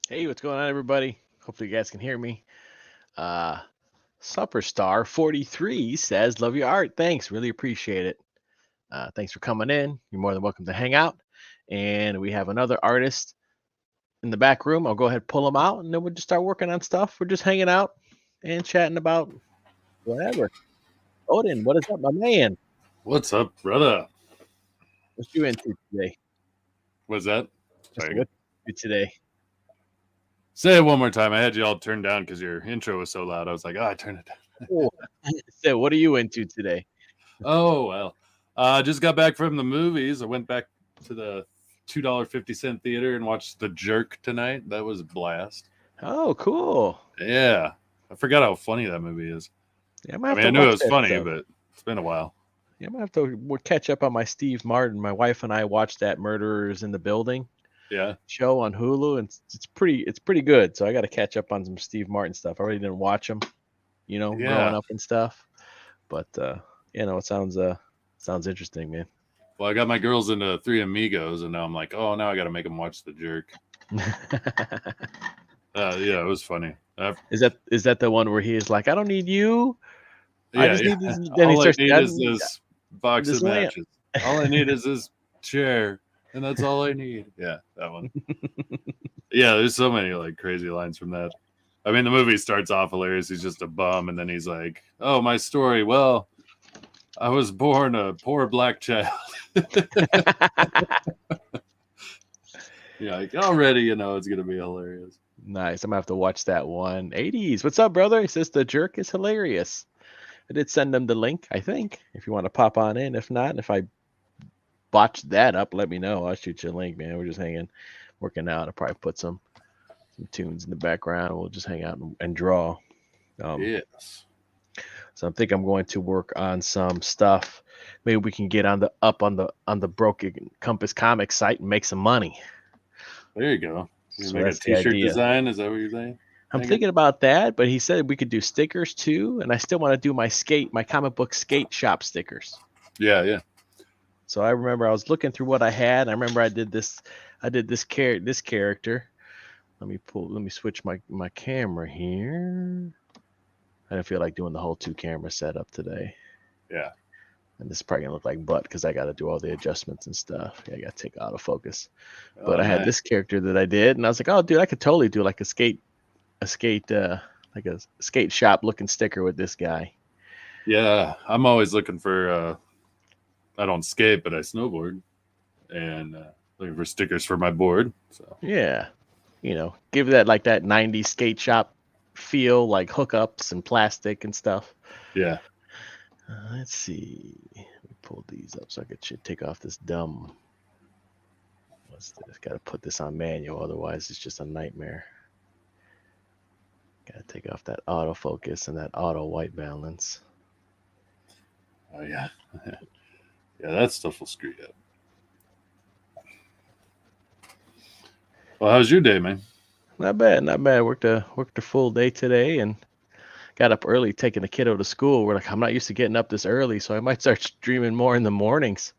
Hey, what's going on, everybody? Hopefully, you guys can hear me. Uh, Superstar43 says, "Love your art. Thanks. Really appreciate it. Thanks for coming in. You're more than welcome to hang out." And we have another artist in the back room. I'll go ahead and pull him out, and then we'll just start working on stuff. We're just hanging out and chatting about whatever. Odin, what is up, my man? What's up, brother? What you into today? What's that? Just Sorry. what you today? Say it one more time. I had you all turned down because your intro was so loud. I was like, I turn it down. Oh, so what are you into today? Oh, well. I just got back from the movies. I went back to the $2.50 theater and watched The Jerk tonight. That was a blast. Oh, cool. Yeah. I forgot how funny that movie is. Yeah, I might I have mean, to I knew it watch was that funny, stuff. but it's been a while. Yeah, I'm gonna have to catch up on my Steve Martin. My wife and I watched that Murderers in the Building Yeah. show on Hulu, and it's pretty good. So I got to catch up on some Steve Martin stuff. I already didn't watch him, growing Yeah. up and stuff. But it sounds interesting, man. Well, I got my girls into Three Amigos, and now I'm like, oh, now I got to make them watch The Jerk. Yeah, it was funny. Is that the one where he is like, I don't need you, I Yeah, just yeah. need this. Then he All I starts need is this box this of lamp. matches. All I need is this chair, and that's all I need. Yeah, that one. Yeah, there's so many like crazy lines from that. I mean, the movie starts off hilarious. He's just a bum, and then he's like, "Oh, my story. Well, I was born a poor black child." Yeah, like already, it's gonna be hilarious. Nice. I'm gonna have to watch that one. 80s. What's up, brother? He says the jerk is hilarious. I did send them the link, I think, if you want to pop on in. If not, if I botch that up, let me know. I'll shoot you a link, man. We're just hanging, working out. I'll probably put some tunes in the background. We'll just hang out and draw. Um, Yes. so I think I'm going to work on some stuff. Maybe we can get on the Broken Compass Comics site and make some money. There you go. You So make a that's the T-shirt idea. design. Is that what you're saying? I'm Thinking? thinking about that, but he said we could do stickers too, and I still want to do my comic book skate shop stickers. Yeah, yeah. So I remember I was looking through what I had. I remember I did this character. Let me switch my camera here. I didn't feel like doing the whole two camera setup today. Yeah. And this is probably gonna look like butt because I got to do all the adjustments and stuff. Yeah, I got to take autofocus. But Oh, I had nice. this character that I did, and I was like, oh, dude, I could totally do like like a skate shop looking sticker with this guy. Yeah, I'm always looking for. I don't skate, but I snowboard, and looking for stickers for my board. So Yeah, give that like that '90s skate shop feel, like hookups and plastic and stuff. yeah, Let's see. Let me pull these up so I could take off this dumb. What's this? Got to put this on manual, otherwise it's just a nightmare. Got to take off that autofocus and that auto white balance. oh yeah, yeah. That stuff will screw you up. Well, how's your day, man? Not bad, not bad. Worked a full day today and got up early taking the kiddo to school. We're like, I'm not used to getting up this early, so I might start streaming more in the mornings.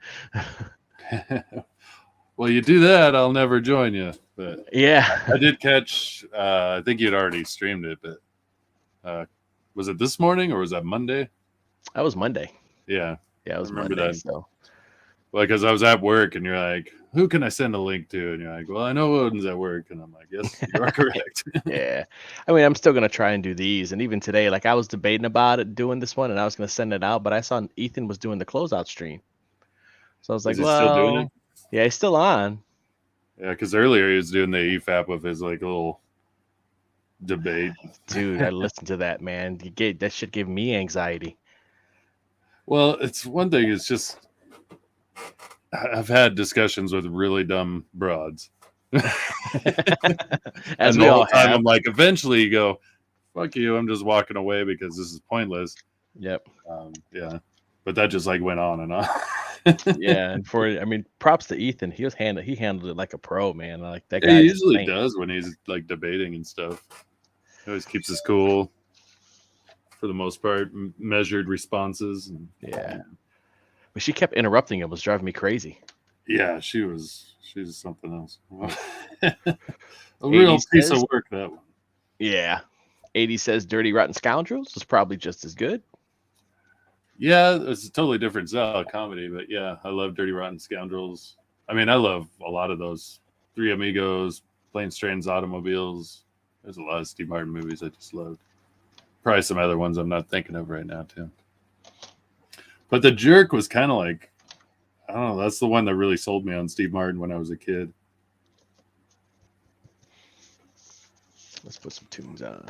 Well, you do that, I'll never join you. But Yeah, I did catch. I think you'd already streamed it, but was it this morning or was that Monday? that was Monday. Yeah, Yeah, it I was remember Monday. that. So Well, because I was at work, and you're like, "Who can I send a link to?" And you're like, "Well, I know Odin's at work," and I'm like, "Yes, you are correct." yeah, I mean, I'm still gonna try and do these. And even today, like I was debating about it, doing this one, and I was gonna send it out, but I saw Ethan was doing the closeout stream, so I was like, Is he still doing it? well, yeah, he's still on. Yeah, because earlier he was doing the EFAP with his like little debate. Dude, I listened to that, man. That shit gave me anxiety. Well, it's one thing. It's just I've had discussions with really dumb broads, and As the we whole all time have. I'm like, eventually you go, "Fuck you!" I'm just walking away because this is pointless. Yep. Yeah, but that just like went on and on. Yeah, and I mean, props to Ethan. He handled it like a pro, man. Like that He guy's a usually saint. does when he's like debating and stuff. He always keeps his cool for the most part, measured responses. And, Yeah. But she kept interrupting him. It was driving me crazy. Yeah, she's something else. A real piece of work, that one. Yeah. 80 says Dirty Rotten Scoundrels is probably just as good. Yeah, it's a totally different style of comedy, but yeah, I love Dirty Rotten Scoundrels. I mean, I love a lot of those. Three Amigos, Planes, Trains, Automobiles. There's a lot of Steve Martin movies I just loved. Probably some other ones I'm not thinking of right now, too. But The Jerk was kind of like, I don't know, that's the one that really sold me on Steve Martin when I was a kid. Let's put some tunes on.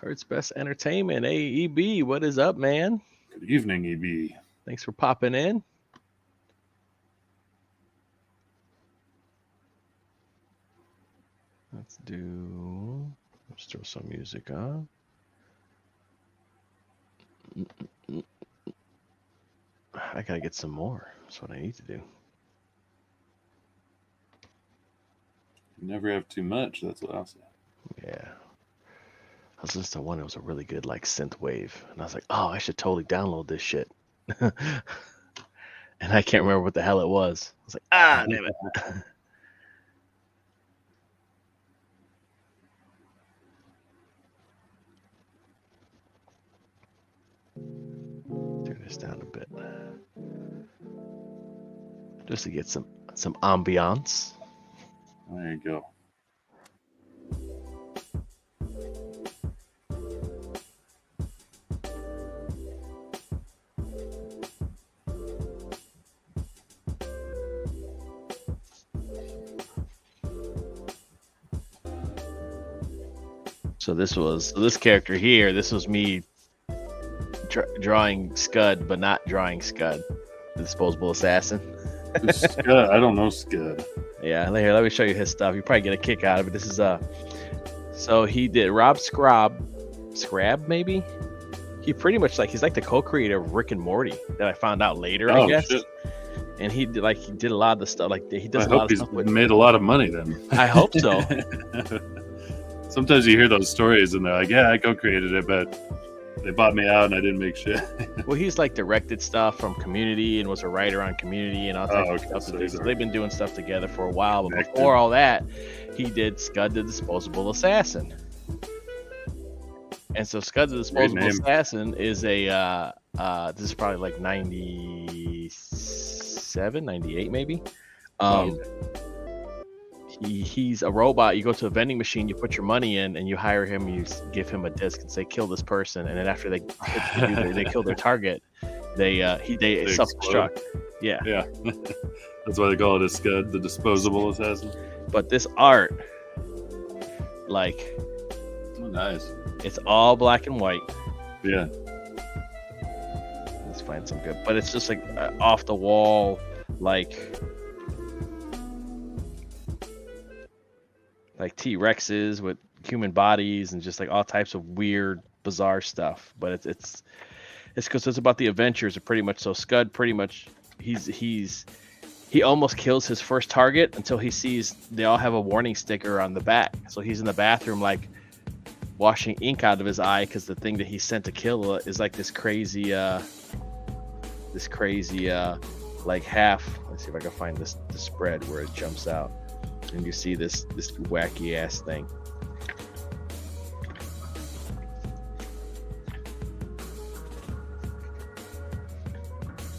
Hertz Best Entertainment, AEB, what is up, man? Good evening, EB. Thanks for popping in. Let's throw some music on. I gotta get some more. That's what I need to do. You never have too much, that's what I'll say. Yeah. I was listening to one that was a really good like synth wave, and I was like, oh, I should totally download this shit. And I can't remember what the hell it was. I was like, ah, damn it. Turn this down a bit. Just to get some ambiance. There you go. So this character here, this was me drawing Scud, but not drawing Scud, the disposable assassin. Scud, I don't know Scud. Yeah, here, let me show you his stuff. You probably get a kick out of it. This is so he did Rob Scrab maybe. He pretty much he's like the co-creator of Rick and Morty that I found out later, I guess. Shit. And he did a lot of the stuff. Like he does a lot of stuff with. Made a lot of money then. I hope so. Sometimes you hear those stories and they're like, yeah, I co-created it, but they bought me out and I didn't make shit. Well, he's like directed stuff from Community and was a writer on Community and all that stuff. So they've been doing stuff together for a while. But before all that, he did Scud the Disposable Assassin. And so Scud the Disposable Assassin is a, this is probably like 97, 98 maybe. He's a robot. You go to a vending machine, you put your money in, and you hire him. You give him a disc and say, "Kill this person." And then after they kill their target, they self-destruct. Yeah. That's why they call it a Scud, the disposable assassin. But this art, nice. It's all black and white. Yeah. Let's find some good. But it's just like off the wall, like T-Rexes with human bodies and just like all types of weird, bizarre stuff. But it's because it's about the adventures of pretty much. So Scud pretty much he almost kills his first target until he sees they all have a warning sticker on the back. So he's in the bathroom like washing ink out of his eye because the thing that he sent to kill is like this crazy like half. Let's see if I can find the spread where it jumps out. And you see this wacky ass thing.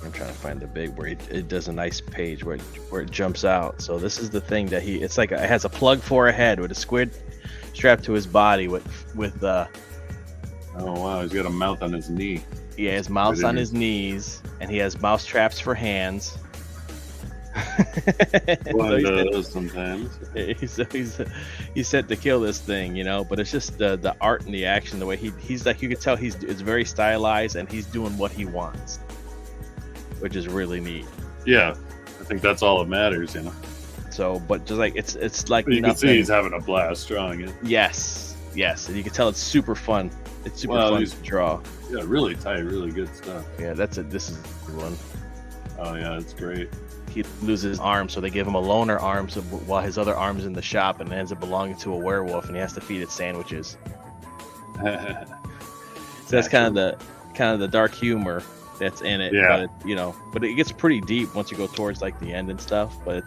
I'm trying to find the big where it does a nice page where it jumps out. So this is the thing that it's like it has a plug for a head with a squid strapped to his body with oh wow, he's got a mouth on his knee. Yeah, his mouth's on his knees, and he has mouse traps for hands. Sometimes he's set to kill this thing, but it's just the art and the action, the way he's like, you could tell it's very stylized and he's doing what he wants, which is really neat. Yeah, I think that's all that matters, So, but just like it's like you can see he's having a blast drawing it. Yes, and you can tell it's super fun. It's super fun to draw. Yeah, really tight, really good stuff. Yeah, this is the one. Oh yeah, it's great. He loses his arm, so they give him a loaner arm while his other arm's in the shop, and it ends up belonging to a werewolf, and he has to feed it sandwiches. So that's kind of the dark humor that's in it. Yeah. But it gets pretty deep once you go towards like the end and stuff. But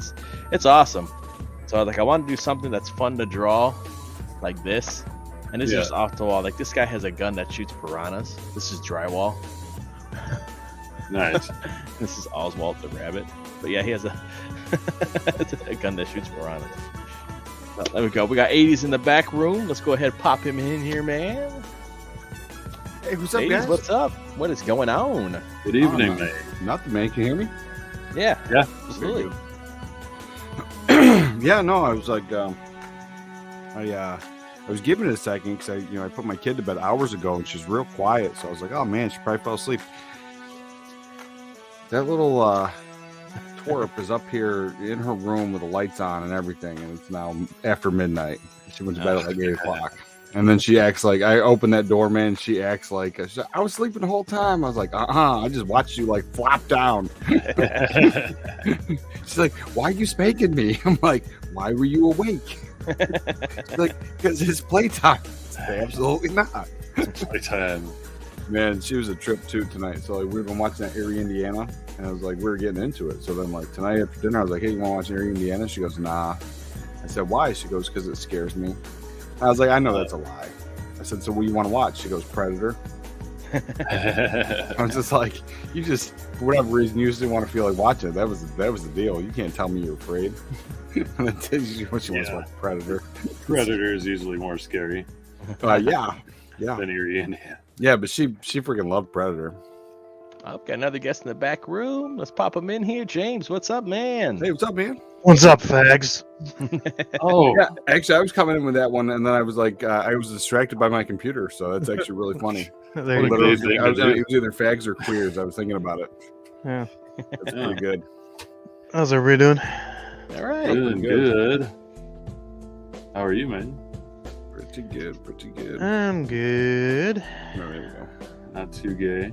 it's awesome. So I want to do something that's fun to draw, like this. And this is just off the wall. Like this guy has a gun that shoots piranhas. This is drywall. Nice. This is Oswald the rabbit. But yeah, he has a gun that shoots piranhas. Well, there we go. We got 80s in the back room. Let's go ahead and pop him in here, man. Hey, what's up, 80s, guys? what's up? What is going on? Good evening, mate. Nothing, man. Can you hear me? Yeah, Yeah. absolutely. Yeah, no, I was like, I was giving it a second because I put my kid to bed hours ago and she's real quiet. So I was like, oh man, she probably fell asleep. That little twerp is up here in her room with the lights on and everything, and it's now after midnight. She went to bed at like 8 o'clock. And then she acts like, I opened that door, man. She acts like, I was sleeping the whole time. I was like, I just watched you like flop down. She's like, why are you spanking me? I'm like, why were you awake? She's like, because it's playtime. Absolutely not. Playtime. Man, she was a trip too tonight. So like, we've been watching that Erie, Indiana. And I was like, we were getting into it. So then like tonight after dinner, I was like, hey, you want to watch Erie, Indiana? She goes, nah. I said, why? She goes, because it scares me. I was like, I know that's a lie. I said, so what do you want to watch? She goes, Predator. I was just like, you just, for whatever reason, you just didn't want to feel like watching it. That was the deal. You can't tell me you're afraid. And then what she wants to watch Predator. Predator is usually more scary. Yeah. Than Erie, Indiana. Yeah, but she freaking loved Predator. I've got another guest in the back room. Let's pop him in here. James, what's up, man? Hey, what's up, man? What's up, fags? Oh, Yeah, actually, I was coming in with that one, and then I was like, I was distracted by my computer, so that's actually really funny. There you But go. it was either fags or queers. I was thinking about it. Yeah. That's pretty good. How's everybody doing? All right. good. How are you, man? Pretty good. I'm good. Oh, there we go. Not too gay.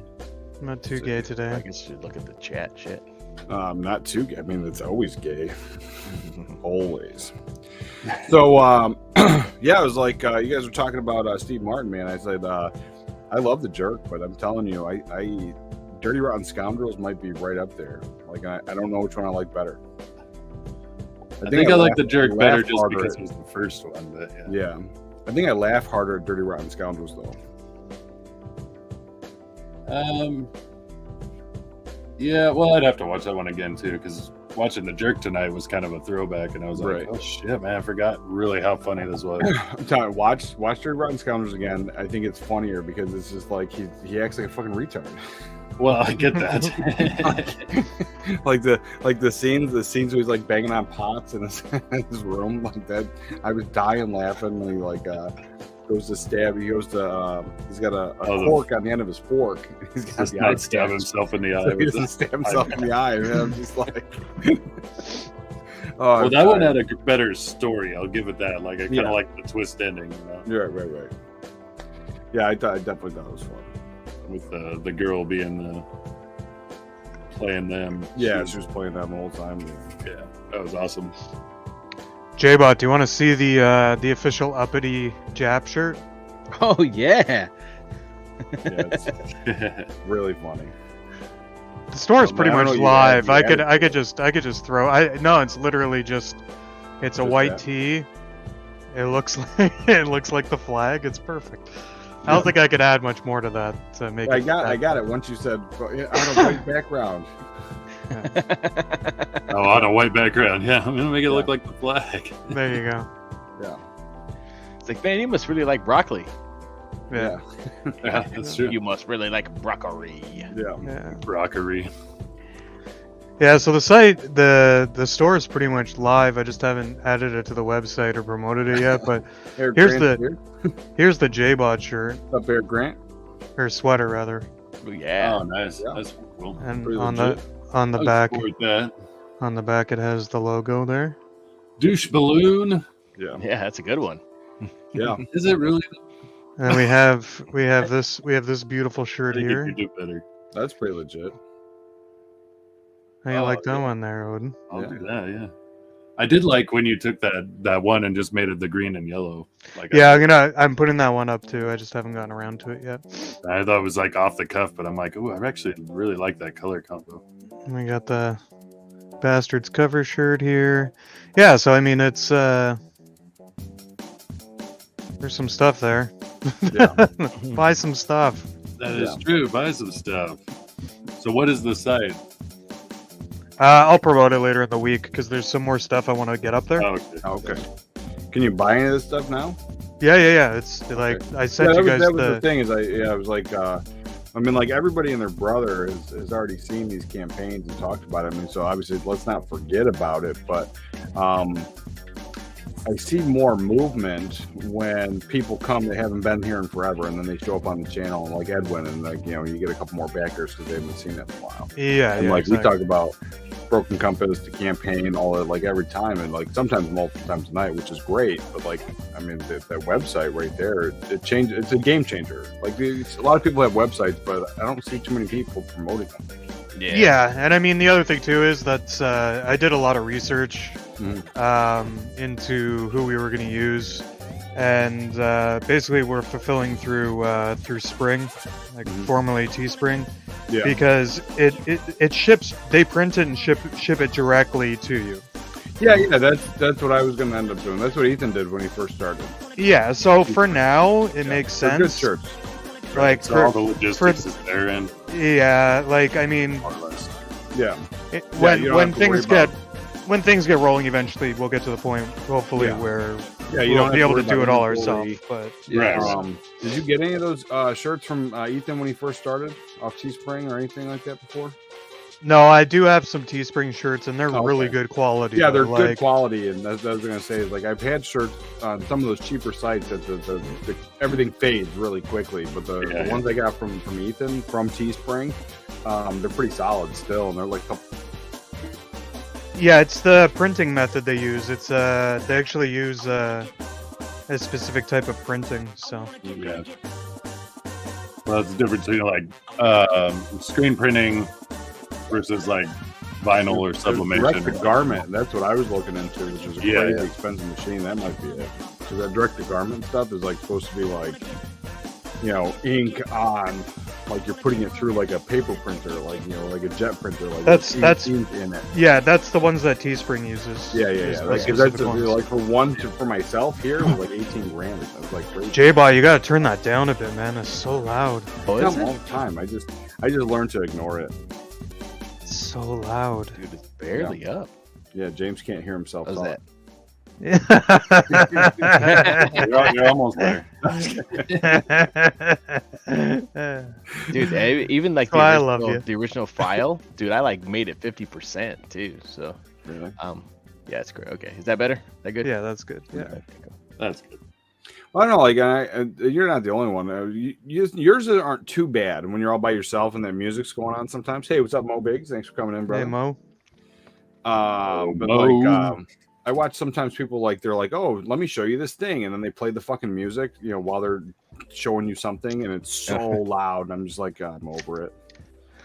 I'm not too gay I today. guess you should look at the chat shit. Not too gay. I mean, it's always gay. Always. So, yeah, I was like, you guys were talking about Steve Martin, man. I said, I love The Jerk, but I'm telling you, I Dirty Rotten Scoundrels might be right up there. Like, I don't know which one I like better. I think I like The Jerk laugh better just harder. because it was the first one, but Yeah. I think I laugh harder at Dirty Rotten Scoundrels, though. Yeah, well, I'd have to watch that one again too, because watching The Jerk tonight was kind of a throwback, and I was like, Right. oh shit, man, I forgot really how funny this was. I'm telling you, watch Dirty Rotten Scoundrels again. I think it's funnier because it's just like he acts like a fucking retard. Well, I get that. like the scenes where he's like banging on pots in his room like that. I was dying laughing when he like goes to stab. He goes to he's got a fork on the end of his fork. He's got Just the eye not stab scratch. himself in the eye. So he with doesn't it. stab himself in the eye. Man. I'm just like, Well, that one had a better story. I'll give it that. Like, I kind of Yeah. like the twist ending. You know? Right. Yeah, I definitely thought it was fun. With the girl being playing them. Yeah, she was playing that the whole time. Yeah, that was awesome. JBot, do you want to see the official uppity Jap shirt? Oh yeah. Yeah, it's really funny. The store is Oh, pretty man, I much know you live. had I could just throw. No, it's literally just. It's a Just white that. tee. It looks like the flag. It's perfect. I don't think I could add much more to that to make I it. got it once you said on a white background. Oh, on a white background. Yeah, I'm gonna make it look like the flag. There you go. Yeah. It's like, man, you must really like broccoli. Yeah. Yeah, that's true. You must really like broccoli. Yeah. Yeah. Rockery. Yeah, so the site, the store is pretty much live. I just haven't added it to the website or promoted it yet. But Eric Here's Grant's the- here. here's the JBot shirt, What's up, Eric Grant? or sweater rather, Oh, yeah. Oh, nice. Yeah. That's cool. and Pretty on legit. the I back support that. it has the logo there. Douche balloon. Yeah. Yeah, that's a good one. Yeah. Is it really? And we have this beautiful shirt I think here. you could do better. That's pretty legit. How you Oh, like that yeah. one there, Odin? I'll Yeah. do that. Yeah. I did like when you took that one and just made it the green and yellow. Like Yeah, I'm putting that one up too. I just haven't gotten around to it yet. I thought it was like off the cuff, but I'm like, oh, I actually really like that color combo. We got the Bastards cover shirt here. Yeah, so I mean it's there's some stuff there. Yeah. Buy some stuff. That is true. Buy some stuff. So what is the site? I'll promote it later in the week because there's some more stuff I want to get up there. Oh, okay. Okay. Can you buy any of this stuff now? Yeah. It's like I sent you guys that was the thing is I was like I mean, like everybody and their brother has already seen these campaigns and talked about it. I mean, so obviously let's not forget about it. But I see more movement when people come that haven't been here in forever, and then they show up on the channel, like Edwin, and like you get a couple more backers because they haven't seen it in a while. Yeah, and like exactly. we talk about Broken Compass, the campaign, all that, like every time, and like sometimes multiple times a night, which is great. But like, I mean, that website right there, it changed. It's a game changer. Like a lot of people have websites, but I don't see too many people promoting them. Yeah, and I mean the other thing too is that I did a lot of research into who we were going to use, and basically we're fulfilling through Spring, like formerly Teespring, because it ships. They print it and ship it directly to you. Yeah, that's what I was going to end up doing. That's what Ethan did when he first started. Yeah, so for now it makes sense. Good shirts. Like so all the logistics is there, and yeah, like I mean, yeah. When things get rolling, eventually we'll get to the point, hopefully, where we'll be able to do it all ourselves. But did you get any of those shirts from Ethan when he first started off Teespring or anything like that before? No, I do have some Teespring shirts, and they're really good quality. Yeah, they're good quality, and that's what I was going to say. Is like I've had shirts on some of those cheaper sites that the everything fades really quickly, but the ones I got from Ethan from Teespring, they're pretty solid still, and they're like. Yeah, it's the printing method they use. It's they actually use a specific type of printing. So yeah, well, that's the difference between like screen printing versus like vinyl or sublimation. Direct to garment, that's what I was looking into, which is a crazy expensive machine. That might be it. So that direct to garment stuff is like supposed to be like, ink on, like you're putting it through like a paper printer, like like a jet printer. Like that's ink in it. Yeah, that's the ones that Teespring uses. Yeah. Like, that's like for myself here, it was like 18 grand. It was like crazy. JBot, you gotta turn that down a bit, man. It's so loud. Oh, it's all the time. I just learned to ignore it. So loud. Dude, it's barely up. Yeah, James can't hear himself. How's that? You're almost there. Dude, even like the original file, dude, I like made it 50% too. So really, yeah, it's great. Okay, is that better? Is that good? Yeah, that's good. Yeah, okay, cool. That's good. Well, I don't know, like you're not the only one. Yours aren't too bad when you're all by yourself and that music's going on sometimes. Hey, what's up, Mo Biggs? Thanks for coming in, brother. Hey, Mo. But like, I watch sometimes people they're like, oh, let me show you this thing, and then they play the fucking music, while they're showing you something, and it's so loud. And I'm just like, God, I'm over it.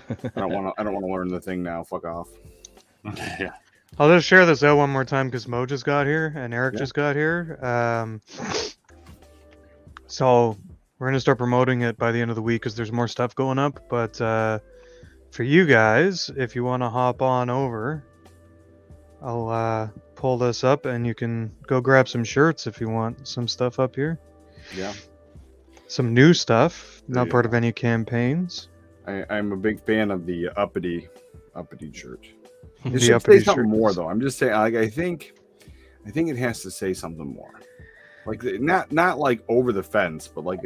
I don't want to learn the thing now. Fuck off. Yeah. I'll just share this out one more time because Mo just got here and Eric just got here. So we're gonna start promoting it by the end of the week because there's more stuff going up. But for you guys, if you want to hop on over, I'll pull this up and you can go grab some shirts if you want some stuff up here. Yeah. Some new stuff, not part of any campaigns. I'm a big fan of the uppity shirt. It The should uppity say something shirt. more though. I'm just saying, like, I think it has to say something more. Like not like over the fence, but like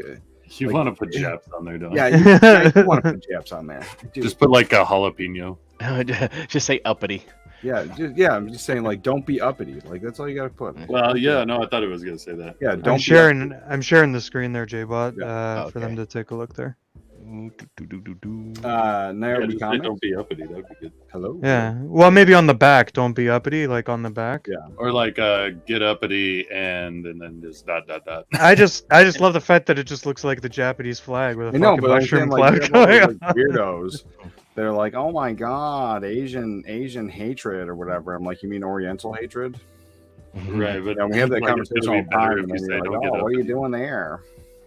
You want to put Japs on there, don't you? yeah, you want to put Japs on there. Dude, Just put like a jalapeno. Just say uppity. I'm just saying, like, don't be uppity. Like, that's all you got to put. Well, yeah, no, I thought it was gonna say that. Yeah, don't. I'm sharing the screen there, JBot, for them to take a look there. Nairobi Just say Comics. don't be uppity. That'd be good. Hello. Yeah, well, maybe on the back. Don't be uppity, like on the back. Yeah. Or like get uppity and then just ... I just love the fact that it just looks like the Japanese flag with a I know, fucking but I'm mushroom saying, like, flag you have all going those, on. like, weirdos. They're like, oh my god, Asian hatred or whatever. I'm like, you mean Oriental hatred? Right, but Yeah, we have that like, it's conversation gonna all be the time, better and if then you say you're don't like, get "Oh, up. what are you doing there?"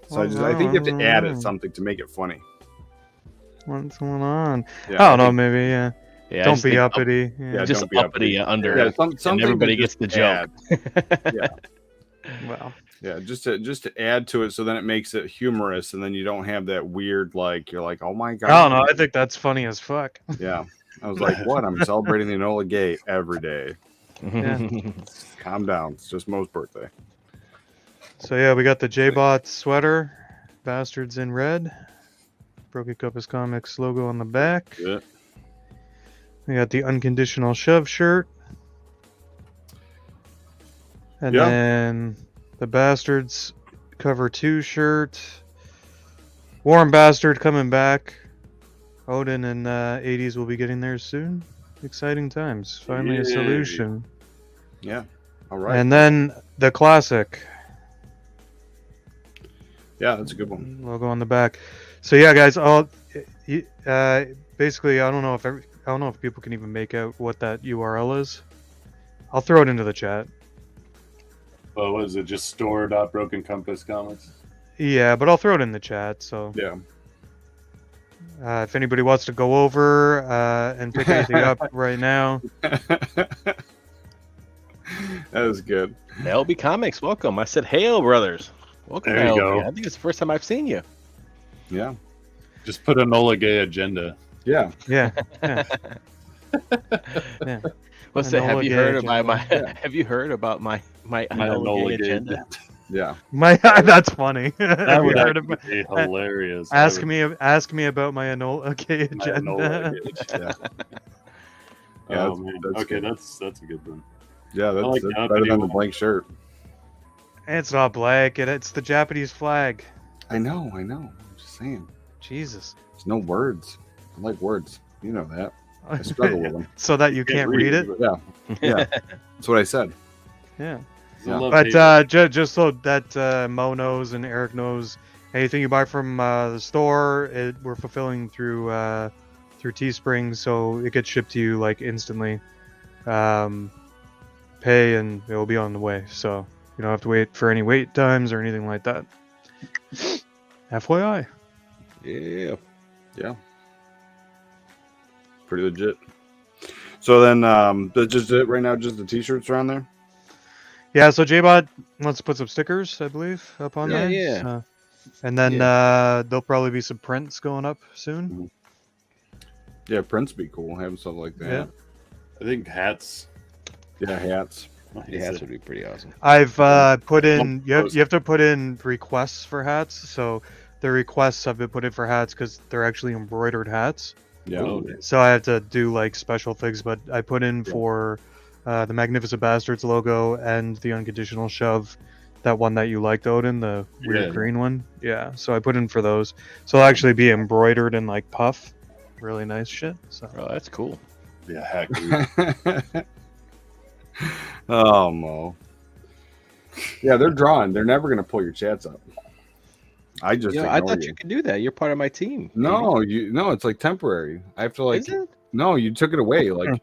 So I Oh, think you have to add it no. something to make it funny. What's going on? Yeah, I don't know. think- Maybe Yeah, I Don't just be think uppity. Yeah. just don't be uppity under Yeah, it, and something everybody to gets just the joke. Yeah, Well, yeah, just to add to it, so then it makes it humorous, and then you don't have that weird like you're like, "Oh my god." I don't know. I think that's funny as fuck. Yeah, I was like, "What? I'm celebrating the Enola Gay every day. Yeah. Calm down. It's just Mo's birthday." So yeah, we got the JBot sweater, Bastards in red, Broken Compass Comics logo on the back. Yeah. We got the Unconditional Shove shirt. And Yeah. then the Bastards cover 2 shirt. Warm Bastard coming back. Odin and 80s will be getting there soon. Exciting times. Finally a Yay. solution. Yeah. All right. And then the classic Yeah, that's a good one. logo on the back. So yeah, guys, basically I don't know if people can even make out what that URL is. I'll throw it into the chat. Oh, what is it? Just store.broken compass comics? Yeah, but I'll throw it in the chat. So Yeah. if anybody wants to go over and pick anything up right now, That was good. LB Comics, welcome. I said, "Hail, brothers." Welcome, There you LB. go. I think it's the first time I've seen you. Yeah. Just put a Enola Gay agenda. Yeah. yeah, yeah, yeah. What's that? Have Enola you Gay heard about my? agenda. Have you heard about my My Enola Gay agenda? Yeah. My that's funny. That Have you would heard actually about, be hilarious. ask me about my Enola Gay My Enola agenda. Gay. Yeah. Oh, that's- man. that's Okay, good. that's a good one. Yeah, that's, like that's that better video. than the blank shirt. It's not black. It's the Japanese flag. I know. I'm just saying. Jesus. There's no words. I like words. You know that. I struggle with them. So that you can't read it. Yeah. Yeah. That's what I said. Yeah. Yeah. But just so that Mo knows and Eric knows, anything you buy from the store, we're fulfilling through Teespring, so it gets shipped to you like instantly. Pay and it will be on the way, so you don't have to wait for any wait times or anything like that. FYI. Yeah. Yeah. Pretty legit. So then, that's just it right now. Just the t-shirts are on there. Yeah, so JBot wants to put some stickers, I believe, up on Yeah, there. yeah. And then there'll probably be some prints going up soon. Yeah, prints be cool. Having stuff like that. Yeah. I think hats. Yeah, hats. The hats would be pretty awesome. I've put in. You have to put in requests for hats. So the requests have been put in for hats because they're actually embroidered hats. Yeah. Oh, So I have to do like special things. But I put in for the Magnificent Bastards logo and the Unconditional Shove, that one that you liked, Odin, the weird Yeah. green one. Yeah. So I put in for those. So it'll actually be embroidered in like puff. Really nice shit. So Oh, that's cool. yeah, hat. Oh, Mo. Yeah, they're drawing. They're never gonna pull your chats up. I just I ignore thought you could do that. You're part of my team. No, it's like temporary. I have to like. Is it? No, you took it away. Like,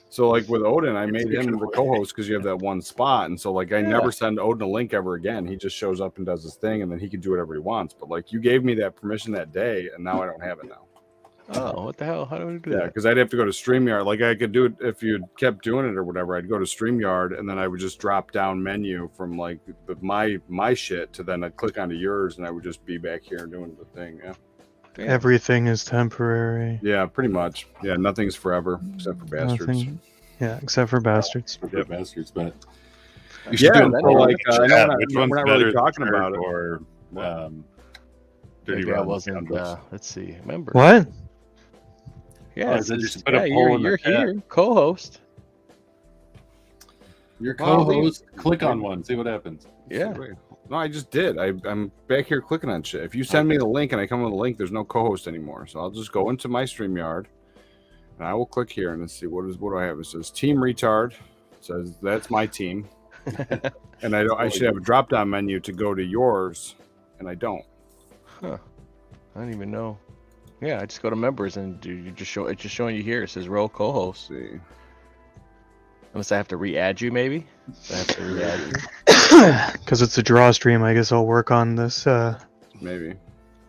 so like with Odin, I made him the co-host because you have that one spot, and so like I never send Odin a link ever again. He just shows up and does his thing, and then he can do whatever he wants. But like you gave me that permission that day, and now I don't have it now. Oh, what the hell? How do we do Yeah, that? because I'd have to go to StreamYard. Like I could do it if you kept doing it or whatever. I'd go to StreamYard, and then I would just drop down menu from like my shit to then I'd click onto yours, and I would just be back here doing the thing. Yeah. Damn. everything is temporary. Yeah, pretty much. Yeah, nothing's forever except for bastards. Nothing- Yeah, except for bastards. Yeah, bastards, but You should Yeah, do it that for, like Yeah, I know which we're one's not better, really talking Dirk about it. or Dirty Maybe I Rotten wasn't. Scoundrels? Let's see. Remember? What? Yeah, Oh, it's then you just- should put a poll in the you're chat. here, co-host. Your Well, co-host, click on one, see what happens. Yeah. No, I just did. I'm back here clicking on shit. If you send me the link and I come with a link, there's no co-host anymore. So I'll just go into my StreamYard and I will click here and let's see what do I have? It says Team Retard. It says that's my team. And I should have a drop down menu to go to yours, and I don't. Huh. I don't even know. Yeah, I just go to members and you just show it's just showing you here. It says role co-host. Let's see. Unless I have to re-add you, maybe. I have to re-add you. Because it's a draw stream, I guess I'll work on this Maybe. Yeah,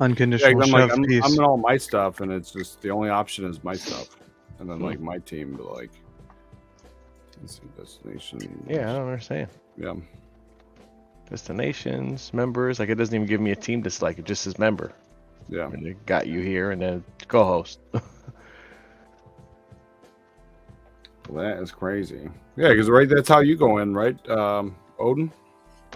unconditional 'cause shove I'm piece. in all my stuff, and it's just the only option is my stuff, and then like my team, but like, let's see, destination. Yeah, I don't understand. Yeah. Destinations, members. Like it doesn't even give me a team dislike. It just says member. Yeah. And it got you here, and then co-host. Well, that is crazy. Yeah, because right, that's how you go in, right, Odin?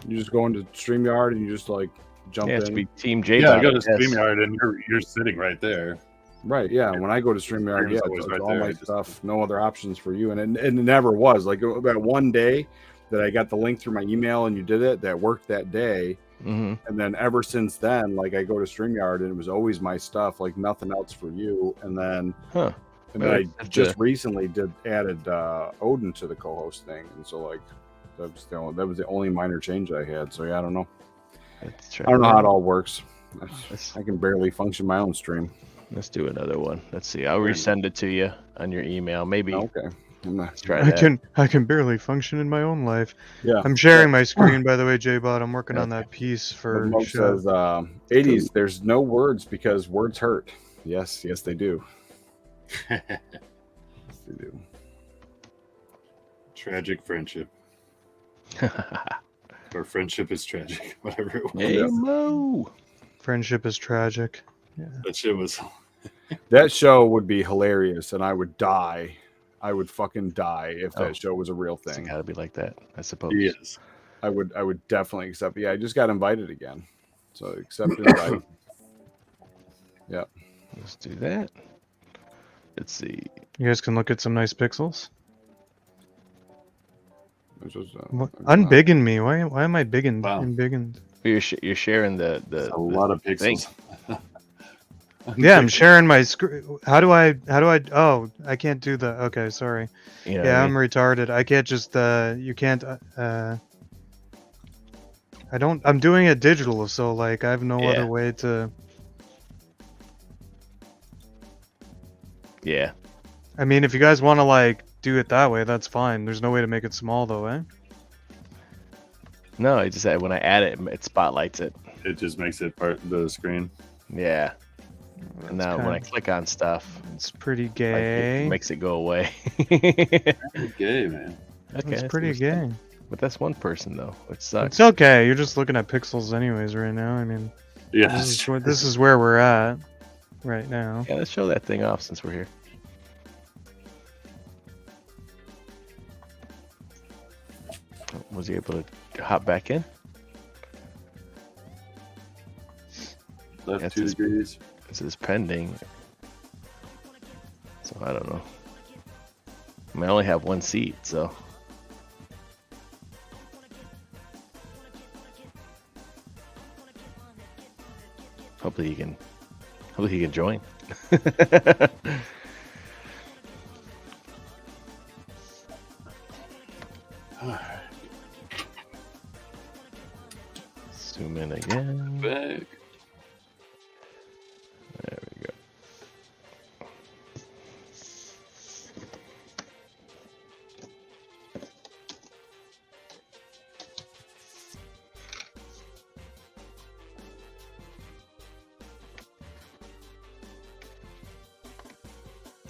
You just go into StreamYard and you just like jump Yeah, in. it's be Team JBot. Yeah, I go to I guess. StreamYard and you're sitting right there. Right, yeah. When I go to StreamYard, Stream's yeah, always it's right all there. my I just- stuff, no other options for you, and it never was. Like that one day that I got the link through my email and you did it, that worked that day, Mm-hmm. and then ever since then, like I go to StreamYard and it was always my stuff, like nothing else for you, and then Huh. and then Maybe I have just to- recently added Odin to the co-host thing, and so like that was the only minor change I had. So yeah, I don't know. Let's try I don't know that. how it all works. Let's, I can barely function my own stream. let's do another one. Let's see. I'll resend it to you on your email. Maybe Okay. I'm not, let's try I that. can barely function in my own life. yeah. I'm sharing my screen, by the way, JBot. I'm working on Okay. that piece But for Mo shove. says 80s, there's no words because words hurt. Yes, they do. Yes, they do. Tragic friendship. Or friendship is tragic. Whatever it was. Hey, Mo. Friendship is tragic. That shit was. That show would be hilarious, and I would die. I would fucking die if Oh. that show was a real It's thing. gotta be like that, I suppose. Yes. I would definitely accept. Yeah, I just got invited again, so accept invite. Let's do that. Let's see. You guys can look at some nice pixels. It's just, Unbiggin me. Why am I biggin? Wow. I'm biggined. You're sharing the A lot of thing. pixels. Yeah, I'm sharing my screen. How do I? Oh, I can't do the. Okay, sorry. You know what Yeah, I I'm mean? retarded. I can't just. You can't. I don't. I'm doing it digital, so like I have no Yeah. other way to. Yeah. I mean, if you guys want to like do it that way, that's fine. There's no way to make it small though, eh? No, I just said when I add it, it spotlights it. It just makes it part of the screen. Yeah. And now when I kinda- click on stuff, It's pretty like, gay. it makes it go away. Gay, man. Okay, It's that's pretty understandable. gay. But that's one person though, which sucks. It's okay. You're just looking at pixels anyways right now. I mean, Yeah. this is where we're at right now. Yeah, let's show that thing off since we're here. Was he able to hop back in? Left That's 2 his- degrees. This is pending. So I don't know. I only have one seat, so. Hopefully he can join. Zoom in again. Back. There we go.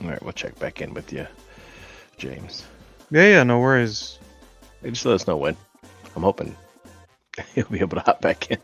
All right, we'll check back in with you, James. Yeah, no worries. Hey, just let us know when. I'm hoping he'll be able to hop back in.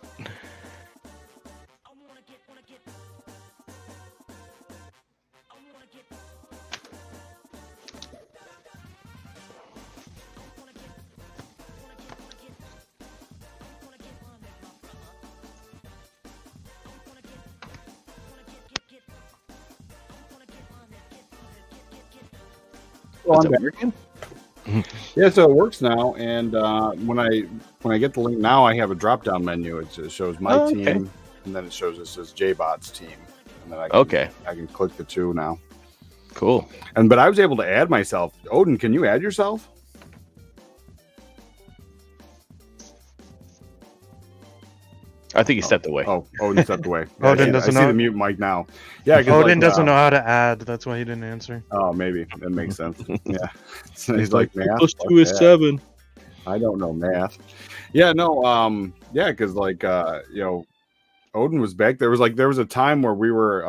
Well, Is I'm it back. working? Yeah, so it works now, and when I get the link now, I have a drop down menu. It shows my Oh, okay. team, and then it shows it says JBot's team, and then Okay, I can click the two now. cool. But I was able to add myself. Odin, can you add yourself? I think he stepped away. Oh, Odin stepped away. Odin I doesn't see know. the mute mic now. Yeah, 'cause, Odin like, doesn't know how to add. That's why he didn't answer. Oh, maybe that makes sense. Yeah, so he's like math. Plus Fuck 2 is that. 7. I don't know math. Yeah, no, yeah, because like Odin was back. There was a time where we were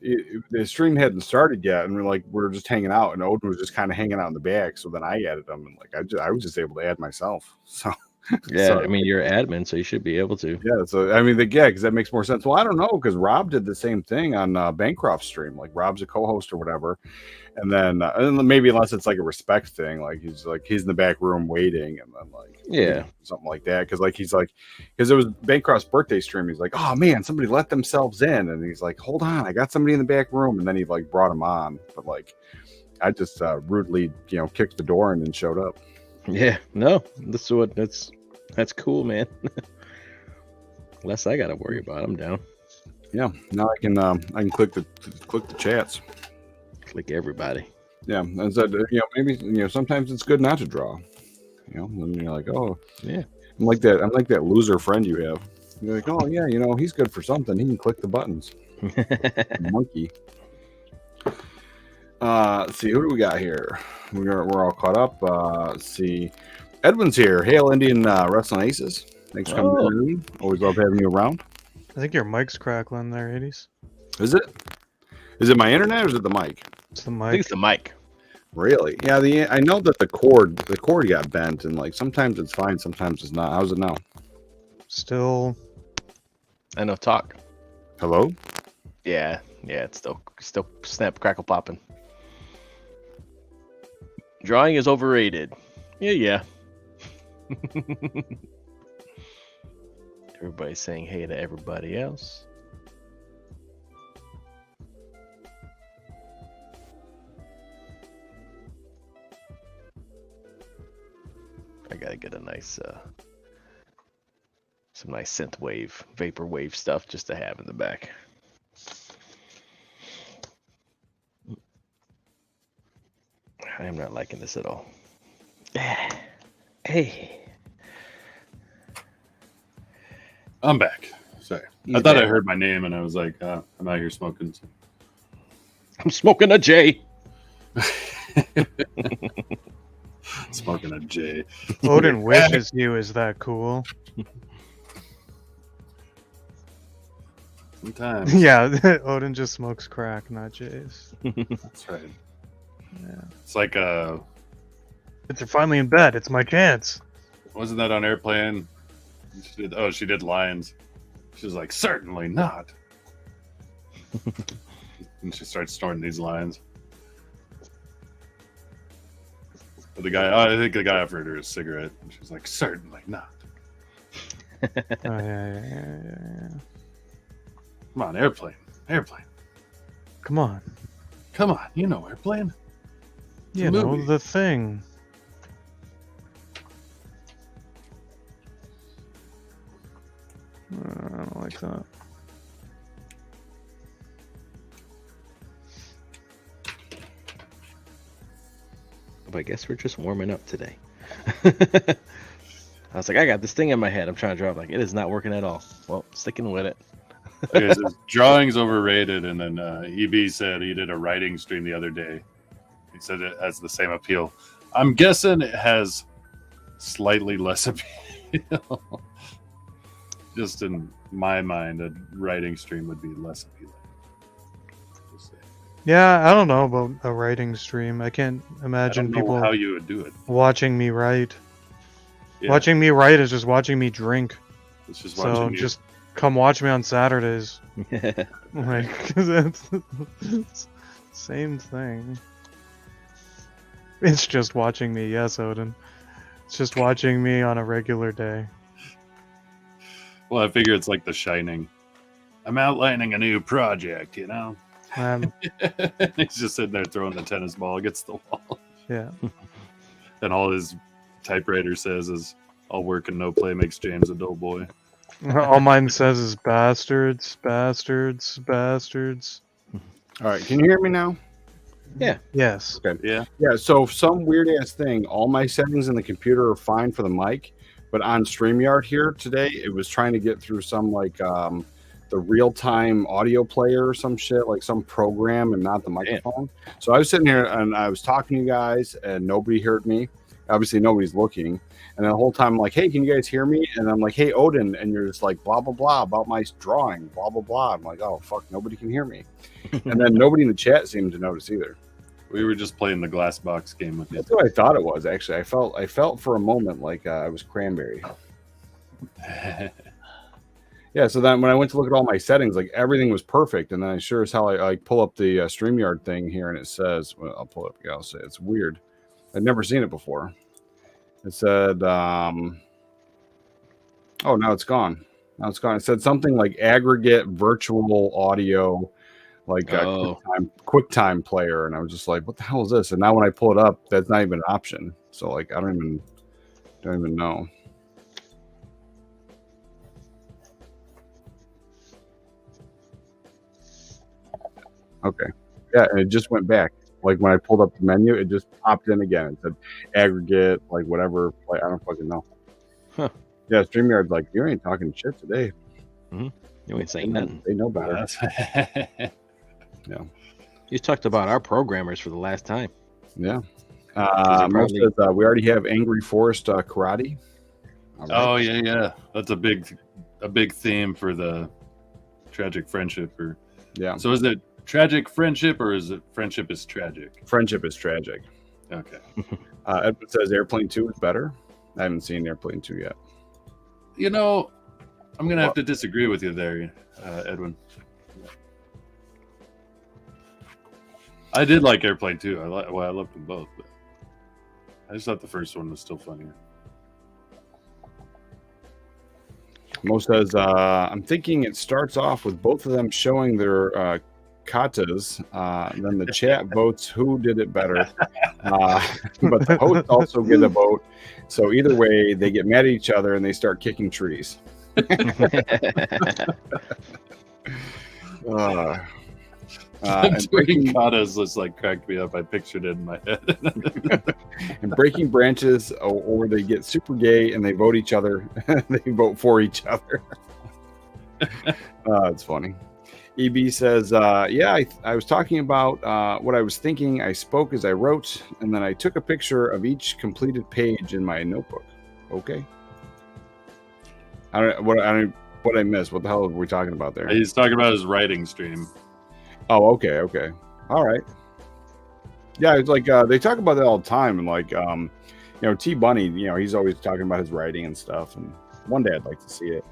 the stream hadn't started yet, and we were just hanging out, and Odin was just kind of hanging out in the back. So then I added him, and I was just able to add myself. So Yeah, so, I mean, you're admin, so you should be able to. yeah, so I mean, because that makes more sense. Well, I don't know, because Rob did the same thing on Bancroft's stream. Like Rob's a co-host or whatever, and then maybe unless it's like a respect thing, he's in the back room waiting, and then Yeah. something like that. Because it was Bancroft's birthday stream. He's like, oh man, somebody let themselves in, and he's like, hold on, I got somebody in the back room, and then he brought him on, but I just rudely kicked the door and then showed up. Yeah, no, that's cool, man. Less I got to worry about. I'm down. Yeah, now I can click the chats. Click everybody. Yeah, and so maybe sometimes it's good not to draw. And you're like, oh Yeah. I'm like that loser friend you have. You're like, oh yeah, he's good for something. He can click the buttons. Monkey. Let's see, who do we got here? We're all caught up. Let's see. Edwin's here. Hail Indian Wrestling Aces. Thanks for coming in. Always love having you around. I think your mic's crackling there, 80s. Is it? Is it my internet or is it the mic? It's the I think mic. it's the mic. Really? Yeah, I know that the cord got bent, and sometimes it's fine, sometimes it's not. How's it now? Still. I know talk. Hello? Yeah, it's still snap crackle popping. Drawing is overrated. Yeah. Everybody's saying hey to everybody else. I gotta get a nice some nice synth wave, vapor wave stuff just to have in the back. I am not liking this at all. Hey. I'm back. Sorry. I thought I heard my name and I was like, I'm out here smoking. I'm smoking a J. Smoking a J. Odin wishes he was that cool. Sometimes. Yeah, Odin just smokes crack, not J's. That's right. Yeah. It's like They're finally in bed. It's my chance. wasn't that on Airplane? She did Lions. She was like, certainly not. And she starts snorting these lines. But I think the guy offered her a cigarette, and she was like, certainly not. Oh, yeah. Come on, Airplane. Come on. Come on, you know Airplane. It's a You know, movie. the thing. I don't like that. But I guess we're just warming up today. I was like, I got this thing in my head. I'm trying to draw. Like, it is not working at all. Well, sticking with it. Okay, so drawing's overrated, and then EB said he did a writing stream the other day. He said it has the same appeal. I'm guessing it has slightly less appeal. Just in my mind, a writing stream would be less appealing. Just saying. Yeah, I don't know about a writing stream. I can't I imagine don't know people how you would do it. watching me write. Yeah, Watching me write is just watching me drink. it's just So watching you. just come watch me on Saturdays. Like, 'cause it's same thing. It's just watching me. Yes, Odin. It's just watching me on a regular day. Well, I figure it's like The Shining. I'm outlining a new project, you know? He's just sitting there throwing the tennis ball against the wall. Yeah. And all his typewriter says is, all work and no play makes James a dull boy. All mine says is bastards, bastards, bastards. All right, can you hear me now? Yes. Okay. Yeah. Yeah, so some weird ass thing, all my settings in the computer are fine for the mic, But on StreamYard here today, it was trying to get through some like the real-time audio player or some shit, like some program, and not the microphone. So I was sitting here and I was talking to you guys, and nobody heard me. Obviously, nobody's looking. And the whole time, I'm like, hey, can you guys hear me? And I'm like, hey, Odin. And you're just like, blah, blah, blah, about my drawing, blah, blah, blah. I'm like, oh, fuck, nobody can hear me. And then nobody in the chat seemed to notice either. We were just playing the glass box game with you. That's what I thought it was, actually. I felt for a moment like I was Cranberry. Yeah, so then when I went to look at all my settings, like everything was perfect. And then I sure as hell, I pull up the StreamYard thing here, and it says, well, I'll pull it up. Yeah, I'll say it's weird. I'd never seen it before. It said, oh, now it's gone. Now it's gone. It said something like aggregate virtual audio, like QuickTime player. And I was just like, what the hell is this? And now when I pull it up, that's not even an option. So like, I don't even know. Okay. Yeah, and it just went back. Like when I pulled up the menu, it just popped in again. It said aggregate, like whatever. Like, I don't fucking know. Huh. Yeah, StreamYard's like, you ain't talking shit today. Mm-hmm. You ain't saying nothing. They know better. Yeah. You talked about our programmers for the last time. Yeah. Most says, we already have Angry Forest Karate. Right. Oh yeah. That's a big theme for the tragic friendship. Yeah. So is it tragic friendship, or is it friendship is tragic? Friendship is tragic. Okay. Edwin says Airplane 2 is better. I haven't seen Airplane 2 yet. You know, I'm going to have to disagree with you there, Edwin. I did like Airplane 2. I loved them both. But I just thought the first one was still funnier. Mo says, I'm thinking it starts off with both of them showing their katas, and then the chat votes who did it better. But the hosts also get a vote. So either way, they get mad at each other and they start kicking trees. Breaking katas was like cracked me up. I pictured it in my head. And breaking branches, or they get super gay and they vote each other. They vote for each other. It's funny. EB says, I was talking about what I was thinking. I spoke as I wrote, and then I took a picture of each completed page in my notebook. Okay. What I missed. What the hell were we talking about there? He's talking about his writing stream. Oh, okay. All right. Yeah, it's like they talk about that all the time, and like T Bunny, he's always talking about his writing and stuff, and one day I'd like to see it.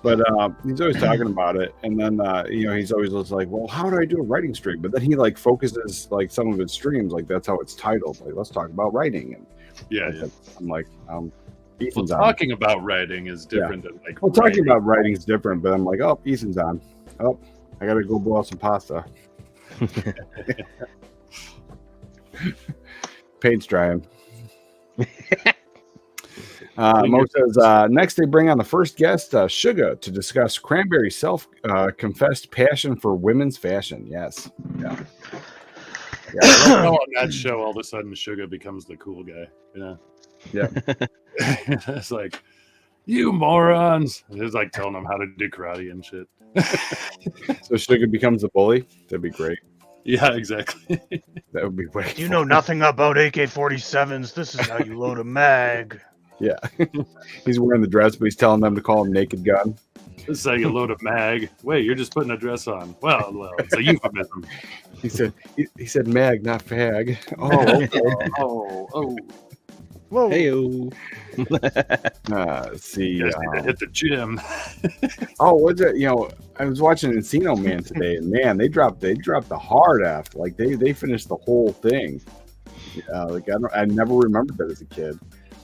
But he's always talking about it, and then he's always just like, well, how do I do a writing stream? But then he like focuses like some of his streams, like that's how it's titled. Like, let's talk about writing. And I'm like, Ethan's talking about writing is different than like. Well, talking about writing is different, but I'm like, oh, Ethan's on. Oh, I gotta go boil some pasta. Paint's drying. Mo says, next they bring on the first guest, Suga, to discuss Cranberry's self-confessed passion for women's fashion. Yes. Yeah. On that show, all of a sudden, Suga becomes the cool guy. Yeah. It's like, you morons. It's like telling them how to do karate and shit. So Suga becomes a bully? That'd be great. Yeah, exactly. That would be great. You know nothing about AK-47s. This is how you load a mag. Yeah. He's wearing the dress, but he's telling them to call him Naked Gun. This is how you load a mag. Wait, you're just putting a dress on. Well, it's a euphemism. He said mag, not fag. Oh, okay. Oh. Whoa. Hey-o. Let's see. You guys need to hit the gym. What's it? I was watching Encino Man today, and man, they dropped the hard F. Like they finished the whole thing. I never remembered that as a kid.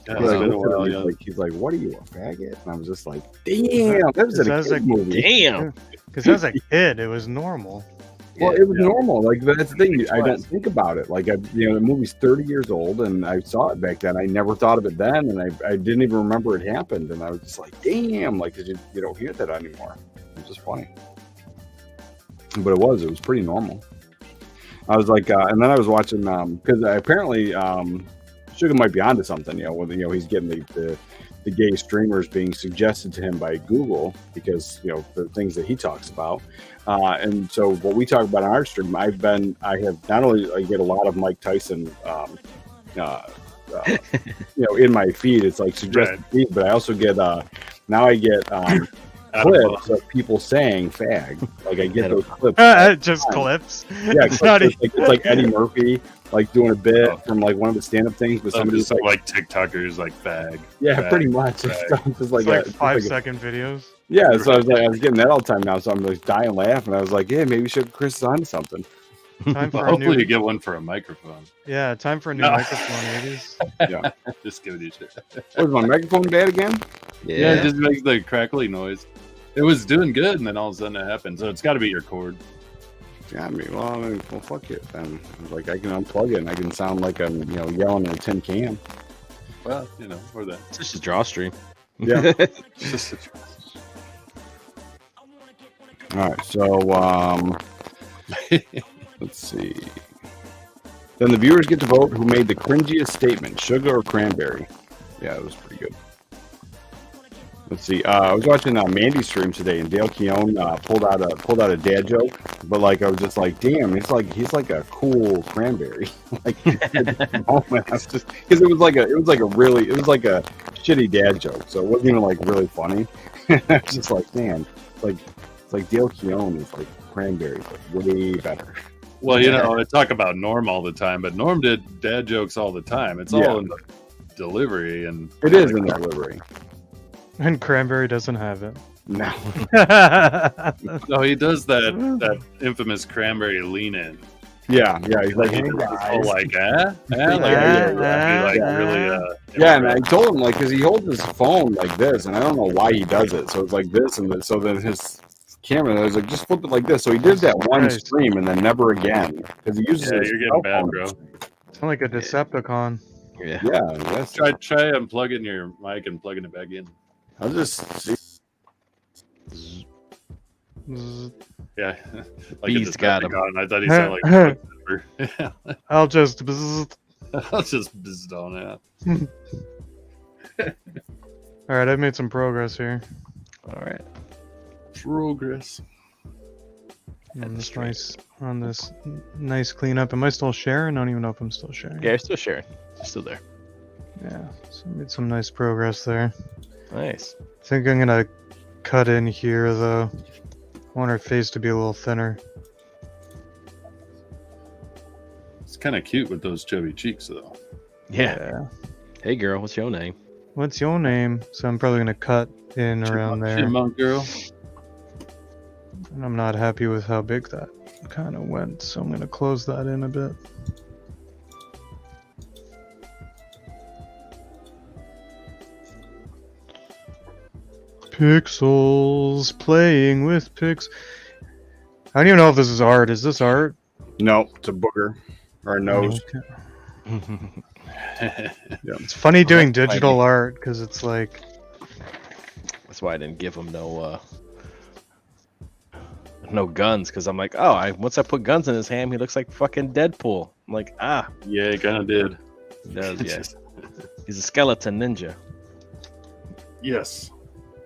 Yeah, it's been a while, he's like, what are you, a faggot? And I was just like, damn, that was a kid movie. Damn. Because as a kid, it was normal. Well, it was normal. Like, that's the thing. I don't think about it. Like, the movie's 30 years old, and I saw it back then. I never thought of it then, and I didn't even remember it happened. And I was just like, damn, like, because you don't hear that anymore. It's just funny. But it was pretty normal. I was like, and then I was watching, because apparently Sugar might be onto something. When he's getting the gay streamers being suggested to him by Google because the things that he talks about. And so what we talk about on our stream, I have not only I get a lot of Mike Tyson, in my feed. It's like suggested feed, but I also get now I get clips of people saying "fag." Like I get those clips. Just clips. Yeah, it's like Eddie Murphy like doing a bit from like one of the stand-up things, but somebody's like TikTokers like fag. Yeah, fag, pretty much. Fag. Just like 5-second videos. Yeah, so I was getting that all the time now, so I'm like dying laughing. I was like, yeah, maybe Chris is onto something. Time for hopefully you get one for a microphone. Yeah, time for a new microphone, ladies. Yeah, just give it a shit. Was my microphone bad again? Yeah, it just makes the crackly noise. It was doing good, and then all of a sudden it happened. So it's got to be your cord. Yeah, well, fuck it. Then like I can unplug it, and I can sound like I'm yelling at a tin can. Well, or that. It's just a draw stream. Yeah. All right, so let's see. Then the viewers get to vote who made the cringiest statement, sugar or cranberry. Yeah, it was pretty good. Let's see. I was watching Mandy's stream today, and Dale Keown pulled out a dad joke, but like I was just like, damn, he's like a cool cranberry. Like, because it was like a shitty dad joke, so it wasn't even like really funny. It's just like, damn, it's like Dale Keown is like cranberry, but way better. Well, I talk about Norm all the time, but Norm did dad jokes all the time. It's all in the delivery, and it is in the delivery. And Cranberry doesn't have it. No. No, he does that infamous Cranberry lean in. Yeah. He's like, hey guys. Like, yeah, and I told him because he holds his phone like this, and I don't know why he does it. So it's like this, and so then his camera, I was like, just flip it like this. So he did that one stream, and then never again because he uses. Yeah, you're getting bad, bro. It's like a Decepticon. Yeah. That's try unplugging your mic and plugging it back in. I'll just see. Yeah, like He's got him. I thought he sounded like. I'll just. I'll just bzzz on that. All right, I've made some progress here. All right. Progress. On this nice cleanup. Am I still sharing? I don't even know if I'm still sharing. Yeah, you're still sharing. You're still there. Yeah, so I made some nice progress there. Nice. I think I'm gonna cut in here though. I want her face to be a little thinner. It's kind of cute with those chubby cheeks, though. Yeah. Hey, girl, what's your name? What's your name? So I'm probably gonna cut in around there. Chipmunk girl. And I'm not happy with how big that kind of went, so I'm gonna close that in a bit. Pixels, playing with pix. I don't even know if this is art. Is this art? No, it's a booger or a nose. Okay. It's funny doing digital art because it's like. That's why I didn't give him no guns, because I'm like, once I put guns in his hand, he looks like fucking Deadpool. I'm like, Yeah, he kind of did. He does, yeah. He's a skeleton ninja. Yes.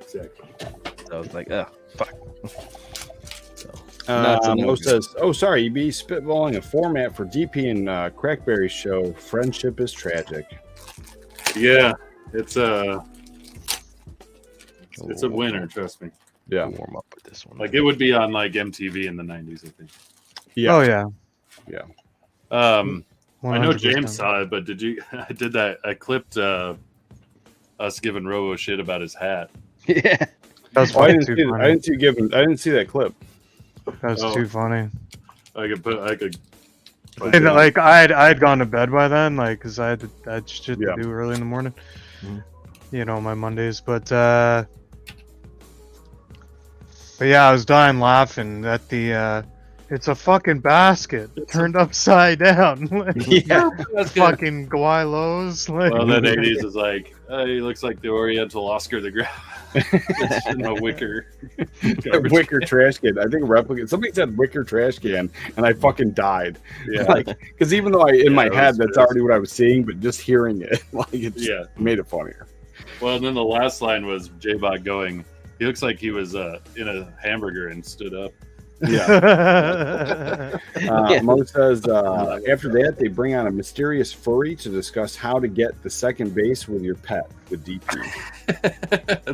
Exactly. So I was like, fuck. Mo says, sorry, you be spitballing a format for DP and Crackberry's show. Friendship is tragic. Yeah, it's a winner, trust me. Yeah, warm up with this one. Like it would be on like MTV in the 90s, I think. Yeah. Oh yeah. Yeah. 100%. I know James saw it, but did you? I did that. I clipped us giving Robo shit about his hat. Yeah. That was I funny. didn't see that clip. That was too funny. I could. And like I'd gone to bed by then, like, cause I had shit to do early in the morning. Mm-hmm. My Mondays, but yeah, I was dying laughing at the. It's a fucking basket turned upside down. Yeah, that's fucking Guaylos. Well, that 80s is like, he looks like the Oriental Oscar the Grouch. It's in a wicker. Wicker trash can. I think replicant. Somebody said wicker trash can, and I fucking died. Yeah. Like, because even though in my it head was that's pissed. already what I was seeing, but just hearing it, like it just Yeah. made it funnier. Well, and then the last line was JBot going, he looks like he was in a hamburger and stood up. Yeah. Mo says after that they bring on a mysterious furry to discuss how to get the second base with your pet with DP.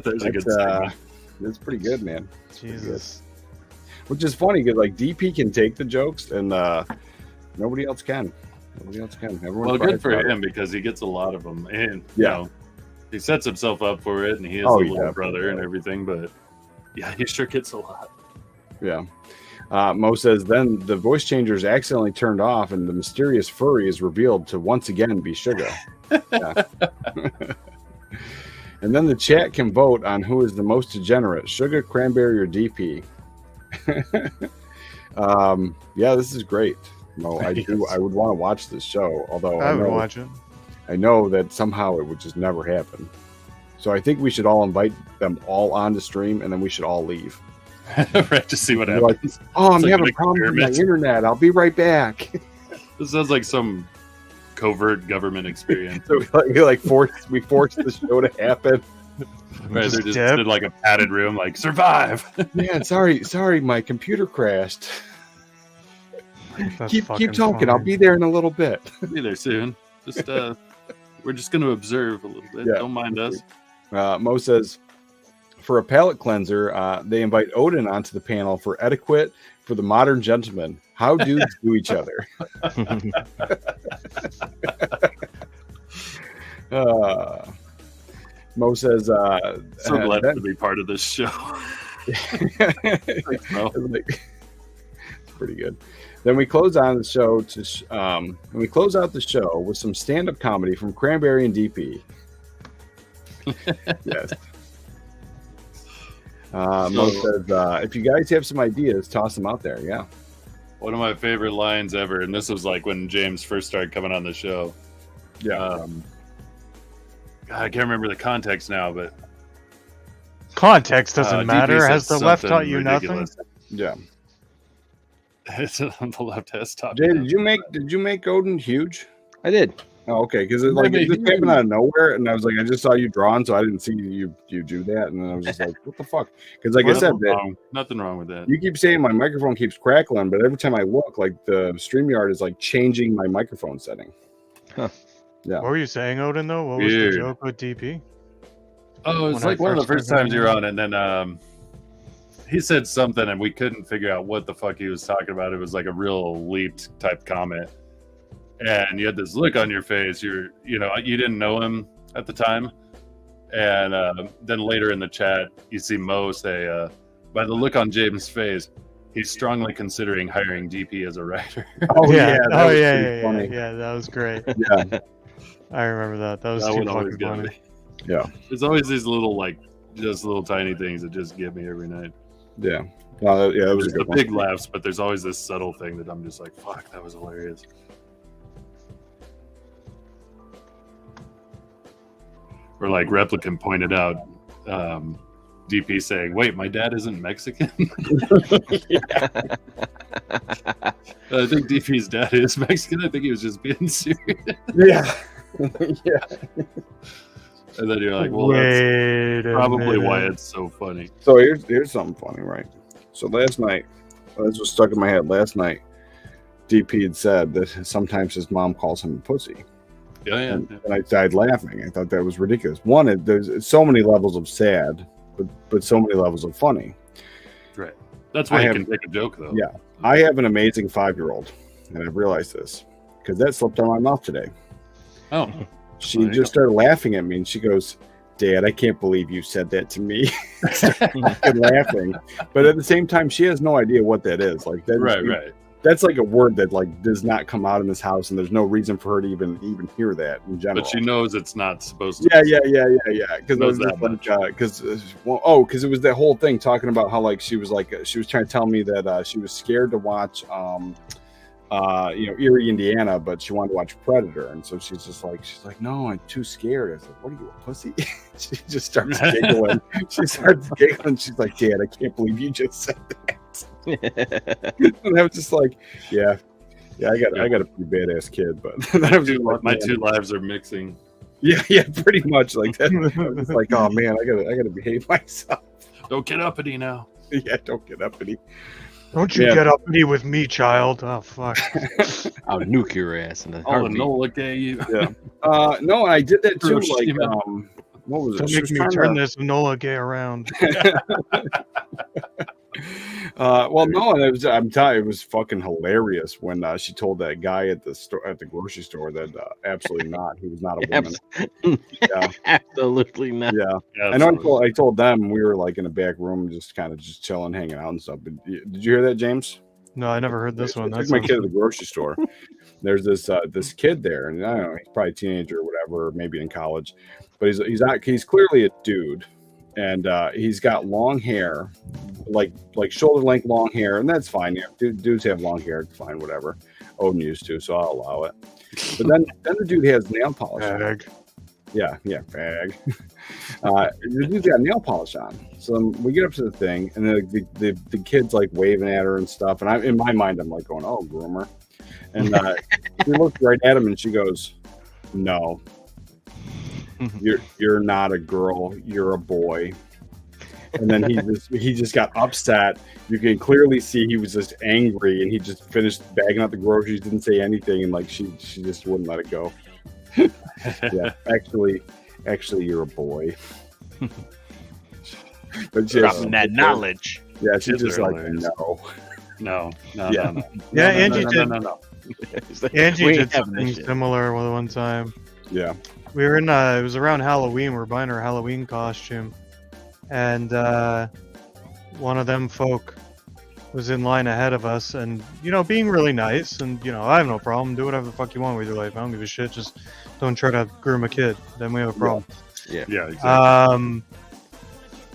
There's a good segment. That's pretty good, man. Jesus. Which is funny because like DP can take the jokes and nobody else can. Nobody else can. Everyone. Well, good for him because he gets a lot of them, and you know, he sets himself up for it, and he has a little brother and everything. But yeah, he sure gets a lot. Yeah. Mo says then the voice changer is accidentally turned off and the mysterious furry is revealed to once again be Sugar. And then the chat can vote on who is the most degenerate, Sugar, Cranberry, or DP. Yeah, this is great. Mo, I would want to watch this show, although I would watch it. I know that somehow it would just never happen. So I think we should all invite them all on to stream and then we should all leave. Right, to see what You're happens. like, oh, I'm It's like having an a problem with my experiment. internet. I'll be right back. This sounds like some covert government experience. So we forced the show to happen. Right, they're just dip. in like a padded room, like survive. Man, sorry, my computer crashed. That's Keep fucking talking. I'll funny. be there in a little bit. We'll be there soon. Just we're just going to observe a little bit. Yeah. Don't mind us. Mo says, for a palate cleanser, they invite Odin onto the panel for etiquette for the modern gentleman. How dudes do each other. Mo says, So glad to be part of this show. It's pretty good. Then we close on the show we close out the show with some stand-up comedy from Cranberry and DP. Yes. Mo says, if you guys have some ideas, toss them out there. Yeah. One of my favorite lines ever, and this was like when James first started coming on the show. Yeah. God, I can't remember the context now, but Context doesn't DP matter. said Has the left something taught you ridiculous. Yeah. It's on the left has top. Jay, did you make Odin huge? I did. Oh, okay, because it just happened out of nowhere, and I was like, I just saw you drawn, so I didn't see you do that, and then I was just like, what the fuck? Because like I said, Nothing wrong with that. you keep saying my microphone keeps crackling, but every time I look, like the StreamYard is like changing my microphone setting. Huh. Yeah. What were you saying, Odin, though? What was Weird. the joke with DP? Oh, it's When I like one of the first first started times you were on, and then he said something, and we couldn't figure out what the fuck he was talking about. It was like a real leaped type comment, and you had this look on your face. You didn't know him at the time, and then later in the chat, you see Mo say, "By the look on James' face, he's strongly considering hiring DP as a writer." Oh yeah. that Oh was yeah, pretty yeah, funny. yeah. That was great. Yeah. I remember that. That was That too one always fucking got funny. me. Yeah. There's always these little just little tiny things that just get me every night. Yeah. No, that was a There's the good one. big laughs, but there's always this subtle thing that I'm just like, fuck, that was hilarious. Or like Replicant pointed out, DP saying, wait, my dad isn't Mexican? I think DP's dad is Mexican. I think he was just being serious. Yeah. Yeah. And then you're like, well, that's Wait a probably why minute. it's so funny. So here's something funny, right? So last night, this was stuck in my head. Last night, DP had said that sometimes his mom calls him a pussy. Yeah, yeah. And I died laughing. I thought that was ridiculous. One, there's so many levels of sad, but so many levels of funny. Right. That's why I you have- can take a joke, though. Yeah. I have an amazing 5-year-old, and I've realized this because that slipped out of my mouth today. Oh, She There you just started laughing at me, and she goes, "Dad, I can't believe you said that to me." And laughing, but at the same time, she has no idea what that is. Like that, right. That's like a word that like does not come out in this house, and there's no reason for her to even hear that in general. But she knows it's not supposed to. Yeah. Because Knows that because it was that whole thing talking about how like she was trying to tell me that she was scared to watch Erie, Indiana, but she wanted to watch Predator, and so she's like, no, I'm too scared. I was like, what are you, a pussy? She just starts giggling. She's like, Dad, I can't believe you just said that. And I was just like, yeah, I got a pretty badass kid, but my two lives are mixing. Yeah, pretty much like that. I was like, oh man, I gotta behave myself. Don't get uppity now. Yeah, don't get uppity. Don't you get uppity with me, child. Oh, fuck. I'll nuke your ass in the Oh, heartbeat. Nola gay you. Yeah. No, and I did that too. Like, what was it? Don't She make was me trying turn to- this Enola gay around. Well, no, and I'm telling you, it was fucking hilarious when she told that guy at the store, at the grocery store, that absolutely not, he was not a woman. Yeah. Absolutely not. Yeah, Yeah, I know. I told them we were like in a back room, just chilling, hanging out and stuff. But did you hear that, James? No, I never heard this one. I That's took my kid to the grocery store. There's this kid there, and I don't know, he's probably a teenager or whatever, maybe in college, but he's clearly a dude, and he's got long hair, like shoulder length long hair, and that's fine. Yeah, dudes have long hair, it's fine, whatever. Odin used to, so I'll allow it. But then the dude has nail polish on. Fag. Yeah, fag. The dude's got nail polish on. So we get up to the thing, and then the kid's like waving at her and stuff. And in my mind, I'm like going, "Oh, groomer." And she looks right at him, and she goes, "No, you're not a girl. You're a boy." And then he just got upset. You can clearly see he was just angry, and he just finished bagging out the groceries, didn't say anything, and like she just wouldn't let it go. Yeah, actually, you're a boy. But Dropping that knowledge. Yeah, she's Kids just are like, hilarious. no. No. Yeah, Angie did. No. Angie We did ain't having something this shit. similar one time. Yeah. We were in. It was around Halloween. We were buying her Halloween costume, and one of them folk was in line ahead of us, and being really nice, and I have no problem. Do whatever the fuck you want with your life. I don't give a shit. Just don't try to groom a kid. Then we have a problem. Yeah, exactly.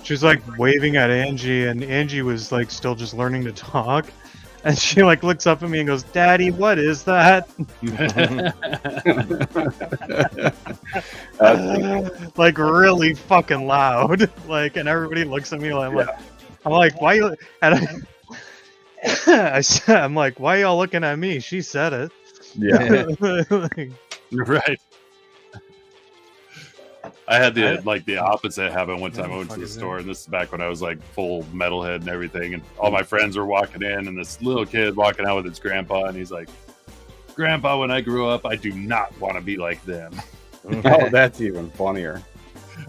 She was like waving at Angie, and Angie was like still just learning to talk. And she like looks up at me and goes, "Daddy, what is that?" Like really fucking loud. Like, and everybody looks at me like, I'm like, why you? And I'm like, why y'all looking at me? She said it. Yeah. Like, Right. I had the opposite happen one time. I went to the store, and this is back when I was like full metalhead and everything, and all my friends were walking in, and this little kid walking out with his grandpa, and he's like, "Grandpa, when I grew up, I do not want to be like them." Oh, that's even funnier.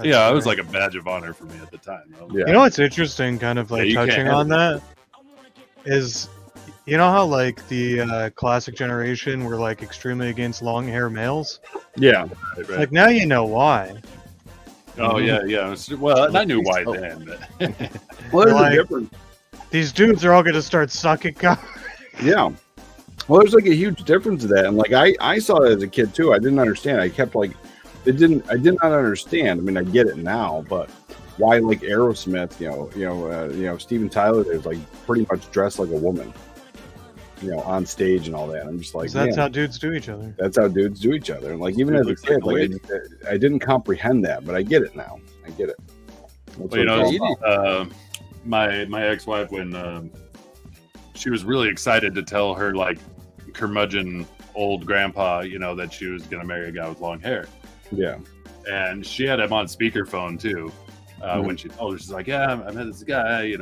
Yeah, it was like a badge of honor for me at the time. Yeah. You know what's interesting, kind of like you can't touching have on it. that, is how like the classic generation were like extremely against long hair males. Yeah. Right. Like now you know why. Oh yeah. Well, and I knew why then. But Well, there's Like- a difference. These dudes are all gonna start sucking cock. Yeah. Well, there's like a huge difference to that, and like I saw it as a kid too. I didn't understand. I kept like, I did not understand. I mean, I get it now, but why like Aerosmith? Steven Tyler is like pretty much dressed like a woman, on stage and all that. I'm just like, 'Cause that's man, how dudes do each other. that's how dudes do each other. And like even It as a looks like kid, a like lady. I didn't comprehend that, but I get it now. I get it. That's what Well, it's all about. my ex-wife, when she was really excited to tell her like curmudgeon old grandpa, that she was gonna marry a guy with long hair, Yeah. and she had him on speakerphone too. When she told her, she's like, "Yeah, I met this guy,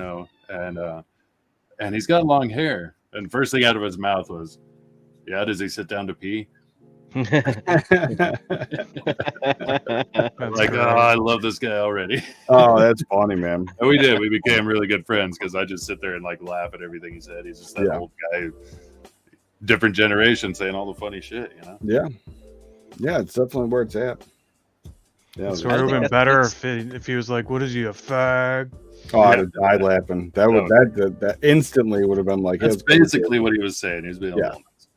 and he's got long hair." And first thing out of his mouth was, "Yeah, does he sit down to pee?" That's Like, great. oh, I love this guy already. Oh, that's funny, man. And we did. We became really good friends because I just sit there and like laugh at everything he said. He's just that Yeah. old guy, different generation, saying all the funny shit. Yeah. Yeah, it's definitely where it's at. Yeah. This I would have think been that's- better if he was like, "What is he, a fag?" Oh, I'd have died laughing. That instantly would have been like, That's "Hey, basically what he was saying. He was being a Yeah. little nuts.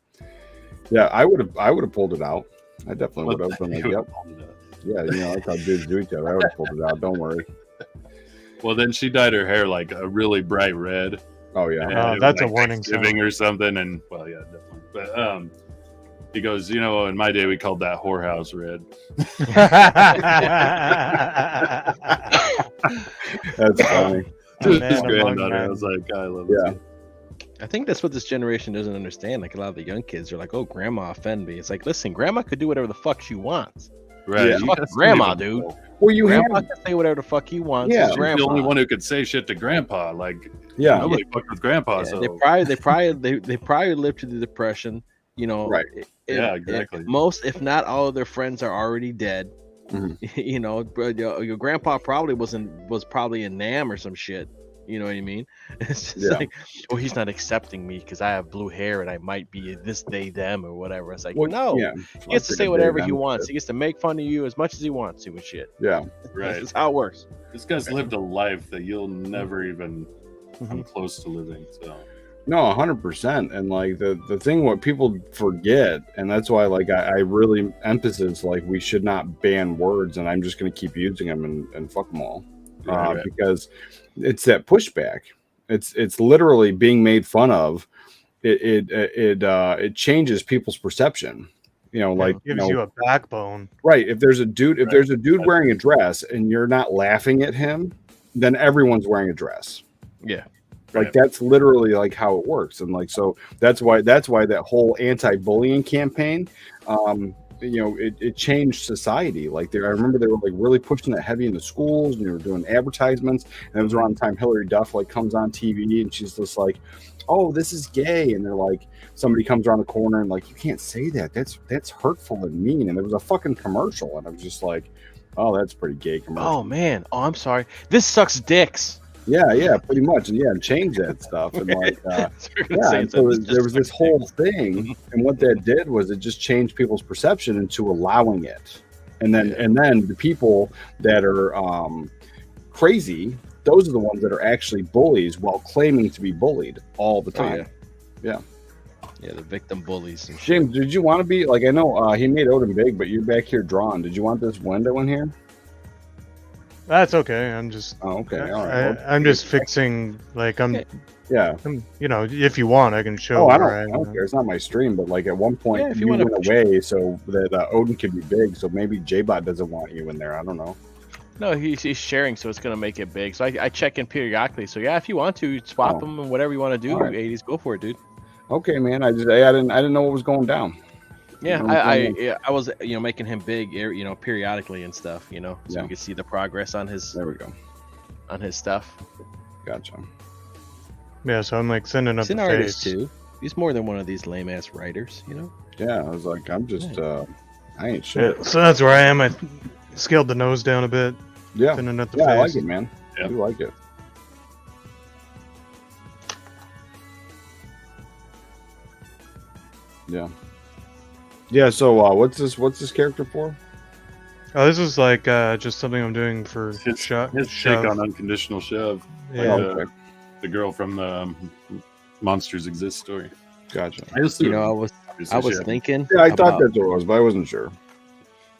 yeah, I would have pulled it out. I definitely would have been like, He yep, would've pulled it out. yeah, that's how dudes do each other. I would have pulled it out. Don't worry. Well, then she dyed her hair like a really bright red. Oh yeah, and Oh, it was, that's a like, warning sign. Thanksgiving or something. And well, yeah, definitely. But he goes, you know, in my day we called that whorehouse red. That's funny. Just Man his among granddaughter. men. I was like, I love Yeah. it. I think that's what this generation doesn't understand. Like a lot of the young kids are like, "Oh, grandma offended me." It's like, listen, grandma could do whatever the fuck she wants. Right. Yeah. You Fuck guys grandma, don't even dude. know. Well, you Grandpa have, can say whatever the fuck he wants. Yeah. It's She's the grandpa. only one who could say shit to grandpa. Like, yeah, nobody fucked with grandpa. Yeah, so they probably lived through the depression. You know, Right. Yeah, exactly. Most, if not all, of their friends are already dead. Mhm. You know, but your grandpa probably was probably in Nam or some shit. You know what I mean? It's just Yeah. like, oh, he's not accepting me because I have blue hair and I might be this, they, them, or whatever. It's like, Well, no, yeah. he gets to say whatever he wants. He gets to make fun of you as much as he wants to and shit. Yeah, right. That's how it works. This guy's lived a life that you'll never even Mm-hmm. come close to living. So no, 100%. And like the thing, what people forget, and that's why like I really emphasis like we should not ban words, and I'm just going to keep using them and fuck them all, Right. because it's that pushback. It's literally being made fun of. It changes people's perception. You know, like It gives you a backbone. right. If there's a dude Right. wearing a dress and you're not laughing at him, then everyone's wearing a dress. Yeah. Like Right. that's literally like how it works. And like so that's why that whole anti-bullying campaign, it changed society. Like I remember they were like really pushing that heavy in the schools, and they were doing advertisements, and it was around the time Hillary Duff like comes on TV and she's just like, oh, this is gay, and they're like, somebody comes around the corner and like, you can't say that, that's hurtful and mean. And there was a fucking commercial, and I was just like, oh, that's pretty gay commercial. Oh man. Oh, I'm sorry. This sucks dicks. Yeah, pretty much. And yeah, change that stuff. And like yeah, and so there was this whole thing, and what that did was it just changed people's perception into allowing it. And then the people that are crazy, those are the ones that are actually bullies while claiming to be bullied all the time. Yeah, the victim bullies and shit. James, did you want to be like, I know he made Odin big, but you're back here drawn. Did you want this window in here? That's okay. I'm just. Oh, okay. All right. I'm just fixing. Like Yeah. you know, if you want, I can show. Oh, I where don't care. It's not my stream, but like at one point, Yeah, if you you wanna- went away so that Odin could be big. So maybe JBot doesn't want you in there. I don't know. No, he's sharing, so it's gonna make it big. So I check in periodically. So yeah, if you want to swap them and whatever you want to do, All right. 80s, go for it, dude. Okay, man. I didn't know what was going down. Yeah, You know, I was making him big, periodically and stuff, so Yeah. we could see the progress on his There we go. stuff. Gotcha. Yeah, so I'm like sending up He's an the artist face. too. He's more than one of these lame ass writers, Yeah, I was like, I'm just, I ain't Yeah, shit. so that's where I am. I scaled the nose down a bit, Yeah, sending up the yeah, I like face. it, man. Yeah. I do like it. Yeah. Yeah. So, what's this character for? Oh, this is like just something I'm doing for his shove. take on unconditional shove. Yeah. Like, Okay. the girl from the Monsters Exist story. Gotcha. I assume, I was obviously, thinking. Yeah, I thought about- that's what it was, but I wasn't sure.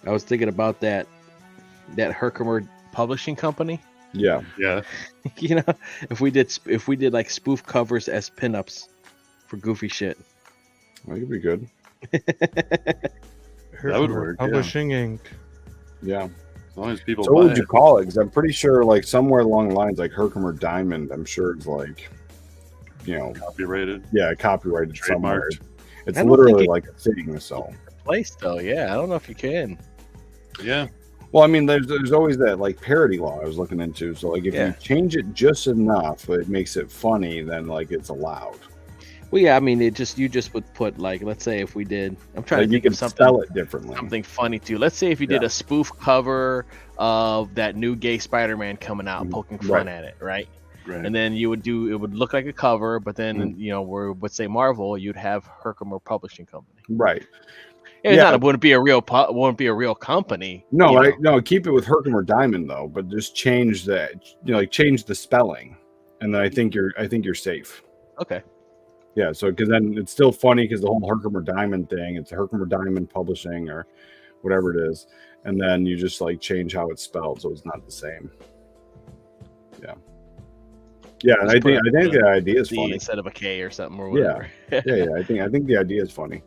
I was thinking about that Herkimer publishing company. Yeah. Yeah, if we did like spoof covers as pinups for goofy shit. That could be good. would work, yeah. Publishing Inc. Yeah. as long as people So what buy would you it. call it? Because I'm pretty sure, like somewhere along the lines, like Herkimer Diamond, I'm sure it's like, Copyrighted. yeah, copyrighted somewhere. Trademarked. It's I don't literally think like a thing. So, Place though, yeah. I don't know if you can. Yeah, well, I mean, there's always that like parody law I was looking into. So, like, if Yeah. you change it just enough, it makes it funny, then like it's allowed. Well, yeah. I mean, you just would put like, let's say if we did. I'm trying Like, to you think can of something. spell it differently. Something funny too. Let's say if you did Yeah. a spoof cover of that new gay Spider-Man coming out, poking fun at it, right? right. And then it would look like a cover, but then Mm-hmm. where would say Marvel, you'd have Herkimer Publishing Company. Right. It's Yeah. not, it wouldn't be a real company. No, you know? no, keep it with Herkimer Diamond though, but just change that, like change the spelling, and then I think you're safe. Okay. Yeah, so because then it's still funny because the whole Herkimer Diamond thing, it's Herkimer Diamond Publishing or whatever it is, and then you just like change how it's spelled so it's not the same. Yeah. Yeah, and Just I put think the idea is D funny. instead of a K or something or Yeah. whatever. Yeah, I think the idea is funny.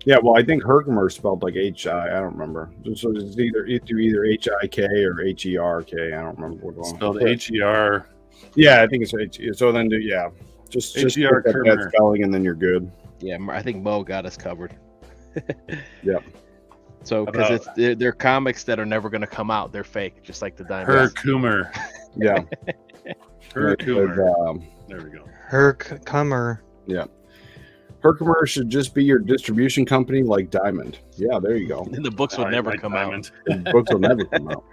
Yeah, well, I think Herkimer spelled like H-I. I don't remember. So it's either H-I-K or H-E-R-K. I don't remember what one. Spelled H-E-R. Yeah, I think it's H. So then, yeah, just H-E-R put that Herkimer. spelling and then you're good. Yeah, I think Mo got us covered. Yep. So because they're comics that are never going to come out, they're fake, just like the Diamond. Herkimer. Yeah. Herkimer. There we go. Herkimer. Yeah. Herkimer should just be your distribution company like Diamond. Yeah, there you go. And the books would never come out. The books will never come out.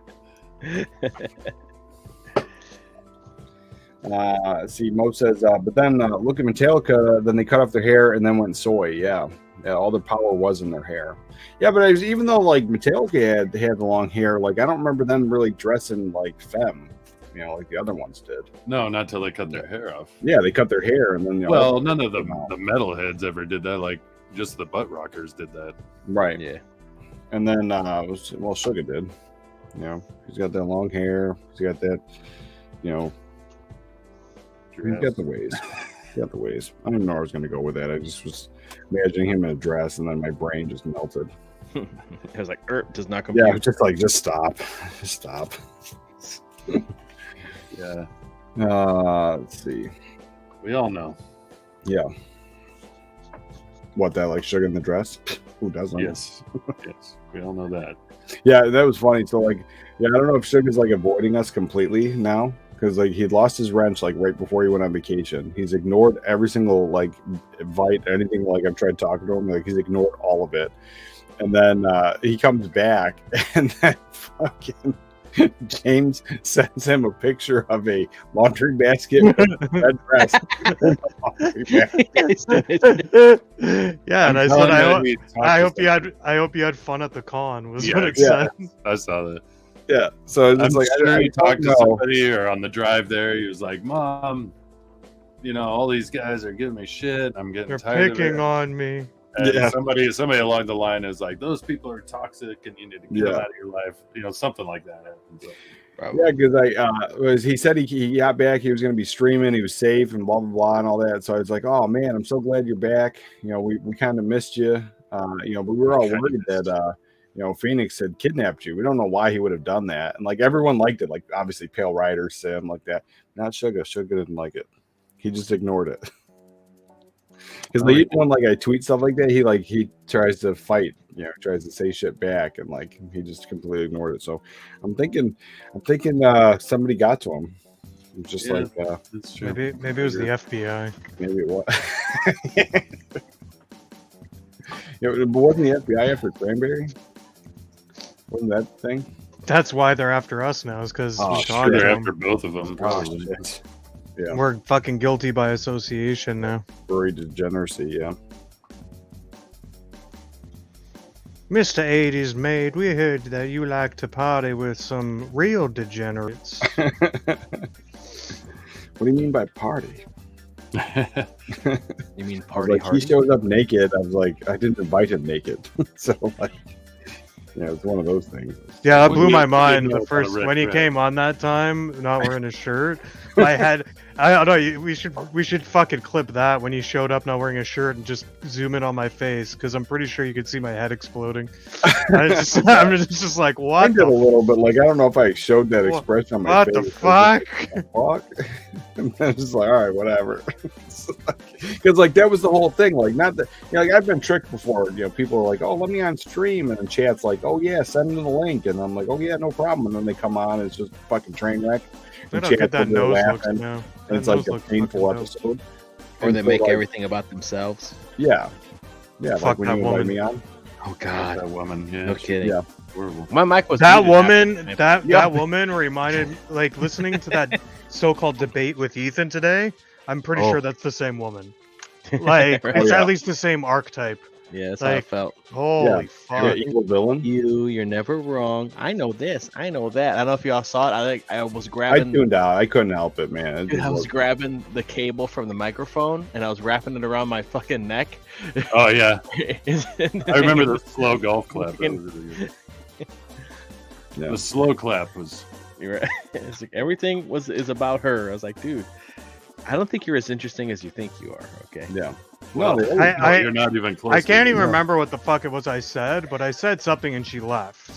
See, Mo says, but then look at Metallica, then they cut off their hair and then went soy. Yeah, all the power was in their hair. Yeah, but even though like Metallica had the long hair, like I don't remember them really dressing like femme, like the other ones did. No, not till they cut their hair off. Yeah, they cut their hair and then. Well, none of the metalheads ever did that. Like just the butt rockers did that. Right. Yeah. And then, Sugar did. He's got that long hair. He's got that, he's got the ways. He's got the ways. I didn't know I was going to go with that. I just was imagining him in a dress, and then my brain just melted. I was like, does not compute. Yeah, I was just like, just stop. Just stop. Yeah. Let's see. We all know. Yeah. What, that like Sugar in the dress? Who doesn't? Yes. Yes. We all know that. Yeah, that was funny. So like, I don't know if Sugar's like avoiding us completely now. Because like he'd lost his wrench like right before he went on vacation. He's ignored every single like invite, anything like I've tried talking to him. Like he's ignored all of it. And then he comes back, and then fucking James sends him a picture of a laundry basket with a red dress. Yeah, and I said, I hope you had fun at the con. Was what it said. I saw that. Yeah, so it's I'm like sure I he talked to know. somebody or on the drive there. He was like, "Mom, all these guys are giving me shit. I'm getting They're tired picking of it." on me. And Yeah. somebody along the line is like, "Those people are toxic, and you need to get them out of your life." Something like that happens. Yeah, because he said he got back, he was going to be streaming, he was safe, and blah blah blah and all that. So I was like, "Oh man, I'm so glad you're back. We kind of missed you. But we were all worried that." Phoenix had kidnapped you. We don't know why he would have done that. And like everyone liked it. Like obviously Pale Rider, Sim, like that. Not Sugar. Sugar didn't like it. He just ignored it. Because when like I tweet stuff like that, he tries to fight, tries to say shit back, and like he just completely ignored it. So I'm thinking somebody got to him. Just like that's true. Maybe it was the FBI. Maybe it was. But wasn't the FBI after Cranberry? Wasn't that thing? That's why they're after us now, is because we talked to they're them. after both of them. Probably. Yeah. We're fucking guilty by association now. Furry degeneracy, yeah. Mr. 80s maid, we heard that you like to party with some real degenerates. What do you mean by party? You mean I was party like, hard? he shows up naked. I was like, I didn't invite him naked. So like, it's one of those things. Yeah, that blew We my didn't mind know the first about a when he red came on that time, not wearing a shirt. I don't know. We should fucking clip that when he showed up not wearing a shirt and just zoom in on my face, because I'm pretty sure you could see my head exploding. I'm just like, I what did a the little bit. Like, I don't know if I showed that expression on my what face. the fuck? Fuck. And then it's just like, all right, whatever. Because like that was the whole thing. Like, not that like I've been tricked before. People are like, oh, let me on stream, and then chat's like, oh yeah, send them the link, and I'm like, oh yeah, no problem. And then they come on, and it's just a fucking train wreck. I And don't get chat's that in there nose laughing, looks now. and it's That like nose a looks painful fucking dope. episode. Or And they so, make like, everything about themselves. Yeah, like Fuck when that you invite woman. me on. Oh God, That woman. Yeah. no kidding. Yeah. Horrible. My mic was That muted woman, half the time. that Yeah. woman reminded, like, listening to that so-called debate with Ethan today. I'm pretty Oh. sure that's the same woman. Like, Right. it's yeah. at least the same archetype. Yeah, that's how I like- felt. Holy Yeah, fuck! evil villain. You're never wrong. I know this. I know that. I don't know if y'all saw it. I was I grabbing. tuned out. I couldn't help it, man. It Dude, I just was was- grabbing the cable from the microphone and I was wrapping it around my fucking neck. Oh yeah, And I remember the slow golf clap. That Fucking- was really good. Yeah. The slow clap was You're right. It's like everything is about her. I was like, dude, I don't think you're as interesting as you think you are. Okay. Yeah. Well, No, you're not even close. I can't even Yeah. remember what the fuck it was I said, but I said something and she left.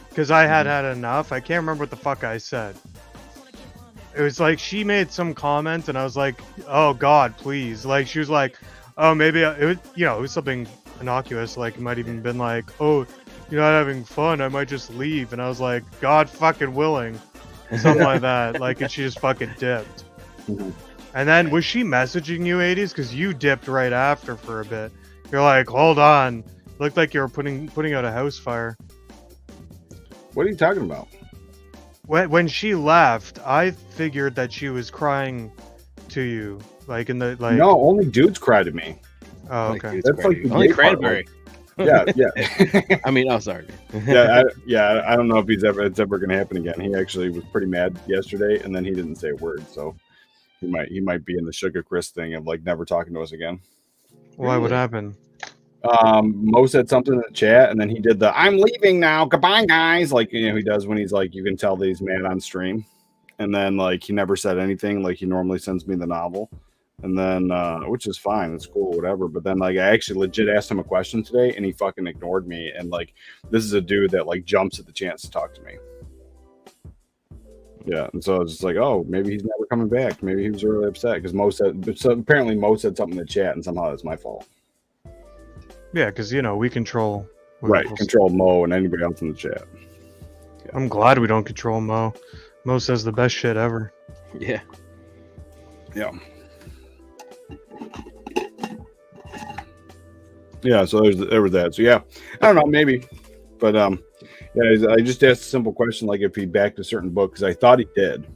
Because I had had enough. I can't remember what the fuck I said. It was like she made some comment and I was like, oh God, please. Like she was like, oh, maybe it was, it was something innocuous. Like it might even been like, oh, you're not having fun. I might just leave. And I was like, God fucking willing. Something like that. Like, and she just fucking dipped. Mhm. And then was she messaging you, 80s? Because you dipped right after for a bit. You're like, hold on. Looked like you were putting out a house fire. What are you talking about? When she left, I figured that she was crying to you, like in the like. No, only dudes cry to me. Oh, Like, okay. That's like the Only gay part, Cranberry. Yeah, yeah. I mean, oh, sorry. yeah. I don't know if it's ever going to happen again. He actually was pretty mad yesterday, and then he didn't say a word. So he might be in the Sugar Chris thing of like never talking to us again. Why would happen? Mo said something in the chat, and then he did the "I'm leaving now, goodbye guys," like he does when he's like, you can tell that he's mad on stream. And then like he never said anything, like he normally sends me the novel. And then which is fine, it's cool, whatever. But then like I actually legit asked him a question today and he fucking ignored me. And like this is a dude that like jumps at the chance to talk to me. Yeah, and so I was just like, oh, maybe he's never coming back. Maybe he was really upset because apparently Mo said something in the chat and somehow that's my fault. Yeah, because we control. Right, control Mo and anybody else in the chat. Yeah. I'm glad we don't control Mo. Mo says the best shit ever. Yeah. Yeah. Yeah, so there was that. So yeah, I don't know, maybe, but yeah, I just asked a simple question like if he backed a certain book because I thought he did.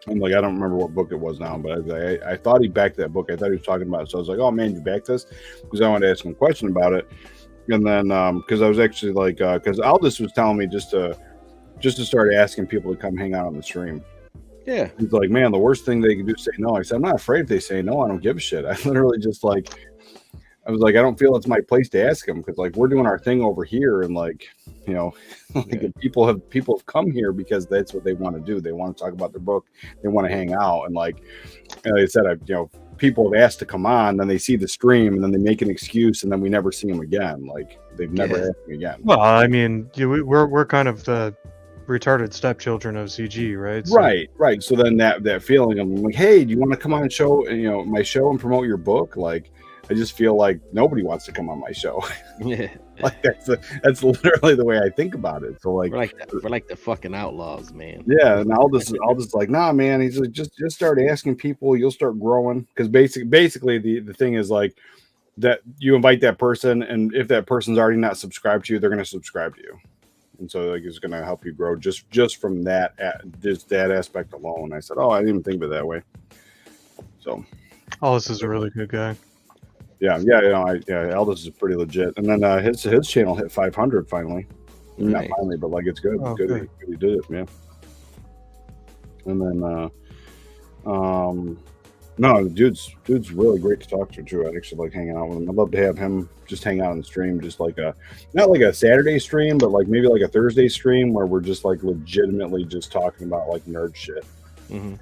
I'm like, I don't remember what book it was now, but I thought he backed that book. I thought he was talking about it. So I was like, oh man, you backed this? Because I wanted to ask him a question about it. And then because I was actually like, because Aldous was telling me just to start asking people to come hang out on the stream. Yeah. He's like, man, the worst thing they can do is say no. I said, I'm not afraid if they say no. I don't give a shit. I literally just like, I was like, I don't feel it's my place to ask them because like we're doing our thing over here, and like, like people have come here because that's what they want to do. They want to talk about their book. They want to hang out, and like I said, people have asked to come on, then they see the stream, and then they make an excuse, and then we never see them again. Like they've never asked me again. Well, I mean, we're kind of the retarded stepchildren of CG, right? So, Right. So then that feeling of like, hey, do you want to come on and show my show and promote your book? Like, I just feel like nobody wants to come on my show. Yeah. Like that's literally the way I think about it. So like we're like the fucking outlaws, man. yeah, and Aldous is like, nah, man. He's like, just start asking people. You'll start growing because basically the thing is like that you invite that person, and if that person's already not subscribed to you, they're going to subscribe to you, and so like it's going to help you grow just from that aspect alone. I said, oh, I didn't even think of it that way. So, Aldous is a really good guy. Yeah, Aldous is pretty legit. And then his channel hit 500 finally. Nice. Not finally, but like it's good. Oh, good. He did it, man. And then no, the dude's really great to talk to too. I'd actually like hanging out with him. I'd love to have him just hang out on the stream, just like not like a Saturday stream, but like maybe like a Thursday stream where we're just like legitimately just talking about like nerd shit. Mm-hmm.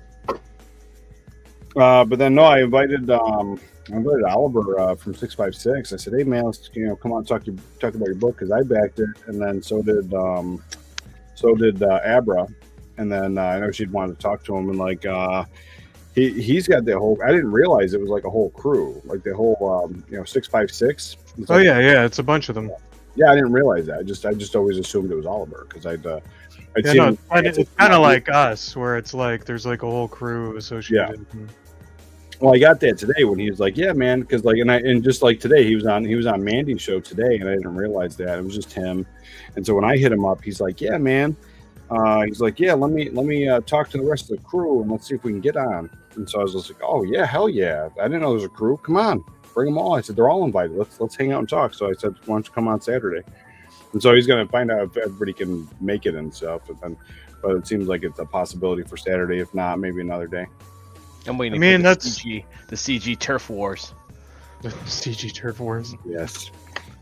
But then no, I invited Oliver from 656. I said, hey man, let's come on talk about your book because I backed it, and then so did Abra, and then I know she'd wanted to talk to him, and like he's got that whole. I didn't realize it was like a whole crew, like the whole 656. Oh like, yeah, it's a bunch of them. Yeah, I didn't realize that. I just always assumed it was Oliver because I'd seen him. It's kind of like us, where it's like there's like a whole crew associated. Yeah. Well, I got that today when he was like, "Yeah, man," because like, and just like today, he was on Mandy's show today, and I didn't realize that it was just him. And so when I hit him up, he's like, "Yeah, man," he's like, "Yeah, let me talk to the rest of the crew and let's see if we can get on." And so I was just like, "Oh yeah, hell yeah!" I didn't know there was a crew. Come on, bring them all. I said they're all invited. Let's hang out and talk. So I said, "Why don't you come on Saturday?" And so he's gonna find out if everybody can make it and stuff. But it seems like it's a possibility for Saturday. If not, maybe another day. I'm waiting. I mean, for that's the CG turf wars. CG turf wars. Yes.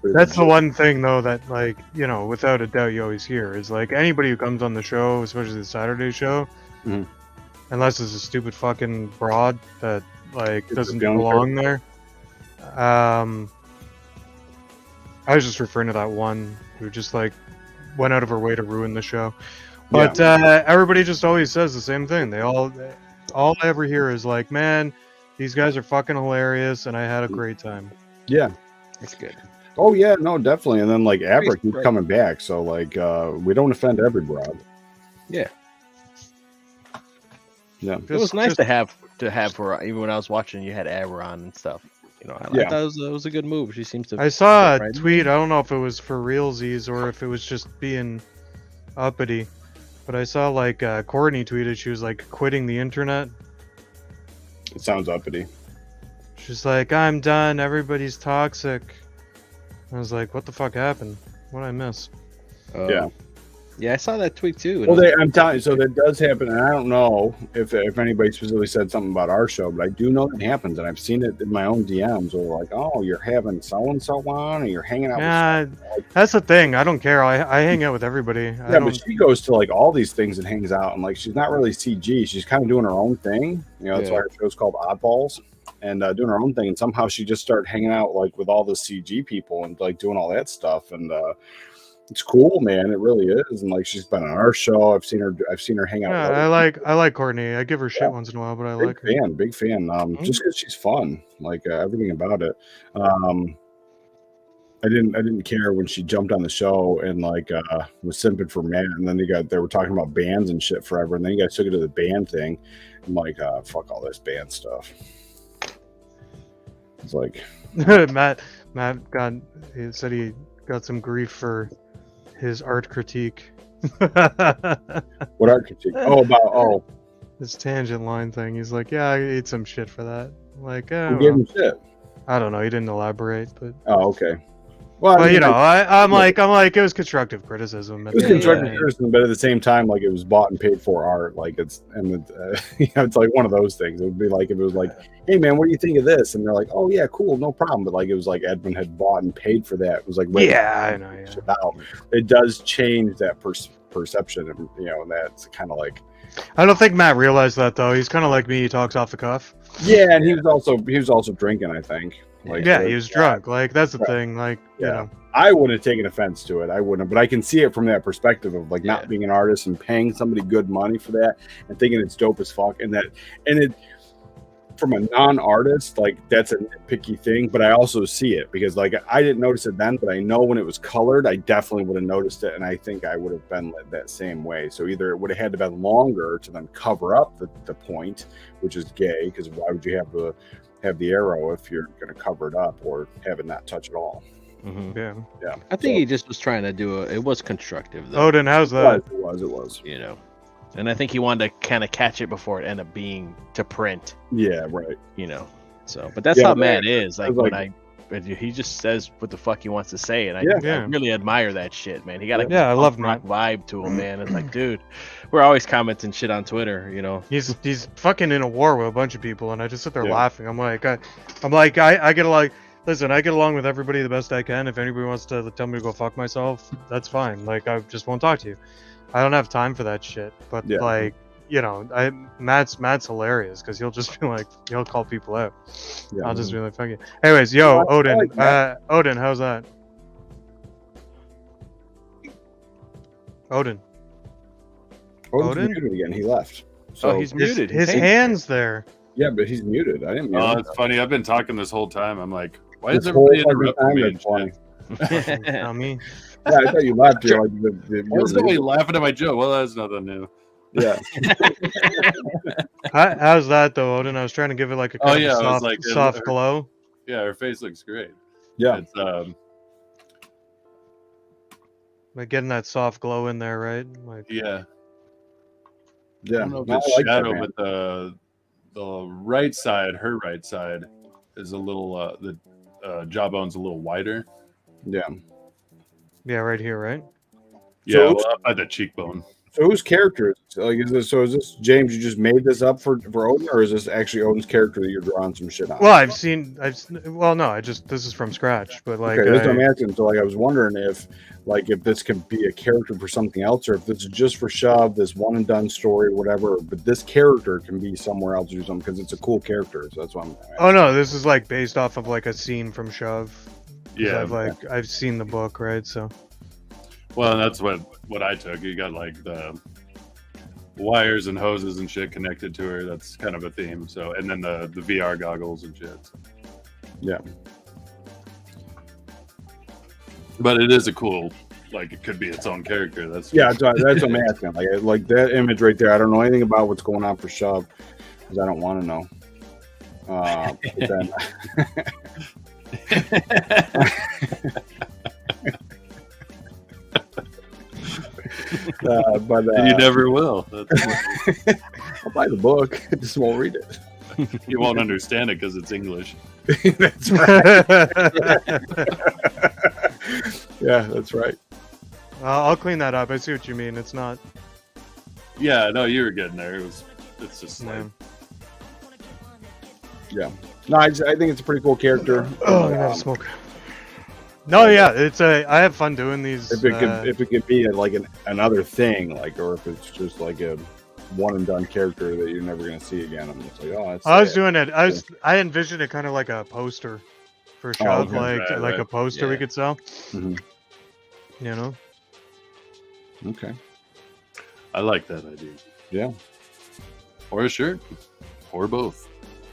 That's the one thing though that like, you know, without a doubt you always hear is like anybody who comes on the show, especially the Saturday show, Mhm. unless it's a stupid fucking broad that like It's a doesn't feeling belong there. I was just referring to that one who just like went out of her way to ruin the show. But everybody just always says the same thing. All I ever hear is like, man, these guys are fucking hilarious and I had a great time. Yeah. That's good. Oh yeah, no, definitely. And then like Abra keeps Right. coming back, so like we don't offend every broad. Yeah. Yeah. It was nice to have her. Even when I was watching, you had Averon and stuff. You know, I Yeah. thought it was a good move. She seems to. I saw fit a right in. tweet. I don't know if it was for realsies or if it was just being uppity, but I saw like Courtney tweeted she was like quitting the internet. It sounds uppity. She's like, I'm done. Everybody's toxic. I was like, what the fuck happened? What did I miss? Yeah. Yeah, I saw that tweet too. Well, I'm telling you, so that does happen, and I don't know if anybody specifically said something about our show, but I do know that happens, and I've seen it in my own DMs where like, oh, you're having so and so on, or you're hanging out. Yeah, with that's the thing. I don't care. I hang out with everybody. I yeah, don't, but she goes to like all these things and hangs out, and like she's not really CG. She's kind of doing her own thing. You know, that's why her show's called Oddballs, and doing her own thing. And somehow she just started hanging out like with all the CG people and like doing all that stuff, and it's cool, man. It really is. And like she's been on our show. I've seen her hang out. yeah, I like Courtney. I give her shit once in a while, but I like her. Big fan. Just because she's fun, like everything about it. I didn't care when she jumped on the show and like was simping for Matt, and then they were talking about bands and shit forever, and then you guys took it to the band thing. I'm like, fuck all this band stuff. It's like Matt he said he got some grief for his art critique. what art critique? This tangent line thing. He's like, yeah, I ate some shit for that. I'm like, who gave him shit? I don't know. He didn't elaborate, but Okay. Well, but you know, I'm like, it was constructive criticism. It was constructive criticism, but at the same time, like it was bought and paid for art. Like it's it's like one of those things. It would be like if it was like, hey man, what do you think of this? And they're like, oh yeah, cool, no problem. But like it was like Edwin had bought and paid for that. It was like, wait, yeah, I know. Yeah. Out. It does change that perception, and you know, and that's kind of like. I don't think Matt realized that though. He's kind of like me. He talks off the cuff. Yeah, and he was also drinking, I think. Like, yeah, he was drunk. Like that's the thing. Like you know, I wouldn't have taken offense to it. I wouldn't have, but I can see it from that perspective of like not being an artist and paying somebody good money for that and thinking it's dope as fuck. And it from a non-artist, like that's a nitpicky thing. But I also see it because like I didn't notice it then, but I know when it was colored, I definitely would have noticed it, and I think I would have been that same way. So either it would have had to been longer to then cover up the point, which is gay, because why would you have the arrow if you're going to cover it up or have it not touch at all? Mm-hmm. Yeah. I think he just was trying to do it was constructive though. Odin, how's that? It was. You know, and I think he wanted to kind of catch it before it ended up being to print. Yeah, right. You know, so but that's how Matt is. Like like, when he just says what the fuck he wants to say, and I really admire that shit, man. He got a I love rock vibe to him, man. It's like, dude, we're always commenting shit on Twitter, you know. He's fucking in a war with a bunch of people, and I just sit there laughing. I'm like, I get like. Listen, I get along with everybody the best I can. If anybody wants to tell me to go fuck myself, that's fine. Like, I just won't talk to you. I don't have time for that shit. But like, you know, Matt's hilarious because he'll just be like, he'll call people out. Yeah, I'll just be like, fuck you. Anyways, yo, Odin, Odin, how's that? Odin's muted again. He left. So he's muted. His hand's there. Yeah, but he's muted. I didn't mute him. It's funny. I've been talking this whole time. I'm like, why is everybody interrupting me? Not me. Yeah, I thought you laughed. You're like, why is somebody laughing at my joke? Well, that's nothing new. Yeah. How's that though, Odin? I was trying to give it like a soft glow. Yeah, her face looks great. Yeah. It's like getting that soft glow in there, right? Like yeah. Yeah. I don't know if it's shadow, but the right side, her right side, is a little the jawbone's a little wider. Yeah. Yeah, right here, right? Yeah, well, up by the cheekbone. So whose character is this? Like, is this James? You just made this up for Odin, or is this actually Odin's character that you're drawing some shit on? Well, no, this is from scratch, but like, okay, that's what I'm asking. So like, I was wondering if this can be a character for something else, or if this is just for Shove, this one and done story, whatever. But this character can be somewhere else or something because it's a cool character. So that's what I'm. Oh no, this is like based off of like a scene from Shove. Yeah, I've seen the book, right? So. Well, and that's what I took. You got like the wires and hoses and shit connected to her. That's kind of a theme. So, and then the VR goggles and shit. Yeah. But it is a cool, like it could be its own character. That's what I'm asking. Like that image right there. I don't know anything about what's going on for Shove because I don't want to know. But then, you never will. I'll buy the book. I just won't read it. You won't understand it because it's English. That's right. Yeah, that's right. I'll clean that up. I see what you mean. It's not. Yeah, no, you were getting there. It's just like. Yeah. No, I think it's a pretty cool character. Oh, I gotta smoke. No, yeah, I have fun doing these. If it could be another thing, or if it's just like a one and done character that you're never gonna see again, I'm just like, oh, that's. I was doing it. I envisioned it kind of like a poster for Shove, okay. like a poster we could sell. Mm-hmm. You know. Okay. I like that idea. Yeah. Or a shirt, or both.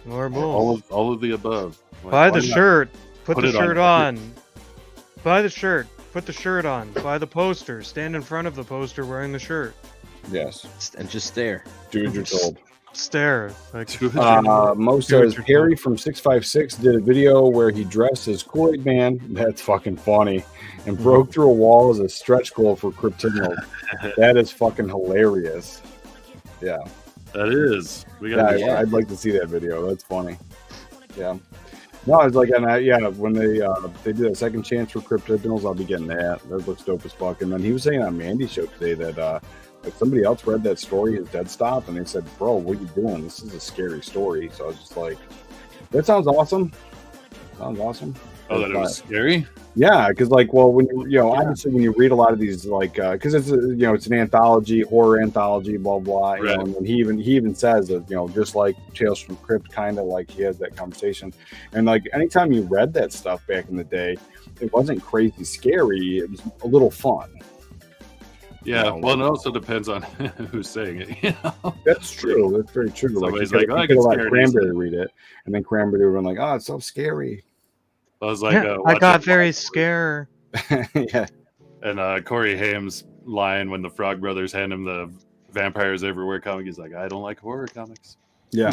Or both. All of the above. Like, buy the shirt. Put the shirt on. Buy the shirt. Put the shirt on. Buy the poster. Stand in front of the poster wearing the shirt. Yes. And just stare. Do as you're told. Stare. Mo says Harry from 656 did a video where he dressed as Kool-Aid Man. That's fucking funny. And broke through a wall as a stretch goal for Cryptignals. That is fucking hilarious. Yeah. That is. I'd like to see that video. That's funny. Yeah. No, it's like, when they do a second chance for Cryptignals, I'll be getting that. That looks dope as fuck. And then he was saying on Mandy's show today that somebody else read that story, his dead stop, and they said, "Bro, what are you doing? This is a scary story." So I was just like, "That sounds awesome." Sounds awesome. Oh, that it was scary. Yeah, because when obviously when you read a lot of these because it's it's an anthology, horror anthology, blah blah. Right. And he even says that just like Tales from the Crypt, kind of like he has that conversation, and like anytime you read that stuff back in the day, it wasn't crazy scary. It was a little fun. Yeah, well, it also depends on who's saying it. That's true. That's very true. Somebody's you I could get let scared. Cranberry read it, and then Cranberry would be like, "Oh, it's so scary." I was like, I got very scared. Yeah. And Corey Haim's line when the Frog Brothers hand him the Vampires Everywhere comic, he's like, "I don't like horror comics." Yeah.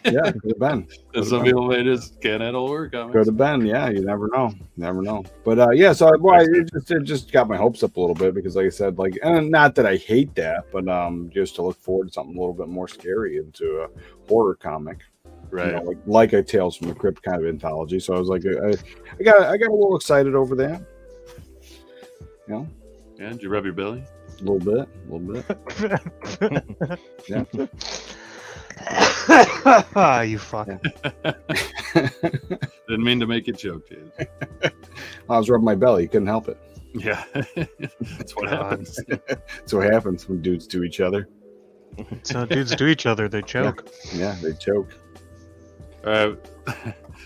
Yeah, could have been. Some people may just can't handle horror comics. Could have been. Yeah, you never know. Never know. But so it just got my hopes up a little bit because, like I said, and not that I hate that, but just to look forward to something a little bit more scary into a horror comic. Right. Like a Tales from the Crypt kind of anthology. So I was like, I got a little excited over that. Yeah, did you rub your belly? A little bit. Yeah. You fuck. Didn't mean to make you choke, dude. I was rubbing my belly. Couldn't help it. Yeah. That's what happens. That's what happens when dudes do each other. So dudes do each other. They choke. Yeah, they choke. Yeah.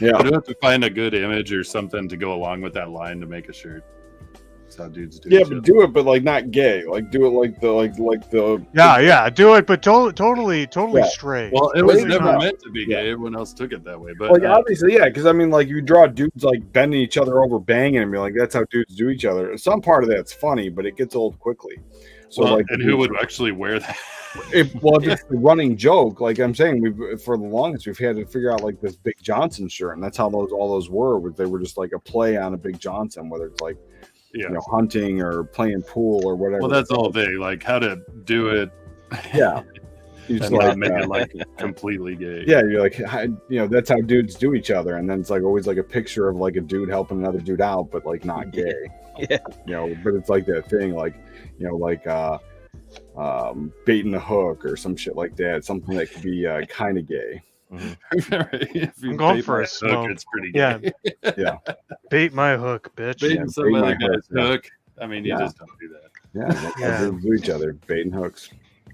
I do have to find a good image or something to go along with that line to make a shirt. That's how dudes do. Yeah, but do it, but not gay. Do it like the. Yeah. Do it, but totally straight. Well, it was never meant to be gay. Everyone else took it that way, but obviously, yeah. Because you draw dudes bending each other over, banging, and be that's how dudes do each other. Some part of that's funny, but it gets old quickly. So and who would actually wear that? If it's the running joke, like I'm saying, for the longest we've had to figure out this Big Johnson shirt, and that's how all those were. They were just a play on a Big Johnson, whether it's hunting or playing pool or whatever. Well, that's the whole thing, how to do it. Yeah, you just not make it completely gay. Yeah, you're that's how dudes do each other, and then it's always a picture of a dude helping another dude out, but not gay. Yeah. But it's that thing, baiting the hook or some shit like that. Something that could be kind of gay. If you I'm going bait for my a smoke. hook, it's pretty Yeah. gay. Yeah, Bait my hook, bitch. Baiting bait some my other guy's hook, yeah. hook. I mean, you Yeah. just don't do that. yeah. That's Yeah. how dudes do each other, baiting hooks.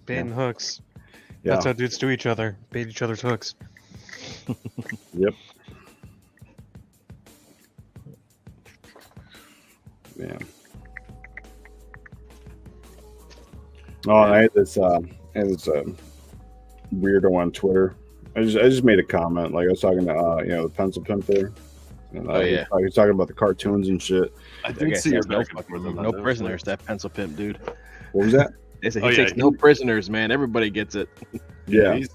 Baiting hooks. Yeah, That's how dudes do each other. Bait each other's hooks. yep. Yeah. Oh, I had this weirdo on Twitter. I just made a comment. Like I was talking to the pencil pimp there. And, Oh, yeah. he was talking about the cartoons and shit. I That did guy see your takes no, back and forth on that. no That was prisoners, weird. that pencil pimp dude. What was that? They said Oh, he yeah, takes no prisoners, man. Everybody gets it. Yeah. He's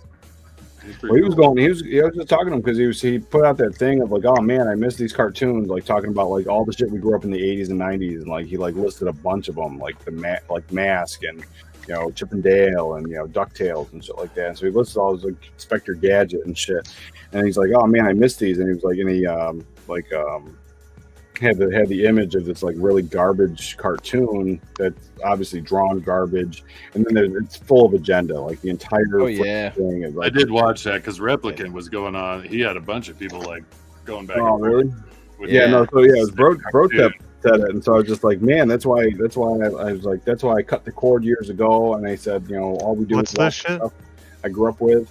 Well, he was cool. going. I was just talking to him because he put out that thing of like, oh man, I miss these cartoons. Like talking about like all the shit we grew up in the '80s and '90s, and like he like listed a bunch of them, like like Mask and Chip and Dale and DuckTales and shit like that. And so he listed all those like Inspector Gadget and shit. And he's like, oh man, I miss these. And he was like, and he had the image of this like really garbage cartoon that's obviously drawn garbage, and then it's full of agenda. Like the entire Oh, yeah. thing is I like, did watch that because Replicant was going on. He had a bunch of people like going back. oh and forth really? with Yeah, him. no, so yeah, it was Brotep Dude. said it, and so I was just like, man, that's why I was like, that's why I cut the cord years ago, and I said, all we do What's is watch this shit? stuff I grew up with.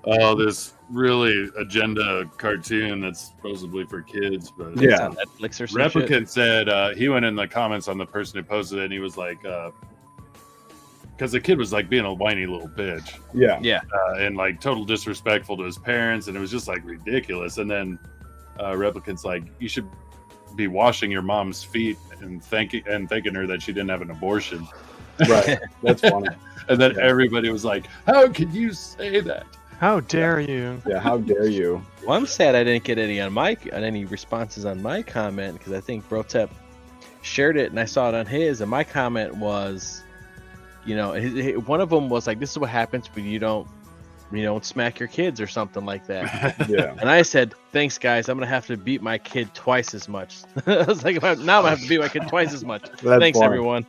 Oh, this really agenda cartoon that's supposedly for kids, but Yeah. It's on Netflix or some shit. Replicant said he went in the comments on the person who posted it, and he was like, because the kid was like being a whiny little bitch Yeah, Yeah. and like total disrespectful to his parents, and it was just like ridiculous. And then Replicant's like, you should be washing your mom's feet and thanking her that she didn't have an abortion. right. That's funny. And then Yeah. everybody was like, how can you say that? How dare you? Yeah, how dare you? Well, I'm sad I didn't get any on any responses on my comment because I think Brotep shared it and I saw it on his, and my comment was, one of them was like, "This is what happens when you don't smack your kids or something like that." Yeah, And I said, "Thanks, guys. I'm gonna have to beat my kid twice as much." I was like, "Now I'm gonna have to beat my kid twice as much." That's Thanks, funny. everyone.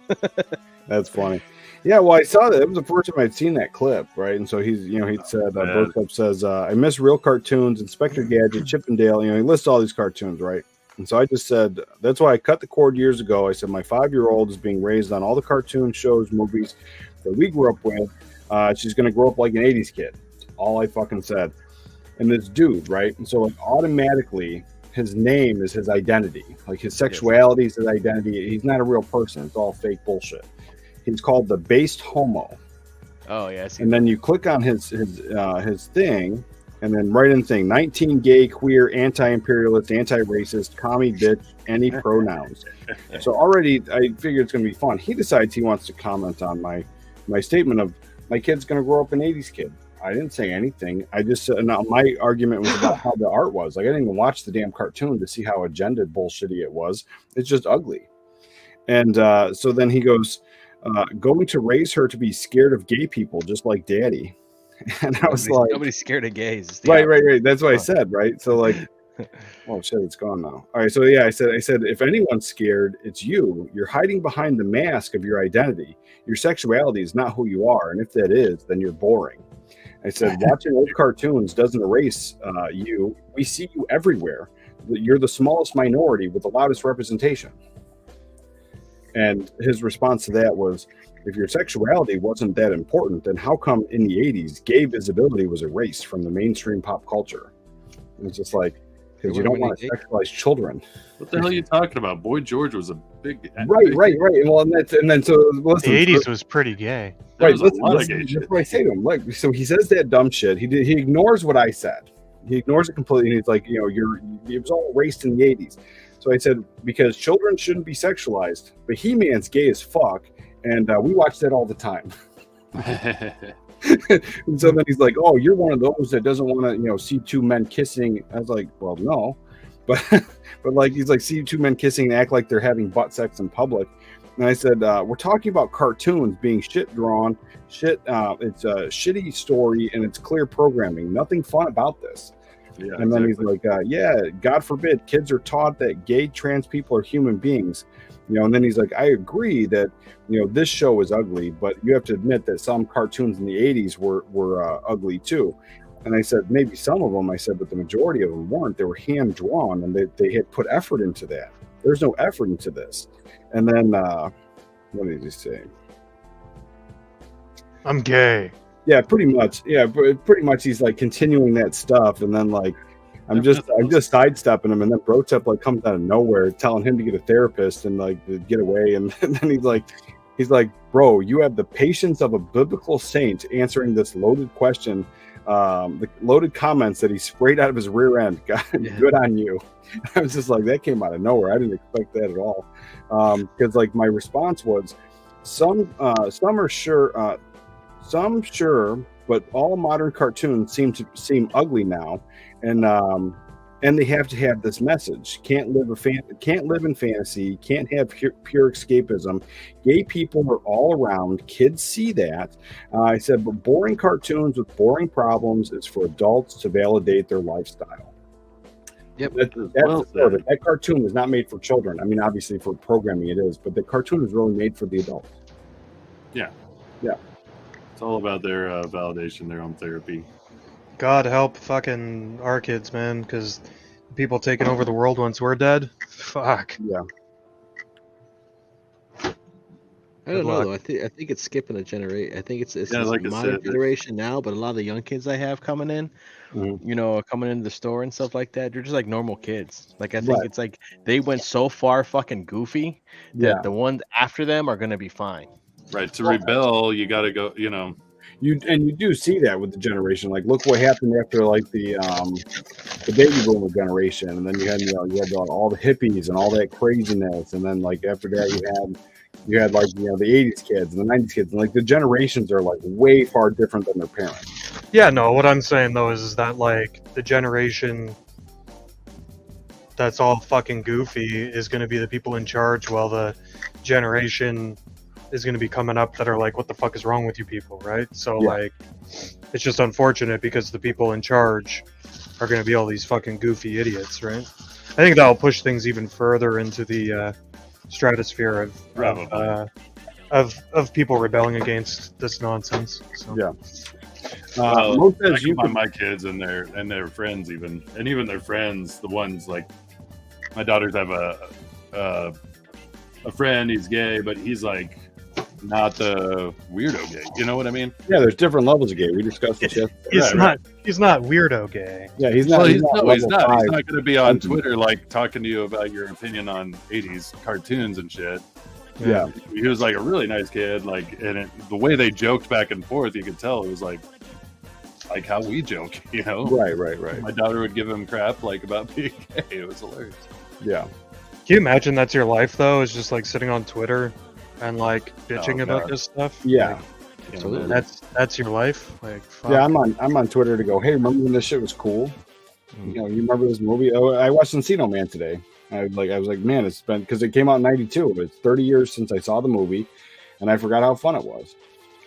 That's funny. Yeah, well, I saw that. It was the first time I'd seen that clip, right? And so he said, Brotep says, I miss real cartoons, Inspector Gadget, Chip and Dale. He lists all these cartoons, right? And so I just said, that's why I cut the cord years ago. I said, my 5-year-old is being raised on all the cartoon shows, movies that we grew up with. She's going to grow up like an 80s kid. All I fucking said. And this dude, right? And so like automatically, his name is his identity. Like his sexuality is his identity. He's not a real person. It's all fake bullshit. He's called the based homo. Oh yeah, I see. And then you click on his thing, and then right in the thing, 19 gay, queer, anti-imperialist, anti-racist, commie bitch, any pronouns. So already I figure it's going to be fun. He decides he wants to comment on my statement of my kid's going to grow up an 80s kid. I didn't say anything. I just said, no, my argument was about how the art was. Like I didn't even watch the damn cartoon to see how agenda bullshitty it was. It's just ugly. And so then he goes, going to raise her to be scared of gay people, just like daddy. And I was like, nobody's scared of gays. It's the right. opposite. That's what I said, right? So like, oh shit, it's gone now. All right, so yeah, I said, if anyone's scared, it's you. You're hiding behind the mask of your identity. Your sexuality is not who you are, and if that is, then you're boring. I said, watching old cartoons doesn't erase you. We see you everywhere. You're the smallest minority with the loudest representation. And his response to that was, if your sexuality wasn't that important, then how come in the 80s gay visibility was erased from the mainstream pop culture? And it's just like, because you don't want to sexualize children. What the hell are you talking about? Boy George was a big Right. Well, and then so listen, The 80s was pretty gay. There right. was a Listen, lot of gay that's shit. what I say to him. Like, so he says that dumb shit. He ignores what I said. He ignores it completely. And he's like, it was all erased in the 80s. So I said, because children shouldn't be sexualized, but He-Man's gay as fuck, and we watch that all the time. And so then he's like, oh, you're one of those that doesn't want to, see two men kissing. I was like, well, no. But like, he's like, see two men kissing and act like they're having butt sex in public. And I said, we're talking about cartoons being shit drawn, it's a shitty story, and it's clear programming. Nothing fun about this. Yeah, And then he's exactly. like, yeah, God forbid kids are taught that gay trans people are human beings. And then he's like, I agree that, this show is ugly, but you have to admit that some cartoons in the 80s were ugly too. And I said, maybe some of them, I said, but the majority of them weren't. They were hand drawn and they had put effort into that. There's no effort into this. And then, what did he say? I'm gay. Yeah, pretty much. Yeah, pretty much. He's like continuing that stuff, and then like I'm just sidestepping him, and then Brotep like comes out of nowhere, telling him to get a therapist and like to get away, and then he's like, bro, you have the patience of a biblical saint answering this loaded question, the loaded comments that he sprayed out of his rear end. God, good on you. I was just like, that came out of nowhere. I didn't expect that at all, because like my response was, some are sure. Some sure, but all modern cartoons seem ugly now, and they have to have this message: can't live in fantasy, can't have pure escapism. Gay people are all around. Kids see that. I said, but boring cartoons with boring problems is for adults to validate their lifestyle. Yep. That cartoon was not made for children. I mean, obviously for programming it is, but the cartoon is really made for the adults. Yeah. Yeah. It's all about their validation, their own therapy. God help fucking our kids, man, because people taking over the world once we're dead. Fuck. Yeah. I don't know though. I think it's skipping a generation. I think it's like I modern said, generation now, but a lot of the young kids I have coming in, coming into the store and stuff like that, they're just like normal kids. Like I think it's like they went so far fucking goofy that the ones after them are gonna be fine. Right, to rebel, you got to go. You do see that with the generation. Like, look what happened after like the baby boomer generation, and then you had all the hippies and all that craziness, and then like after that you had like the 80s kids and the 90s kids, and like the generations are like way far different than their parents. Yeah, no, what I'm saying though is that like the generation that's all fucking goofy is going to be the people in charge, while the generation is going to be coming up that are like, what the fuck is wrong with you people, right? So like it's just unfortunate because the people in charge are going to be all these fucking goofy idiots, right? I think that'll push things even further into the stratosphere of people rebelling against this nonsense. So. Yeah. Most says my kids and their friends even their friends, the ones like my daughters have a friend, he's gay, but he's like not the weirdo gay. You know what I mean? Yeah, there's different levels of gay. We discussed this yesterday. He's not weirdo gay. Yeah, he's not. He's not going to be on Twitter like talking to you about your opinion on 80s cartoons and shit. Yeah, he was like a really nice kid. Like, and the way they joked back and forth, you could tell it was like how we joke. You know? Right. My daughter would give him crap like about being gay. It was hilarious. Yeah. Can you imagine that's your life though? Is just like sitting on Twitter and like bitching about this stuff? Yeah. Absolutely. That's your life. Like, fuck. Yeah, I'm on Twitter to go, hey, remember when this shit was cool? You remember this movie? Oh, I watched Encino Man today. I was like, man, it's been, because it came out in '92. It's 30 years since I saw the movie, and I forgot how fun it was.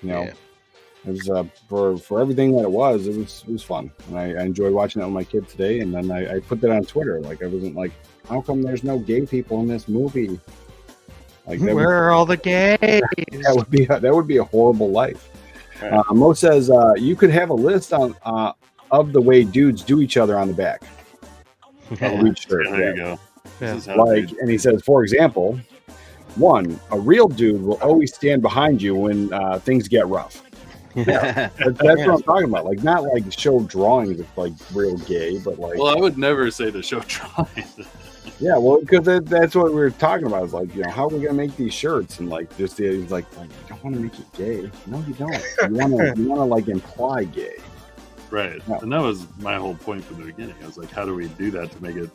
It was for everything that it was fun, and I enjoyed watching it with my kid today. And then I put that on Twitter. Like, I wasn't like, how come there's no gay people in this movie? Like, where are all the gays? That would be a horrible life. Right. Mo says you could have a list on of the way dudes do each other on the back. There you go. Yeah. Like, and he says, for example, 1, a real dude will always stand behind you when things get rough. Yeah, that's what I'm talking about. Like, not like show drawings of like real gay, but like. Well, I would never say to show drawings. Yeah, well, because that's what we were talking about. Is like, how are we gonna make these shirts? And like, he's like, you don't want to make it gay. No, you don't. You want to like imply gay. Right, yeah. And that was my whole point from the beginning. I was like, how do we do that to make it?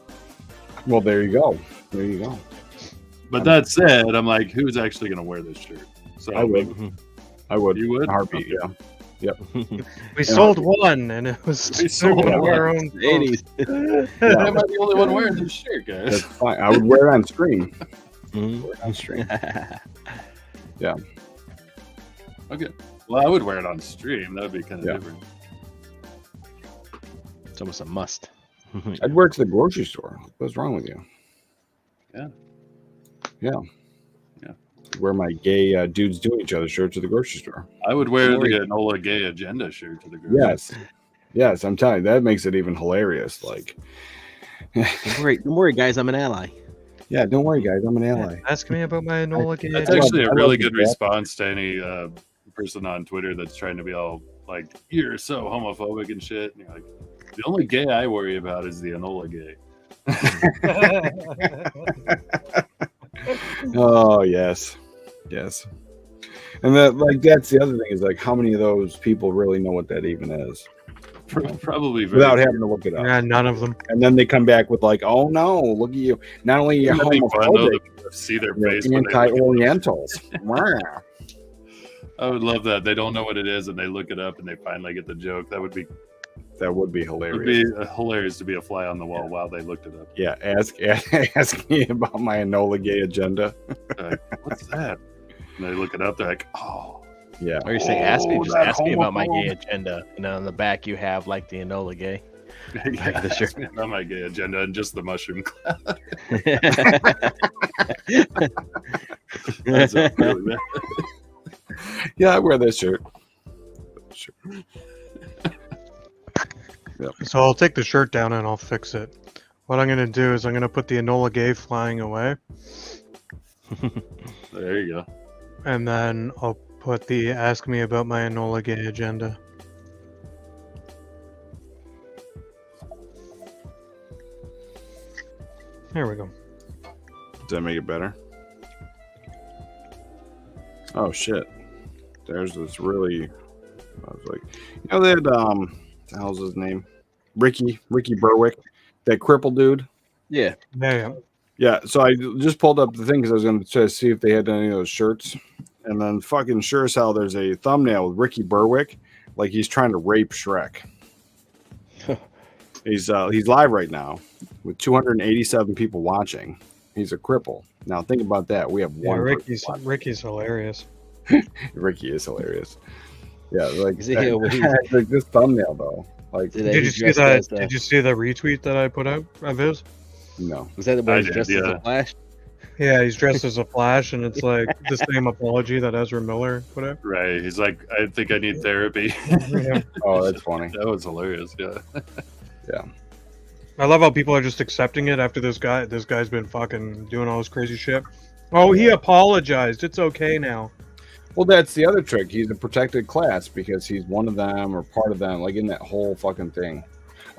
Well, there you go. But that said, I'm like, who's actually gonna wear this shirt? So I would. I would. You would? Heartbeat. Yeah. Yep. We sold one, and it was our own 80s. I might be the only one wearing this shirt, guys. That's fine. I would wear it on stream. Wear it on stream. Yeah. Okay. Well, I would wear it on stream. That would be kind of different. It's almost a must. I'd wear it to the grocery store. What's wrong with you? Yeah. Yeah. Yeah. Wear my gay dudes doing each other shirt to the grocery store. I would wear Don't the worry. Enola Gay Agenda shirt to the grocery Yes. Yes, I'm telling you, that makes it even hilarious. Like, Don't worry, guys. I'm an ally. yeah, don't worry, guys. I'm an ally. Ask me about my Enola Gay That's agenda. actually I a love really the good Jack. response to any person on Twitter that's trying to be all like, "You're so homophobic and shit." And you're like, "The only gay I worry about is the Enola Gay." Oh yes, yes. And that's the other thing is like how many of those people really know what that even is Probably very without having to look it up. Yeah, none of them. And then they come back with like, "Oh no, look at you! Not only are you Wouldn't that be fun, though, homophobic, to see their you're face when they look at anti-Orientals." Wow. I would love that. They don't know what it is, and they look it up, and they finally get the joke. That would be That would be It would hilarious. be hilarious to be a fly on the wall while they looked it up. Yeah, ask me about my Enola Gay agenda. What's that? And they look it up. They're like, "Oh, Yeah. Or you say, ask me, Oh, just that ask me about my homophobe. gay agenda. And then on the back, you have like the Enola Gay. yeah, the shirt. ask me about my gay agenda and just the mushroom cloud." That's really bad. Yeah, I wear that shirt. Sure. So I'll take the shirt down and I'll fix it. What I'm gonna do is I'm gonna put the Enola Gay flying away, There you go. and then I'll put the ask me about my Enola Gay agenda. There we go. Does that make it better? Oh shit! There's this really. I was like, they had what the hell's his name? Ricky Berwick, that crippled dude. Yeah. Yeah. Yeah, so I just pulled up the thing because I was going to try to see if they had any of those shirts, and then fucking sure as hell, there's a thumbnail with Ricky Berwick, like he's trying to rape Shrek. He's live right now with 287 people watching. He's a cripple. Now think about that. We have Yeah, one. Ricky's hilarious. Ricky is hilarious. Yeah, like, Is he here with you? like this thumbnail though. Like, Did you see that? Did you see the retweet that I put out of his? no. Was that the way I he's did, dressed as yeah. a Flash? Yeah, he's dressed as a Flash, and it's like the same apology that Ezra Miller put out. Right. He's like, "I think I need therapy." Yeah. Oh, that's funny. That was hilarious. Yeah. I love how people are just accepting it after this guy's been fucking doing all this crazy shit. Oh, he apologized. It's okay now. Well, that's the other trick. He's a protected class because he's one of them or part of them, like in that whole fucking thing.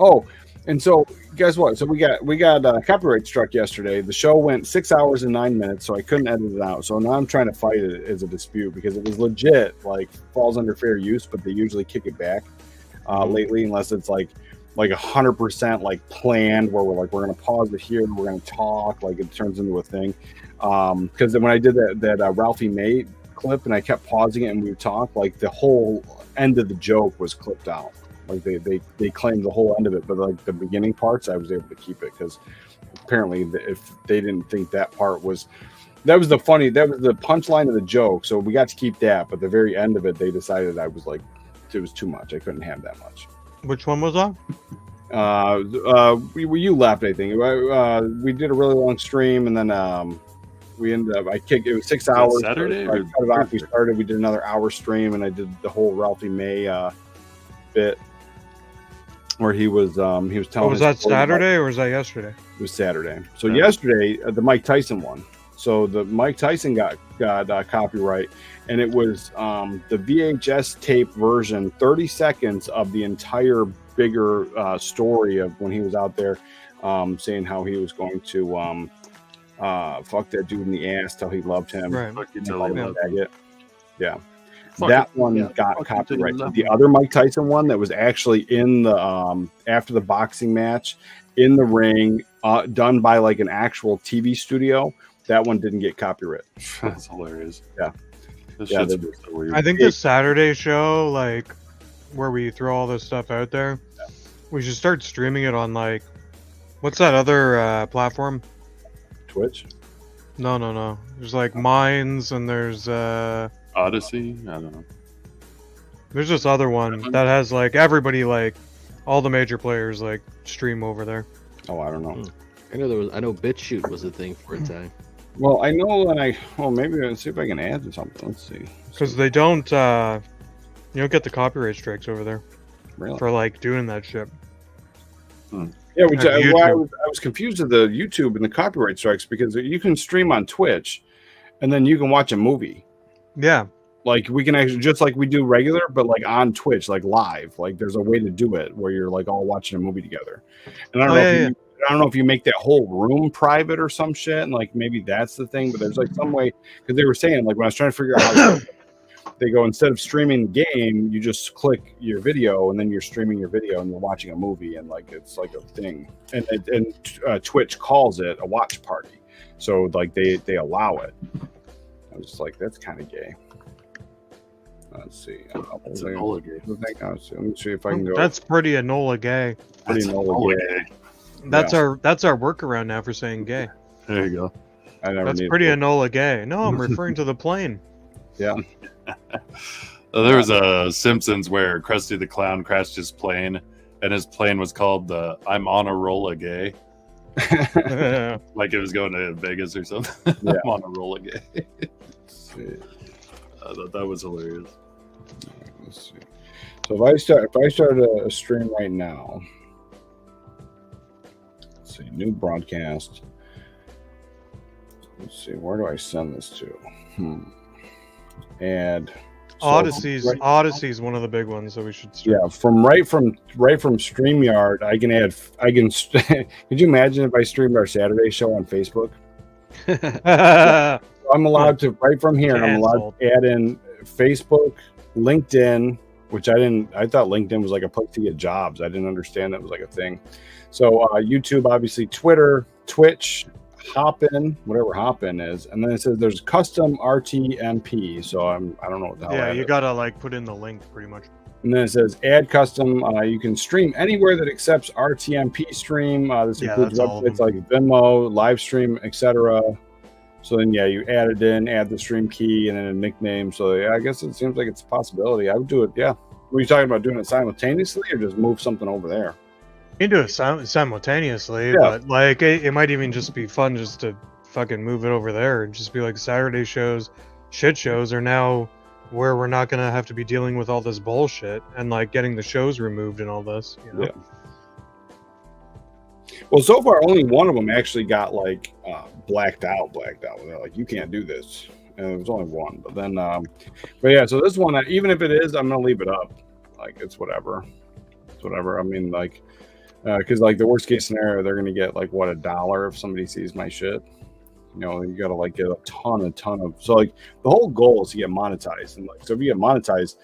Oh, and so guess what? So we got copyright struck yesterday. The show went 6 hours and 9 minutes, so I couldn't edit it out. So now I'm trying to fight it as a dispute because it was legit, like falls under fair use, but they usually kick it back lately unless it's like 100% like planned where we're gonna pause it here, we're gonna talk, like it turns into a thing. Because then when I did that Ralphie May clip and I kept pausing it and we would talk, like the whole end of the joke was clipped out. Like they claimed the whole end of it, but like the beginning parts, I was able to keep it because apparently if they didn't think that part was the punchline of the joke, so we got to keep that. But the very end of it, they decided I was like, it was too much. I couldn't have that much. Which one was that? You left, I think. We did a really long stream, and then we ended up. It was 6 hours. Saturday? So I cut it off. We started. We did another hour stream, and I did the whole Ralphie May bit where he was telling. Oh, was his that story about- Saturday or was that yesterday? It was Saturday. So Yeah. yesterday, the Mike Tyson one. So the Mike Tyson got copyright, and it was the VHS tape version, 30 seconds of the entire bigger story of when he was out there saying how he was going to fuck that dude in the ass till he loved him. Right. Fuck you And till call I him love. a faggot. Yeah. Fuck That it. one Yeah. got Fuck you till you copyright. love The me. other Mike Tyson one that was actually in the after the boxing match in the ring, done by like an actual TV studio. That one didn't get copyright. That's hilarious. Yeah. This Yeah, shit's they- so weird. I think this Saturday show, like where we throw all this stuff out there, we should start streaming it on like, what's that other platform? Twitch. No. There's like Minds and there's Odyssey. I don't know. this other one that has like everybody like All the major players like stream over there. Oh, I don't know. I know BitChute was a thing for a time. Well, I know that maybe let's see if I can add to something. Let's see. Because they don't, you don't get the copyright strikes over there Really? for like doing that shit. Yeah, which Like why I YouTube. was confused with the YouTube and the copyright strikes because you can stream on Twitch, and then you can watch a movie. Yeah. Like we can actually just like we do regular, but like on Twitch, like live. Like there's a way to do it where you're like all watching a movie together. And I don't know if you make that whole room private or some shit, and like maybe that's the thing. But there's like some way because they were saying like when I was trying to figure out how they go instead of streaming the game, you just click your video and then you're streaming your video and you're watching a movie and like it's like a thing. And Twitch calls it a watch party, so like they allow it. I was just like that's kind of gay. Let's see. It's an Enola Gay. Let me see if I can go. That's pretty Enola Gay. Pretty Enola Gay. That's our workaround now for saying gay. There you go. I never That's needed pretty it. Enola Gay. No, I'm referring to the plane. Yeah. There was a Simpsons where Krusty the Clown crashed his plane, and his plane was called the "I'm on a rolla gay," like it was going to Vegas or something. Yeah. I'm on a rolla gay. Let's see. I thought that was hilarious. Let's see. So if I start a stream right now, let's see, new broadcast. Let's see, where do I send this to? And so Odyssey's right- Odyssey's one of the big ones, so we should stream. yeah, from StreamYard, I can. Could you imagine if I streamed our Saturday show on Facebook? I'm allowed to right from here. I'm allowed to add in Facebook, LinkedIn, which I thought LinkedIn was like a place to get jobs. I didn't understand that was like a thing. So YouTube, obviously, Twitter, Twitch, Hopin, whatever Hopin is, and then it says there's custom RTMP. So I don't know what the hell. Yeah, that you is. gotta like put in the link pretty much. And then it says add custom. You can stream anywhere that accepts RTMP stream. This Yeah, includes that's all of websites like Venmo, Livestream, etc. So then, yeah, you add it in, add the stream key, and then a nickname. So yeah, I guess it seems like it's a possibility. I would do it. Yeah. Were you talking about doing it simultaneously, or just move something over there? You can do it simultaneously, Yeah. but like it might even just be fun just to fucking move it over there and just be like Saturday shows, shit shows are now where we're not gonna have to be dealing with all this bullshit and like getting the shows removed and all this. You know? Yeah. Well, so far, only one of them actually got like blacked out. They're like, you can't do this. And it was only one. But then, but yeah, so this one, even if it is, I'm going to leave it up. Like, it's whatever. It's whatever. I mean, like, because like the worst case scenario, they're going to get like, what, $1 if somebody sees my shit. You know, you got to like get a ton of. So like the whole goal is to get monetized. And like, so if you get monetized,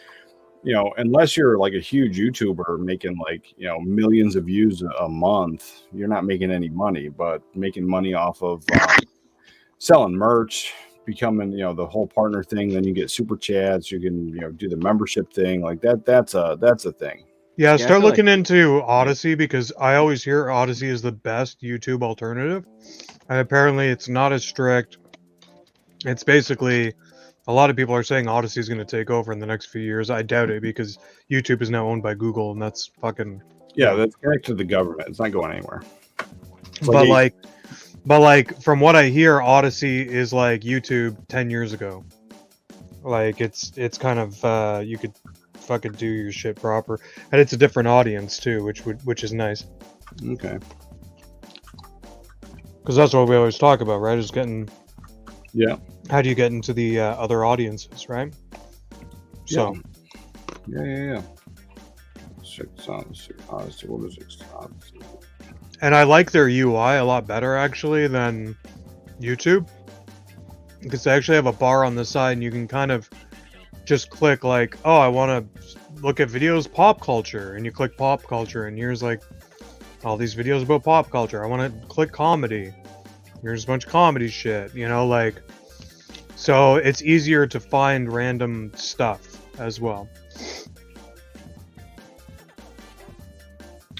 you know, unless you're like a huge YouTuber making like, you know, millions of views a month, you're not making any money, but making money off of selling merch, becoming, you know, the whole partner thing. Then you get super chats. You can, you know, do the membership thing like that. That's a thing. Yeah, I start feel looking into Odyssey because I always hear Odyssey is the best YouTube alternative. And apparently it's not as strict. It's basically, a lot of people are saying Odyssey is going to take over in the next few years. I doubt it because YouTube is now owned by Google and that's fucking... Yeah, that's connected to the government. It's not going anywhere. It's But like from what I hear, Odyssey is like YouTube 10 years ago. Like it's kind of you could fucking do your shit proper, and it's a different audience too, which is nice. Okay. Because that's what we always talk about, right? Is getting Yeah. how do you get into the other audiences, right? So Yeah. Check this out. Odyssey. What is it? Odyssey. and I like their UI a lot better actually than YouTube because they actually have a bar on the side and you can kind of just click like, oh, I want to look at videos pop culture, and you click pop culture and here's like all these videos about pop culture. I want to click comedy. Here's a bunch of comedy shit, you know, like, so it's easier to find random stuff as well.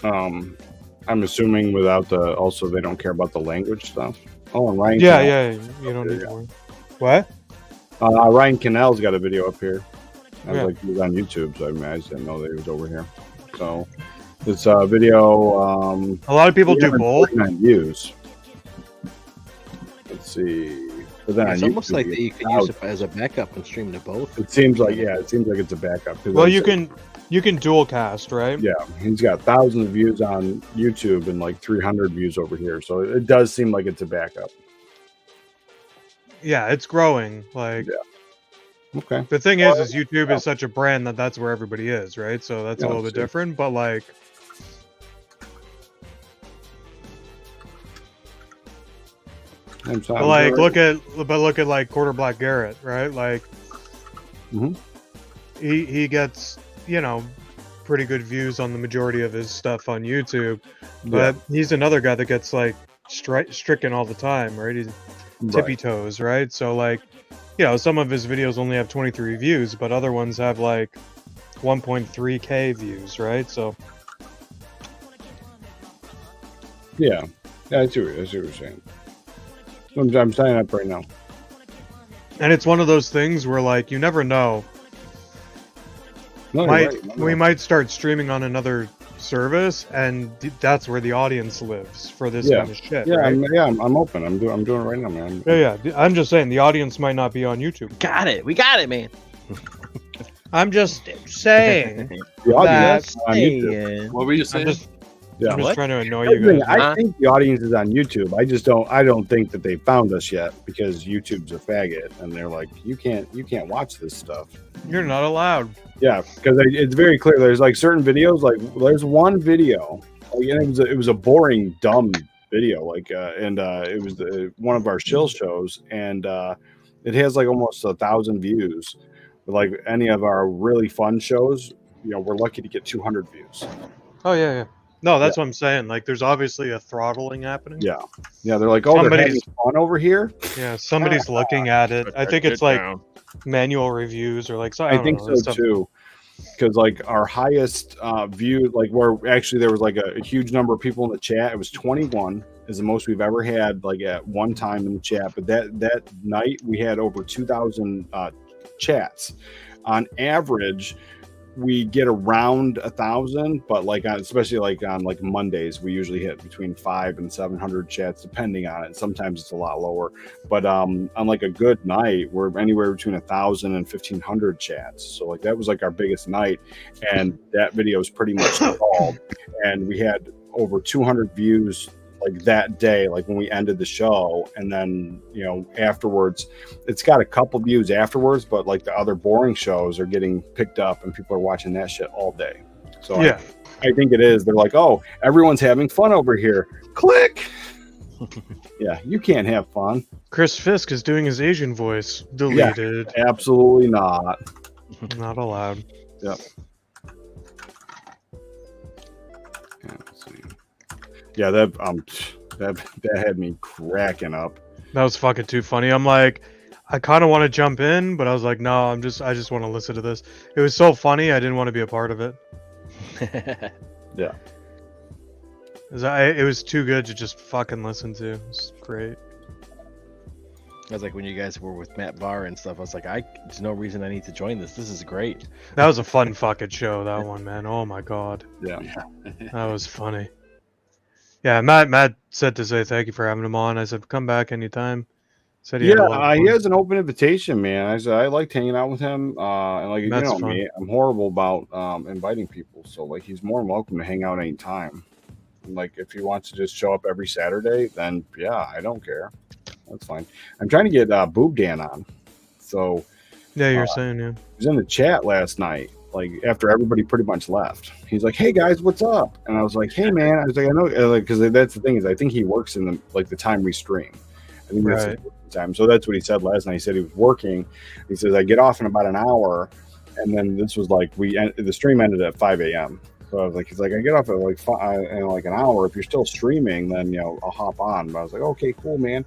I'm assuming without the, also they don't care about the language stuff. Oh, and Ryan. Yeah, Cannell. yeah, you don't need to worry. What? Ryan Cannell's got a video up here. I was Yeah. like, he was on YouTube, so I just didn't know that he was over here. So, This video. A lot of people do both. 349 views. Let's see. But then It's on almost YouTube, like that you can use it as a backup and stream to both. It seems like it's a backup. Well, you can dual cast, right? Yeah, he's got thousands of views on YouTube and like 300 views over here. So it does seem like it's a backup. Yeah, it's growing. Like, Okay. the thing is YouTube is such a brand that's where everybody is, right? So that's a little bit different. But like, look at like Quarter Black Garrett, right? Like, he gets, you know, pretty good views on the majority of his stuff on YouTube, but he's another guy that gets like stricken all the time, right? He's tippy toes, right? So like, you know, some of his videos only have 23 views, but other ones have like 1.3k views, right? So yeah, I see what you're saying. I'm signing up right now. And it's one of those things where like you never know. No, we might start streaming on another service, and that's where the audience lives for this kind of shit. Yeah, right? I'm open. I'm doing it right now, man. Yeah. I'm just saying the audience might not be on YouTube. Got it. We got it, man. I'm just saying. The audience on YouTube. What were you saying? Yeah. I'm just trying to annoy you guys. I think the audience is on YouTube. I don't think that they found us yet because YouTube's a faggot and they're like, you can't watch this stuff. You're not allowed. Yeah, because it's very clear. There's like certain videos, like there's one video, like, and it was a boring, dumb video, like it was one of our chill shows, and it has like almost 1,000 views. But like any of our really fun shows, you know, we're lucky to get 200 views. Oh yeah. No, that's what I'm saying. Like, there's obviously a throttling happening. Yeah. They're like, oh, they're having fun over here. Yeah, somebody's looking at it. I think it's like manual reviews or like. I think so too. Because like our highest view, like where actually there was like a huge number of people in the chat. It was 21 is the most we've ever had like at one time in the chat. But that night we had over 2,000 chats. On average, we get around 1,000, but like especially like on like Mondays, we usually hit between 500 and 700 chats, depending on it. Sometimes it's a lot lower, but on like a good night, we're anywhere between 1,000 and 1,500 chats. So like that was like our biggest night, and that video is pretty much called, and we had over 200 views like that day, like when we ended the show. And then, you know, afterwards it's got a couple views afterwards, but like the other boring shows are getting picked up and people are watching that shit all day. So yeah, I think it is. They're like, oh, everyone's having fun over here. Click. Yeah, you can't have fun. Chris Fisk is doing his Asian voice. Deleted. Yeah, absolutely not. Not allowed. Yep. Yeah, let's see. Yeah, that had me cracking up. That was fucking too funny. I'm like, I kind of want to jump in, but I was like, no, I just want to listen to this. It was so funny, I didn't want to be a part of it. Yeah. It was too good to just fucking listen to. It was great. I was like, when you guys were with Matt Barr and stuff, I was like, there's no reason I need to join this. This is great. That was a fun fucking show, that one, man. Oh my god. Yeah. That was funny. Yeah, Matt said to say thank you for having him on. I said, come back anytime. Said he had a lot of fun. He has an open invitation, man. I said I liked hanging out with him. And like, That's you know fun. me, I'm horrible about inviting people. So like, he's more than welcome to hang out anytime. And like, if he wants to just show up every Saturday, then yeah, I don't care. That's fine. I'm trying to get Boob Dan on. So Yeah, you're saying, yeah. he was in the chat last night, like after everybody pretty much left. He's like, "Hey guys, what's up?" And I was like, "Hey man," I was like, "I know," like, because that's the thing is, I think he works in the time we stream. I think that's his working time. So that's what he said last night. He said he was working. He says, "I get off in about an hour," and then this was like the stream ended at 5 a.m. So I was like, he's like, "I get off at like in like an hour. If you're still streaming, then you know I'll hop on." But I was like, "Okay, cool, man."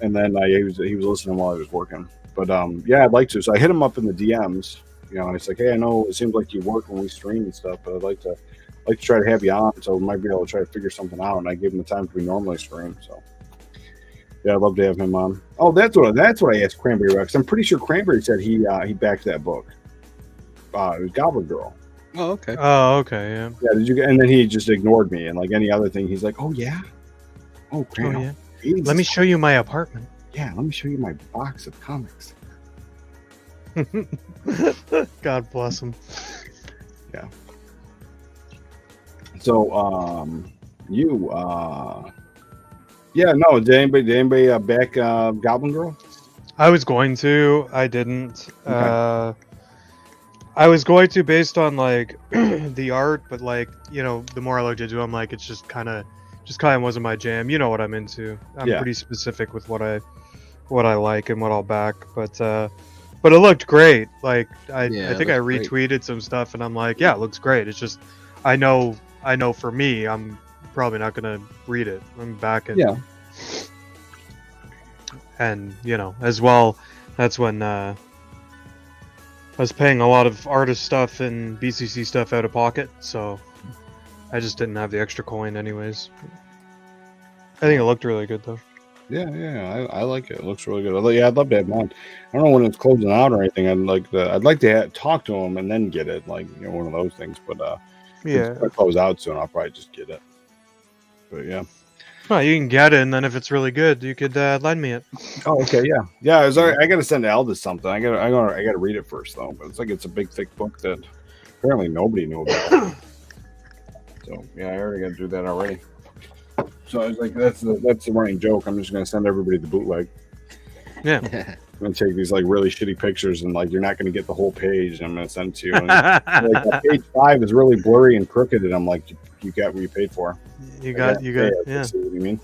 And then he was listening while I was working. But yeah, I'd like to. So I hit him up in the DMs. You know, and it's like, hey, I know it seems like you work when we stream and stuff, but I'd like to try to have you on, so we might be able to try to figure something out. And I gave him the time we normally stream, so yeah, I'd love to have him on. Oh, that's what I asked Cranberry Rex. I'm pretty sure Cranberry said he backed that book. It was Goblin Girl. Oh, okay. Oh, okay, yeah. Yeah, did you? And then he just ignored me, and like any other thing, he's like, "Oh yeah, oh great, Oh, yeah. 80s Let me is show you my apartment. Yeah, let me show you my box of comics." God bless him. So, you, yeah, no, did anybody back Goblin Girl? I was going to. I didn't. Okay. I was going to based on like the art, but like the more I looked into it, I'm like, it's just kind of wasn't my jam. You know what I'm into. I'm Yeah. pretty specific with what I like and what I'll back. But it looked great. Like I Yeah, think I it looked retweeted some stuff, and I'm like, yeah, it looks great. It's just I know for me, I'm probably not gonna read it. I'm backing. Yeah. And as well, that's when I was paying a lot of artist stuff and BCC stuff out of pocket, so I just didn't have the extra coin anyways. I think it looked really good though. Yeah, I like it. It looks really good. Yeah, I'd love to have mine. I don't know when it's closing out or anything. I'd like to talk to him and then get it, like one of those things. But Yeah. if it close out soon, I'll probably just get it. But yeah. Oh, you can get it, and then if it's really good, you could lend me it. Oh, okay, yeah. I got to send Aldous something. I got to read it first though. But it's a big thick book that apparently nobody knew about. So yeah, I already got to do that already. So I was like, that's the running joke. I'm just going to send everybody the bootleg. Yeah. I'm going to take these like really shitty pictures and like you're not going to get the whole page. I'm going to send it to you. And, like, page 5 is really blurry and crooked, and I'm like, you got what you paid for. You got. Yeah. See what you mean?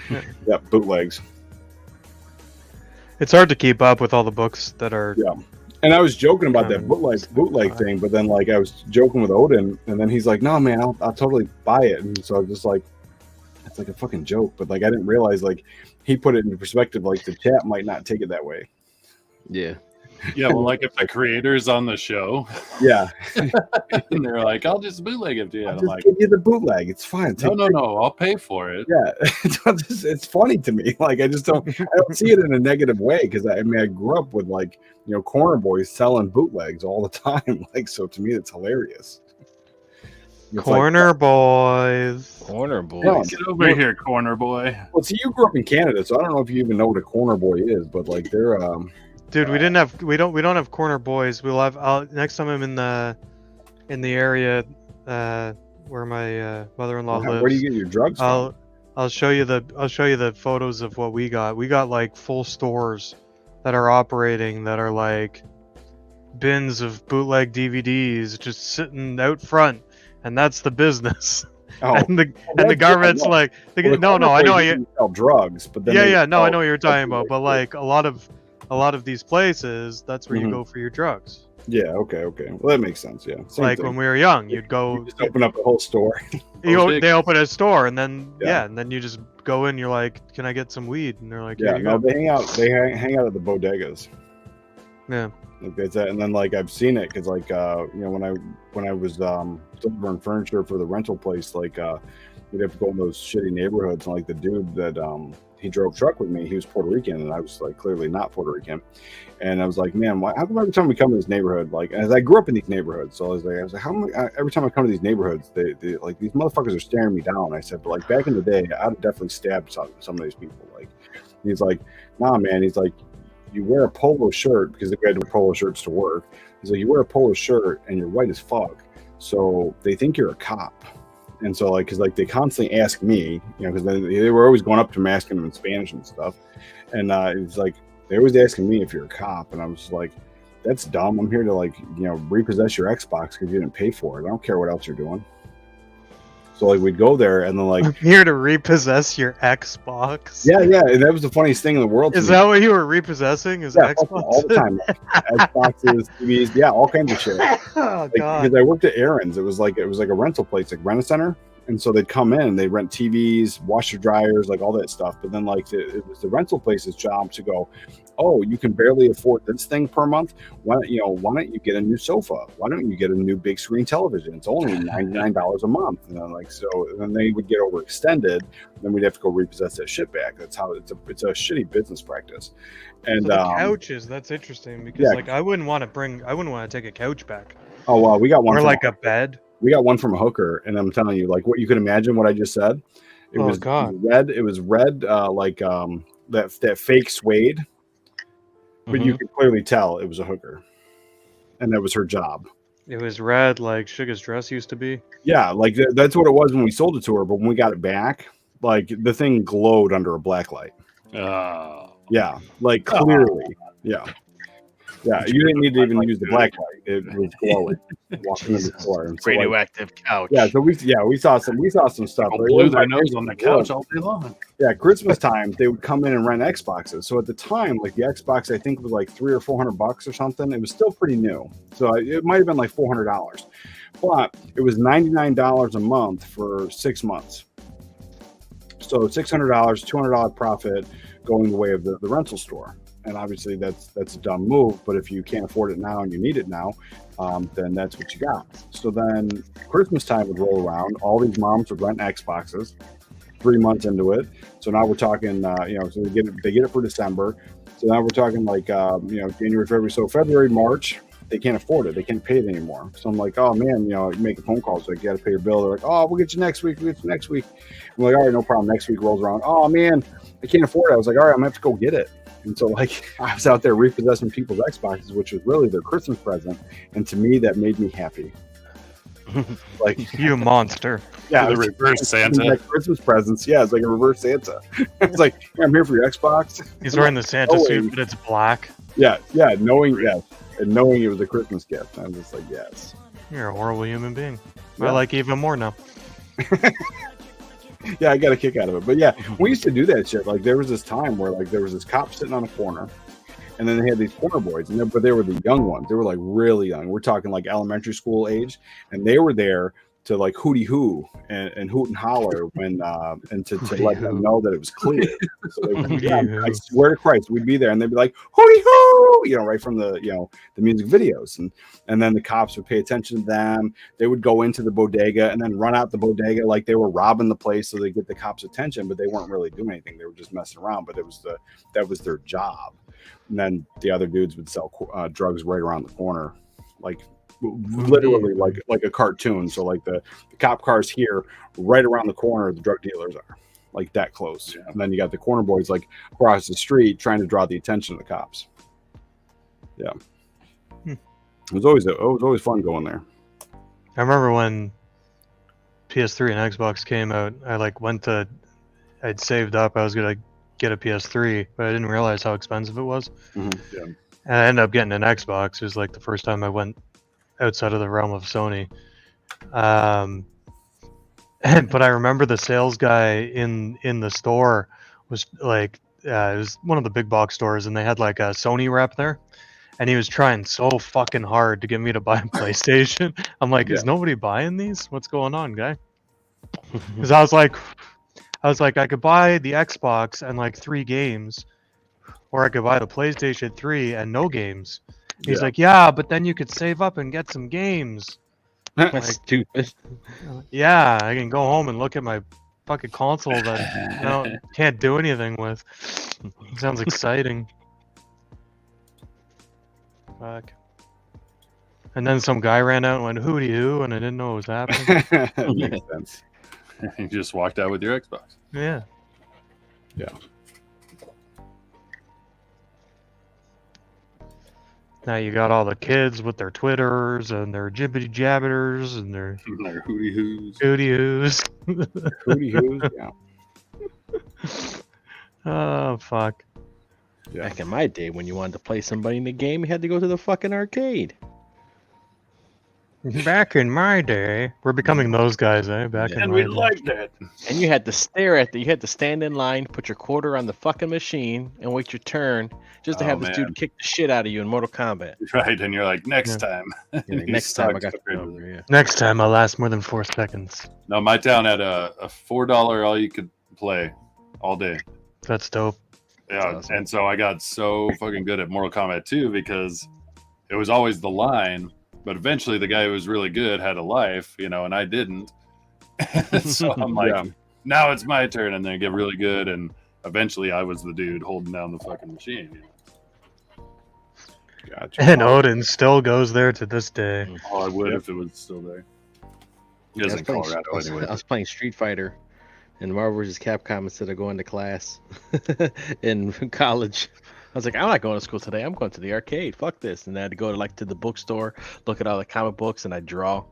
Yeah. Yeah, bootlegs. It's hard to keep up with all the books that are. Yeah. And I was joking about that bootleg thing, but then like I was joking with Odin, and then he's like, "No, man, I'll totally buy it." And so I was just like, it's like a fucking joke, but like I didn't realize like he put it into perspective. Like the chat might not take it that way. Yeah. Yeah, well, like if the creator's on the show, Yeah, and they're like, "I'll just bootleg it to you," I'll and I'm just like, give you the bootleg. It's fine. "No, I'll pay for it." Yeah, it's funny to me. Like I don't see it in a negative way because I grew up with like corner boys selling bootlegs all the time. Like so to me, it's hilarious. It's Corner boys. Corner boys. Yeah. Get over here, corner boy. Well, see, you grew up in Canada, so I don't know if you even know what a corner boy is, but like they're Dude, we don't have corner boys. We'll have next time I'm in the area where my mother-in-law lives. where do you get your drugs from? I'll show you the photos of what we got. We got like full stores that are operating that are like bins of bootleg DVDs just sitting out front, and that's the business. Oh, and the government's like, I know you sell drugs, but then I know what you're talking about, but like a lot of these places, that's where you go for your drugs. Yeah, okay. Well, that makes sense. Yeah, same Like thing. when we were young, you'd go. You just open up a whole store. They open a store, and then Yeah. and then you just go in. You're like, "Can I get some weed?" And they're like, Yeah, "Here you no, go." they hang out at the bodegas. Yeah. Like that's that, and then like I've seen it because like when I was delivering furniture for the rental place, like we'd have to go in those shitty neighborhoods, and like the dude that he drove truck with me, he was Puerto Rican, and I was like clearly not Puerto Rican, and I was like, man, how come every time we come to this neighborhood, like as I grew up in these neighborhoods, so I was like, every time I come to these neighborhoods, they like these motherfuckers are staring me down. I said, but like back in the day, I'd have definitely stabbed some of these people. Like he's like, nah, man, he's like, you wear a polo shirt because they had to wear polo shirts to work. He's like, you wear a polo shirt and you're white as fuck, so they think you're a cop. And so like, because like they constantly ask me, because they were always going up to him asking him in Spanish and stuff, and it's like they always asking me if you're a cop, and I was just like, that's dumb. I'm here to like repossess your Xbox because you didn't pay for it. I don't care what else you're doing. So like we'd go there and then like I'm here to repossess your Xbox. yeah, and that was the funniest thing in the world. Is that what you were repossessing? Is Xbox? All the time. Xboxes, TVs, yeah, all kinds of shit. Oh God! Because I worked at Aaron's. It was like a rental place, like Rent-A-Center, And so they'd come in and they'd rent TVs, washer dryers, like all that stuff. But then like it was the rental place's job to go, oh, you can barely afford this thing per month. Why don't you get a new sofa? Why don't you get a new big screen television? It's only $99 a month. And I'm like, so then they would get overextended. Then we'd have to go repossess that shit back. That's how it's a shitty business practice. And So the couches, that's interesting because yeah. like I wouldn't want to take a couch back. Oh well, we got one Or from like a bed. We got one from a hooker, and I'm telling you, like what you could imagine what I just said. It was red. It was red, that fake suede, but you could clearly tell it was a hooker, and that was her job. It was red, like Sugar's dress used to be. Yeah, like that's what it was when we sold it to her. But when we got it back, like the thing glowed under a black light. Yeah, like clearly. Yeah. Yeah, you didn't need to even use the black light. It was glowing. Walking in the store. And so, radioactive couch. Yeah, so we saw some stuff. Blew their nose on the couch all day long. Yeah, Christmas time they would come in and rent Xboxes. So at the time, like the Xbox, I think was like $300 or $400 or something. It was still pretty new, so it might have been like $400, but it was $99 a month for 6 months. So $600, $200 profit going the way of the rental store. And obviously that's a dumb move, but if you can't afford it now and you need it now, then that's what you got. So then Christmas time would roll around. All these moms would rent Xboxes 3 months into it. So now we're talking, so they get it for December. So now we're talking like, January, February. So February, March, they can't afford it. They can't pay it anymore. So I'm like, oh man, you make a phone call. So like, you got to pay your bill. They're like, oh, we'll get you next week. I'm like, all right, no problem. Next week rolls around. Oh man, I can't afford it. I was like, all right, I'm gonna have to go get it. And so, like, I was out there repossessing people's Xboxes, which was really their Christmas present. And to me, that made me happy. Like, you monster. Yeah, the reverse Santa. Like Christmas presents. Yeah, it's like a reverse Santa. It's like, hey, I'm here for your Xbox. He's wearing the Santa suit, but it's black. Yeah, knowing it was a Christmas gift. I'm just like, yes. You're a horrible human being. Yeah. I like you even more now. Yeah, I got a kick out of it. But yeah, we used to do that shit. Like there was this time where like there was this cop sitting on a corner, and then they had these corner boys, but they were the young ones. They were like really young. We're talking like elementary school age, and they were there to like hooty hoo and hoot and holler when and to let them know that it was clear. So I swear to Christ, we'd be there and they'd be like hooty hoo, right from the the music videos, and then the cops would pay attention to them. They would go into the bodega and then run out the bodega like they were robbing the place so they get the cops' attention, but they weren't really doing anything. They were just messing around. But that was their job. And then the other dudes would sell drugs right around the corner, like. Literally like a cartoon. So like the cop cars here, right around the corner the drug dealers are, like that close. Yeah. And then you got the corner boys like across the street trying to draw the attention of the cops. Yeah. It was always fun going there. I remember when PS3 and Xbox came out, I'd saved up, I was gonna get a PS3, but I didn't realize how expensive it was. Mm-hmm. Yeah. And I ended up getting an Xbox. It was like the first time I went outside of the realm of Sony. But I remember the sales guy in the store was like, it was one of the big box stores, and they had like a Sony rep there, and he was trying so fucking hard to get me to buy a PlayStation. I'm like, is nobody buying these? What's going on, guy? Because I was like, I could buy the Xbox and like 3 games, or I could buy the PlayStation 3 and no games. He's like, yeah, but then you could save up and get some games. That's like, stupid. Yeah, I can go home and look at my fucking console that can't do anything with. Sounds exciting. Fuck. And then some guy ran out and went hooty hoo, and I didn't know what was happening. That makes sense. You just walked out with your Xbox. Yeah. Yeah. Now you got all the kids with their Twitters and their jibbity jabbiters and their hooty hoos. Hooty hoos. Hooty hoos, yeah. Oh, fuck. Yeah. Back in my day, when you wanted to play somebody in the game, you had to go to the fucking arcade. Back in my day, we're becoming those guys, eh? Back in And my we day. like that. And you had to you had to stand in line, put your quarter on the fucking machine, and wait your turn just to Oh, have this man. dude kick the shit out of you in Mortal Kombat. Right, and you're like, next time. You're And like, he next time I sucks got compared you to over. the- Yeah. Next time I'll last more than 4 seconds. No, my town had a $4 all you could play all day. That's dope. Yeah, awesome. and so I got so fucking good at Mortal Kombat 2 because it was always the line, but eventually the guy who was really good had a life, and I didn't. So I'm like, Yeah. now it's my turn, and then I get really good, and eventually I was the dude holding down the fucking machine. Gotcha. And Odin still goes there to this day. Oh, I would if it was still there. He I was was in playing- Colorado I was- anyway. I was playing Street Fighter and Marvel vs. Capcom instead of going to class in college. I was like, I'm not going to school today. I'm going to the arcade. Fuck this. And I had to go to the bookstore, look at all the comic books, and I draw.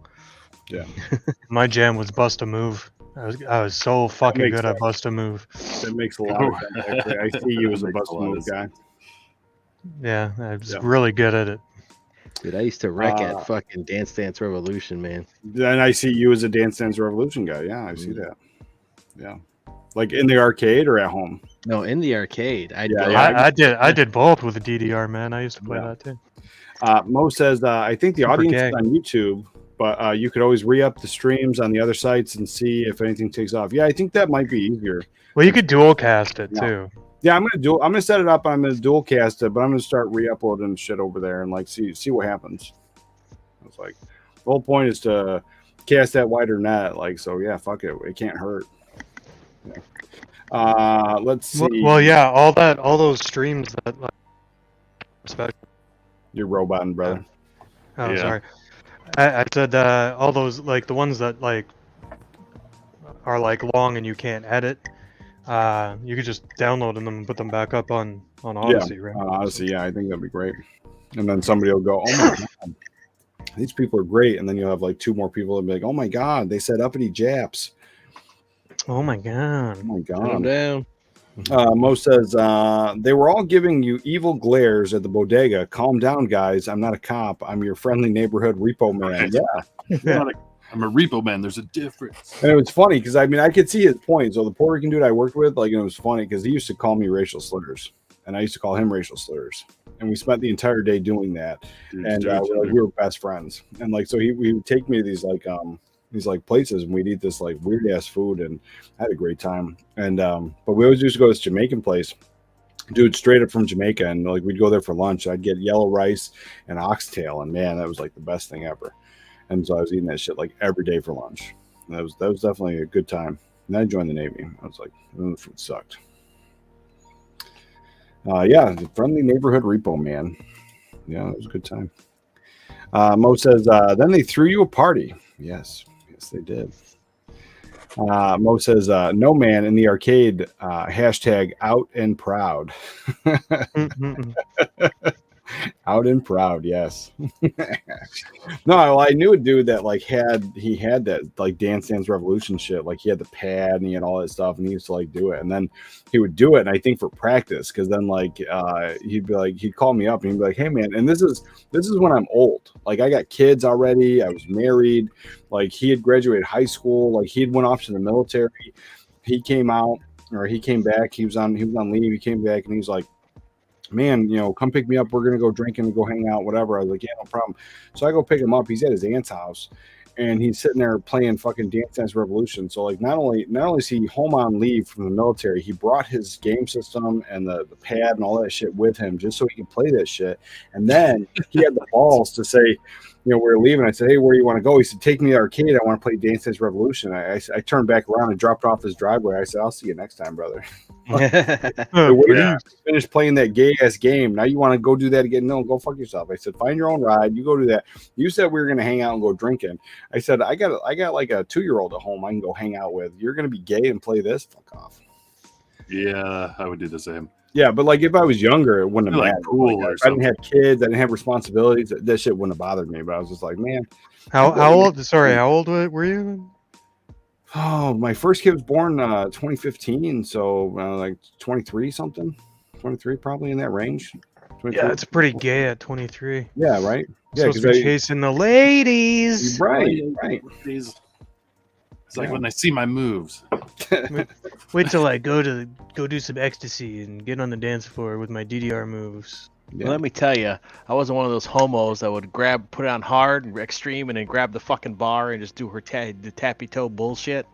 My jam was Bust a Move. I was so fucking makes good at sense. Bust a Move. That makes a lot of sense. Actually. I see you as a Makes a bust lot of move guy. Yeah, I was Yeah. really good at it. Dude, I used to wreck Uh, at fucking Dance Dance Revolution, man. Then I see you as a Dance Dance Revolution guy. Yeah, I see that. Yeah. Like in the arcade or at home? No, in the arcade. I'd Yeah, go. yeah. I did both with the DDR, man. I used to play Yeah. that too. Mo says, I think the Super audience gay. is on YouTube, but you could always re-up the streams on the other sites and see if anything takes off. Yeah, I think that might be easier. Well, you could dual cast it Yeah. too. Yeah, I'm gonna set it up. I'm gonna dual cast it, but I'm gonna start re-uploading shit over there and see what happens. I was like, the whole point is to cast that wider net. Like, so yeah, fuck it. It can't hurt. Yeah. Let's see. Well, yeah, all those streams that like, especially. You're roboting, brother. Oh, Yeah. sorry. I said all those like the ones that like are like long and you can't edit. You could just download them and put them back up on Odyssey, right? Honestly, yeah, I think that'd be great. And then somebody will go, "Oh my god, these people are great," and then you'll have like 2 more people and be like, "Oh my god, they said uppity Japs." Oh my god. Oh my Shut 'em god. down. Mo says they were all giving you evil glares at the bodega. Calm down, guys. I'm not a cop. I'm your friendly neighborhood repo man. Yeah, I'm a repo man. There's a difference. and it was funny because I could see his point. So the Puerto Rican dude I worked with, it was funny because he used to call me racial slurs, and I used to call him racial slurs, and we spent the entire day doing that. Dudes And do each other. we were best friends. And so he would take me to these places, and we'd eat this like weird ass food, and I had a great time. And but we always used to go to this Jamaican place, dude, straight up from Jamaica, and we'd go there for lunch. I'd get yellow rice and oxtail, and man, that was like the best thing ever. And so I was eating that shit like every day for lunch. And that was definitely a good time. And then I joined the Navy. I was like, the food sucked. Yeah, the friendly neighborhood repo man. Yeah, it was a good time. Mo says, then they threw you a party. Yes, they did. Mo says, no man in the arcade, hashtag out and proud. Out and proud, yes. No, I knew a dude that he had that like Dance Dance Revolution shit. Like he had the pad and he had all that stuff, and he used to do it. And then he would do it, and I think for practice, because then he'd call me up and he'd be like, "Hey man," and this is when I'm old. Like I got kids already. I was married. Like he had graduated high school. Like he had went off to the military. He came back. He was on leave. He came back and he was like, "Man, come pick me up. We're gonna go drinking and go hang out, whatever." I was like, "Yeah, no problem." So I go pick him up. He's at his aunt's house, and he's sitting there playing fucking Dance Dance Revolution. So not only is he home on leave from the military, he brought his game system and the pad and all that shit with him just so he could play that shit. And then he had the balls to say, we're leaving. I said, "Hey, where do you want to go?" He said, "Take me to the arcade. I want to play Dance Dance Revolution." I turned back around and dropped off his driveway. I said, "I'll see you next time, brother." Finish playing that gay ass game. Now you want to go do that again? No, go fuck yourself. I said, "Find your own ride. You go do that." You said we were gonna hang out and go drinking. I said, I got like a 2-year-old at home I can go hang out with. You're gonna be gay and play this? Fuck off. Yeah, I would do the same. Yeah, but if I was younger, it wouldn't have Like mattered. pool or If I didn't have kids, I didn't have responsibilities. That shit wouldn't have bothered me. But I was just like, man. How old? Sorry, how old were you? Oh, my first kid was born 2015, so 23 something. 23, probably in that range. 23? Yeah, it's pretty gay at 23. Yeah, right. Yeah, Supposed to be chasing the ladies. right. It's like when they see my moves. Wait till I go do some ecstasy and get on the dance floor with my DDR moves. Yeah. Let me tell you, I wasn't one of those homos that would put it on hard and extreme, and then grab the fucking bar and just do her the tappy toe bullshit.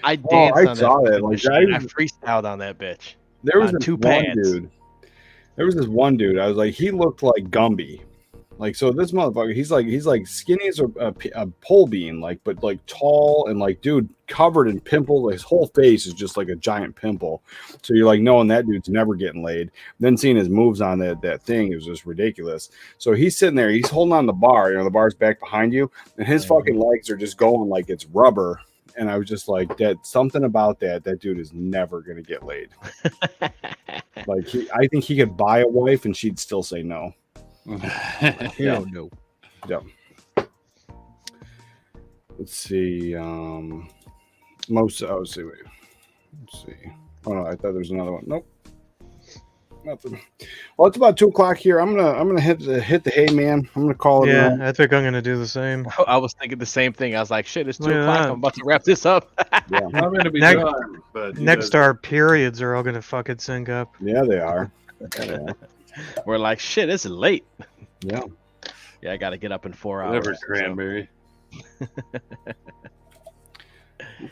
I danced I on saw that. that. Like, Machine. I freestyled on that bitch. There was on this two one pants. dude. There was this one dude. I was like, he looked like Gumby. Like, so this motherfucker, he's like skinny as a pole bean, like, but like tall and like, dude, covered in pimples. His whole face is just like a giant pimple. So you're like, knowing that dude's never getting laid. Then seeing his moves on that thing, it was just ridiculous. So he's sitting there, he's holding on the bar. You know, the bar's back behind you, and his fucking legs are just going like it's rubber. And I was just like, that something about that dude is never gonna get laid. Like, I think he could buy a wife and she'd still say no. Hell no. Yeah. Let's see. Let's see. Let's see. Oh no, I thought there was another one. Nope. Nothing. Well, it's about 2:00 here. I'm gonna hit the hay, man. I'm gonna call it. Yeah, I think I'm gonna do the same. I was thinking the same thing. I was like, shit, it's 2 Look at o'clock. that. I'm about to wrap this up. Yeah. I'm gonna be Next- done, but you Next, guys- our periods are all gonna fucking sync up. Yeah, they are. Yeah, they are. We're like, shit, it's late. Yeah. Yeah, I got to get up in 4 hours. whatever, so- cranberry. What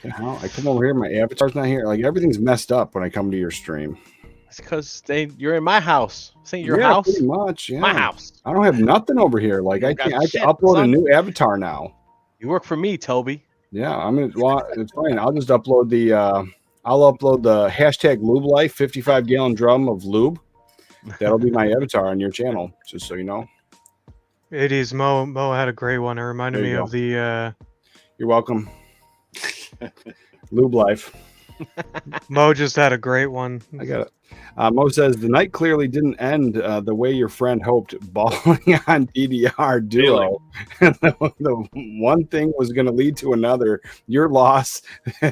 the hell? I come over here, my avatar's not here. Like, everything's messed up when I come to your stream. It's because you're in my house. This ain't your Yeah, house. pretty much. Yeah. My house. I don't have nothing over here. Like, I got can shit, upload a son. new avatar now. You work for me, Toby. Yeah, I'm gonna. Well, it's fine. I'll just upload the. I'll upload the hashtag Lube Life 55-gallon drum of lube. That'll be my avatar on your channel, just so you know. 80s Mo had a great one. It reminded There me you of the You're welcome. Lube Life. Mo just had a great one. I got it. Mo says the night clearly didn't end the way your friend hoped. Balling on DDR duo. the one thing was going to lead to another. Your loss.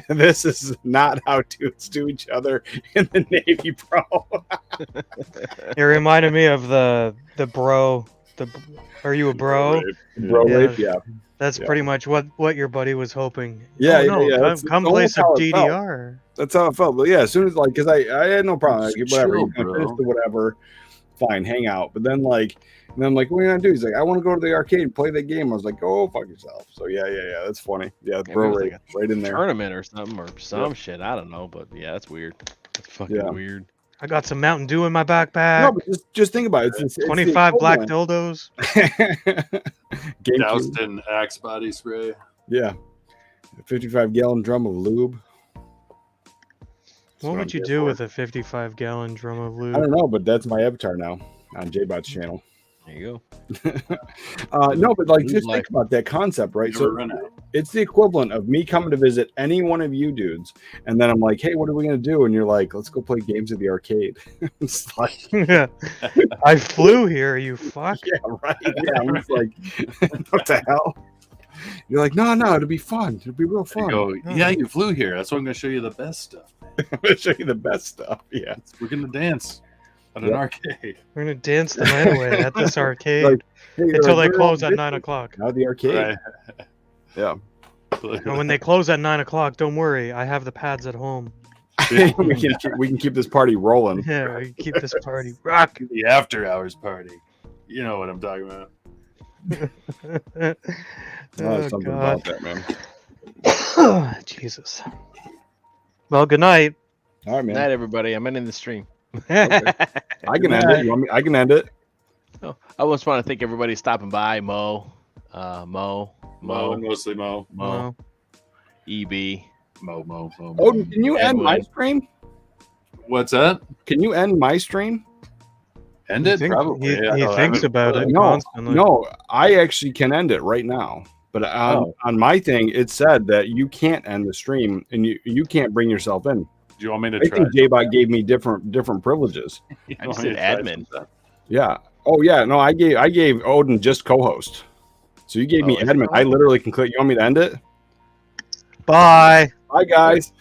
This is not how dudes do each other in the Navy, bro. It reminded me of the bro. Are you a bro? Bro Yeah. rape, yeah. That's Yeah. pretty much what your buddy was hoping. Yeah, Oh, no, yeah. Come play some DDR. That's how it felt. But yeah, as soon as like, because I had no problem. Like, whatever, Chill, he's gonna bro. finish the whatever, fine, hang out. But then like, and I'm like, what are you gonna do? He's like, I want to go to the arcade and play that game. I was like, go fuck yourself. So yeah, that's funny. Yeah, Maybe bro, it was rape, like right in there. Tournament or something or some shit. I don't know, but yeah, that's weird. That's fucking Yeah. weird. I got some Mountain Dew in my backpack. No, but just think about it. It's the 25 black equivalent. dildos. GameCube. Doused in Axe body spray. Yeah, 55-gallon drum of lube. That's What would I'm you here do for. with a 55-gallon drum of I lube? don't know, but that's my avatar now on JBot's channel. There you No, but like, Lube just life. think about that concept, right? Never So run out. it's the equivalent of me coming to visit any one of you dudes, and then I'm like, "Hey, what are we gonna do?" And you're like, "Let's go play games at the arcade." It's like, I flew here, you fuck. yeah, right. Yeah, I'm just like, what the hell? You're like, no, it'll be fun. It'll be real You fun. go, yeah, you flew here. That's why I'm going to show you the best stuff. I'm gonna show you the best stuff. Yeah, We're going to dance at an Yep. arcade. We're gonna dance the night away at this arcade Like, hey, you're until like, they "We're all close at busy." 9 o'clock. Now the arcade. Right. Yeah. And when they close at 9 o'clock, don't worry, I have the pads at home. we can keep this party rolling. Yeah, we keep this party rocking. The after hours party. You know what I'm talking about. Oh, Oh, something God. about that, man. Jesus. Well, good night. All right, go. man. Night, everybody. I'm ending the stream. I can end it. You want me? I can end it. Oh, I just want to thank everybody stopping by. Mo, Mo, Mo, mostly Mo. Mo, EB. Mo. Oh, can you end my Edwin. stream? What's that? Can you end my stream? End it? Think- Probably. he Yeah, no, I thinks haven't- about it No, constantly. No, I actually can end it right now. But on my thing, it said that you can't end the stream and you can't bring yourself in. Do you want me to I try? think JBot gave me different privileges. You I want just me to said try admin. some stuff? Yeah. Oh yeah. No, I gave Odin just co-host. So you gave me Oh, is it admin. I literally can click. You want me to end it? Bye. Bye guys.